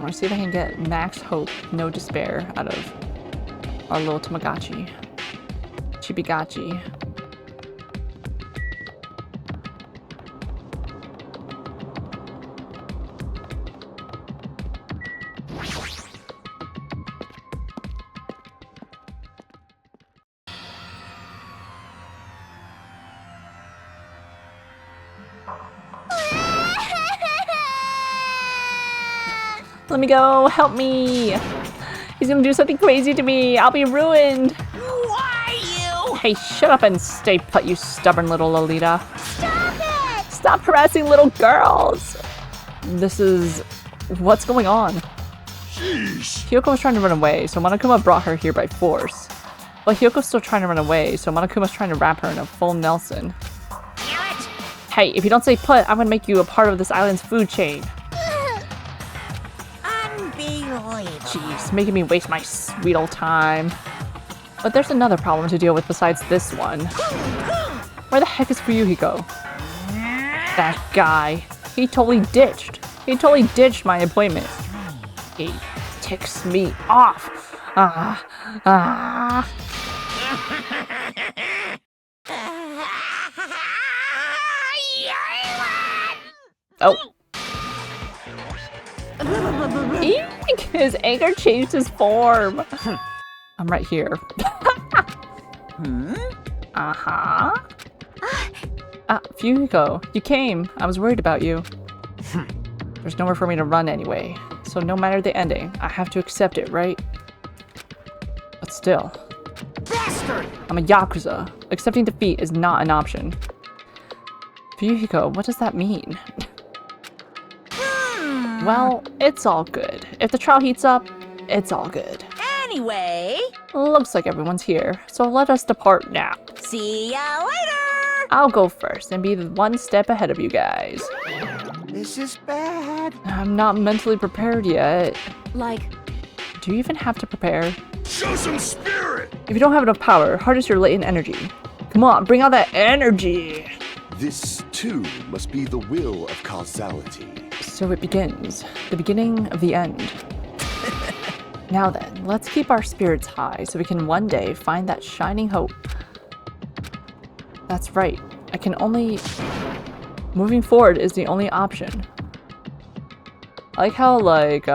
want to see if I can get max hope, no despair out of our little Tamagotchi. Chibigachi. Let me go, help me! He's gonna do something crazy to me, I'll be ruined! Why you? Hey, shut up and stay put, you stubborn little Lolita. Stop it! Stop harassing little girls! This is... what's going on? Sheesh. Hyoko was trying to run away, so Monokuma brought her here by force. But Hyoko's still trying to run away, so Monokuma's trying to wrap her in a full Nelson. Damn it! Hey, if you don't stay put, I'm gonna make you a part of this island's food chain. Unbelievable. Jeez, making me waste my sweet old time. But there's another problem to deal with besides this one. Where the heck is Fuyuhiko? That guy. He totally ditched. He totally ditched my appointment. He ticks me off. Oh. Eek! His anger changed his form. I'm right here. Uh-huh. Fuyuhiko, you came. I was worried about you. There's nowhere for me to run anyway. So no matter the ending, I have to accept it, right? But still. Bastard! I'm a Yakuza. Accepting defeat is not an option. Fuyuhiko, what does that mean? Well, it's all good. If the trial heats up, it's all good. Anyway, Looks like everyone's here, so let us depart now. see ya later! I'll go first and be one step ahead of you guys. This is bad. I'm not mentally prepared yet. Like, Do you even have to prepare? Show some spirit! If you don't have enough power, harness your latent energy. Come on, bring out that energy! This, too, must be the will of causality. So it begins. The beginning of the end. Now then, let's keep our spirits high so we can one day find that shining hope. That's right. I can only... Moving forward is the only option. I like how, like,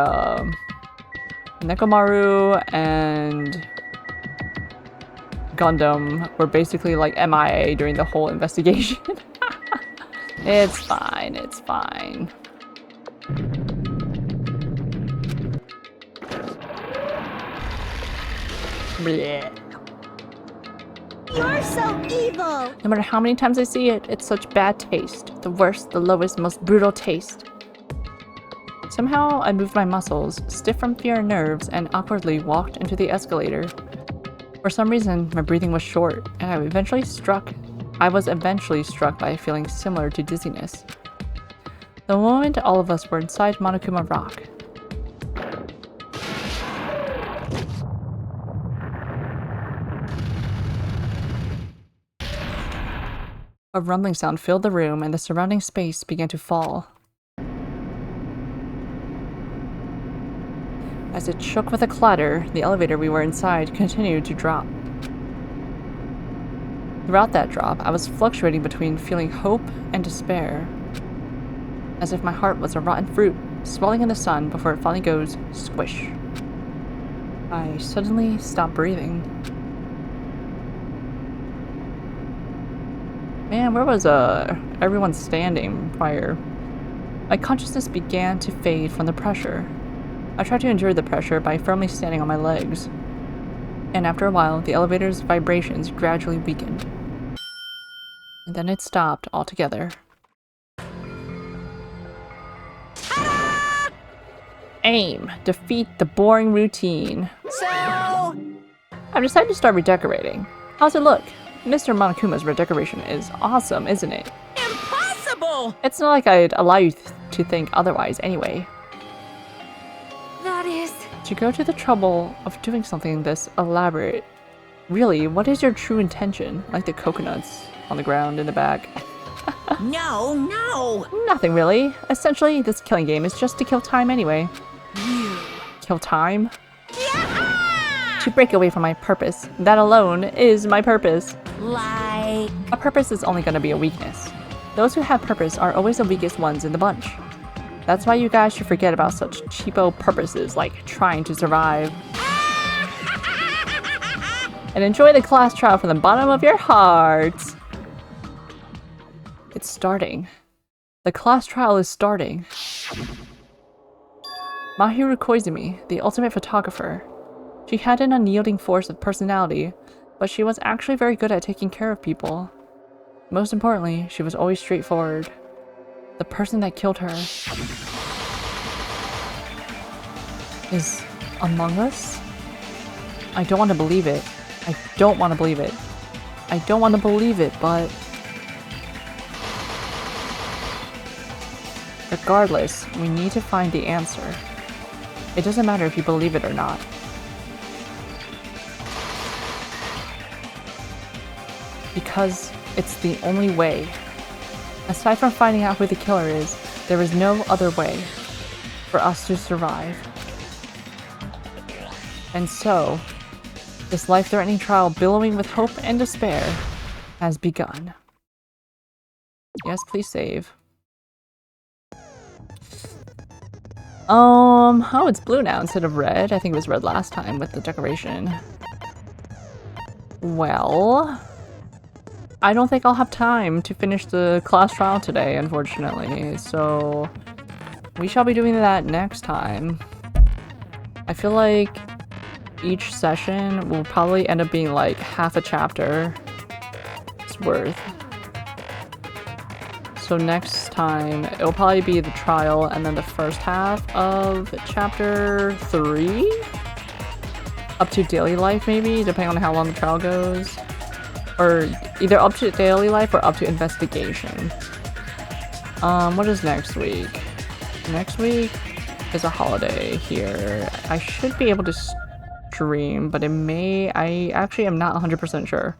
Nekomaru and Gundam were basically like MIA during the whole investigation. It's fine, it's fine. Blech. You're so evil! No matter how many times I see it, it's such bad taste. The worst, the lowest, most brutal taste. Somehow, I moved my muscles, stiff from fear and nerves, and awkwardly walked into the escalator. For some reason, my breathing was short, and I was eventually struck by a feeling similar to dizziness. The moment all of us were inside Monokuma Rock. A rumbling sound filled the room, and the surrounding space began to fall. As it shook with a clatter, the elevator we were inside continued to drop. Throughout that drop, I was fluctuating between feeling hope and despair, as if my heart was a rotten fruit, swelling in the sun before it finally goes squish. I suddenly stopped breathing. Man, where was everyone standing prior? My consciousness began to fade from the pressure. I tried to endure the pressure by firmly standing on my legs. And after a while, the elevator's vibrations gradually weakened. And then it stopped altogether. Aim. Defeat the boring routine. So, I've decided to start redecorating. How's it look? Mr. Monokuma's redecoration is awesome, isn't it? impossible! It's not like I'd allow you to think otherwise anyway. that is... To go to the trouble of doing something this elaborate. Really, what is your true intention? Like the coconuts on the ground in the back. No, no! Nothing really. Essentially, this killing game is just to kill time anyway. kill time? To break away from my purpose. That alone is my purpose. Like... A purpose is only gonna be a weakness. Those who have purpose are always the weakest ones in the bunch. That's why you guys should forget about such cheapo purposes like trying to survive. And enjoy the class trial from the bottom of your hearts. It's starting. The class trial is starting. Mahiru Koizumi, the ultimate photographer. She had an unyielding force of personality, but she was actually very good at taking care of people. Most importantly, she was always straightforward. The person that killed her is among us? I don't want to believe it. I don't want to believe it. I don't want to believe it, but... regardless, we need to find the answer. It doesn't matter if you believe it or not. Because it's the only way. Aside from finding out who the killer is, there is no other way for us to survive. And so, this life-threatening trial billowing with hope and despair has begun. Yes, please save. Oh, it's blue now instead of red. I think it was red last time with the decoration. Well, I don't think I'll have time to finish the class trial today, unfortunately, so we shall be doing that next time. I feel like each session will probably end up being like half a chapter. It's worth. So next time, it'll probably be the trial and then the first half of chapter 3? Up to daily life maybe, depending on how long the trial goes. Or either up to daily life or up to investigation. What is next week? Next week is a holiday here. I should be able to stream, but it may... I actually am not 100% sure.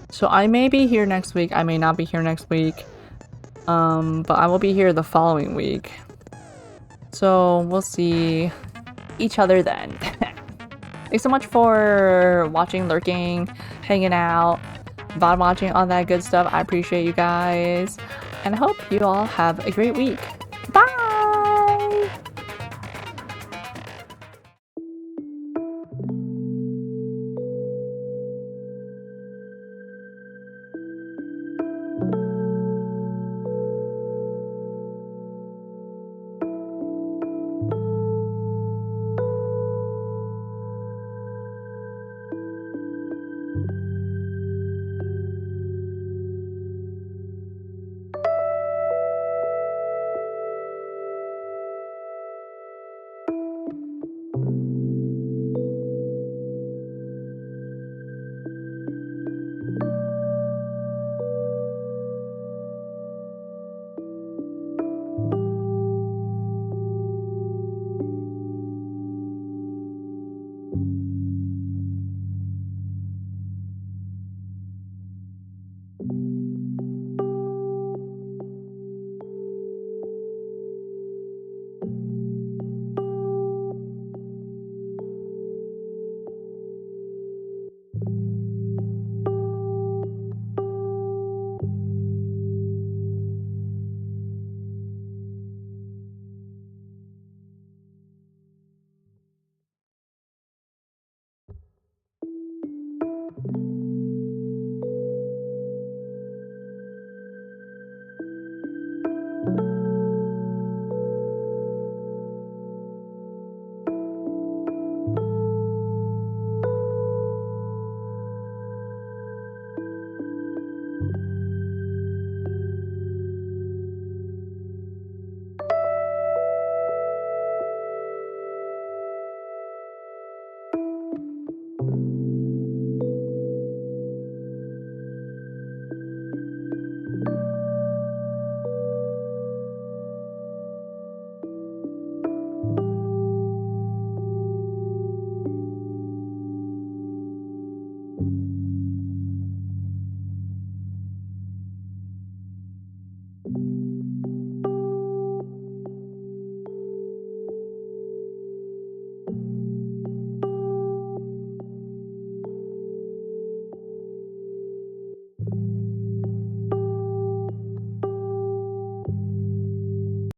So I may be here next week, I may not be here next week. But I will be here the following week. So we'll see each other then. Thanks so much for watching, lurking, hanging out, VOD watching, all that good stuff. I appreciate you guys. And I hope you all have a great week.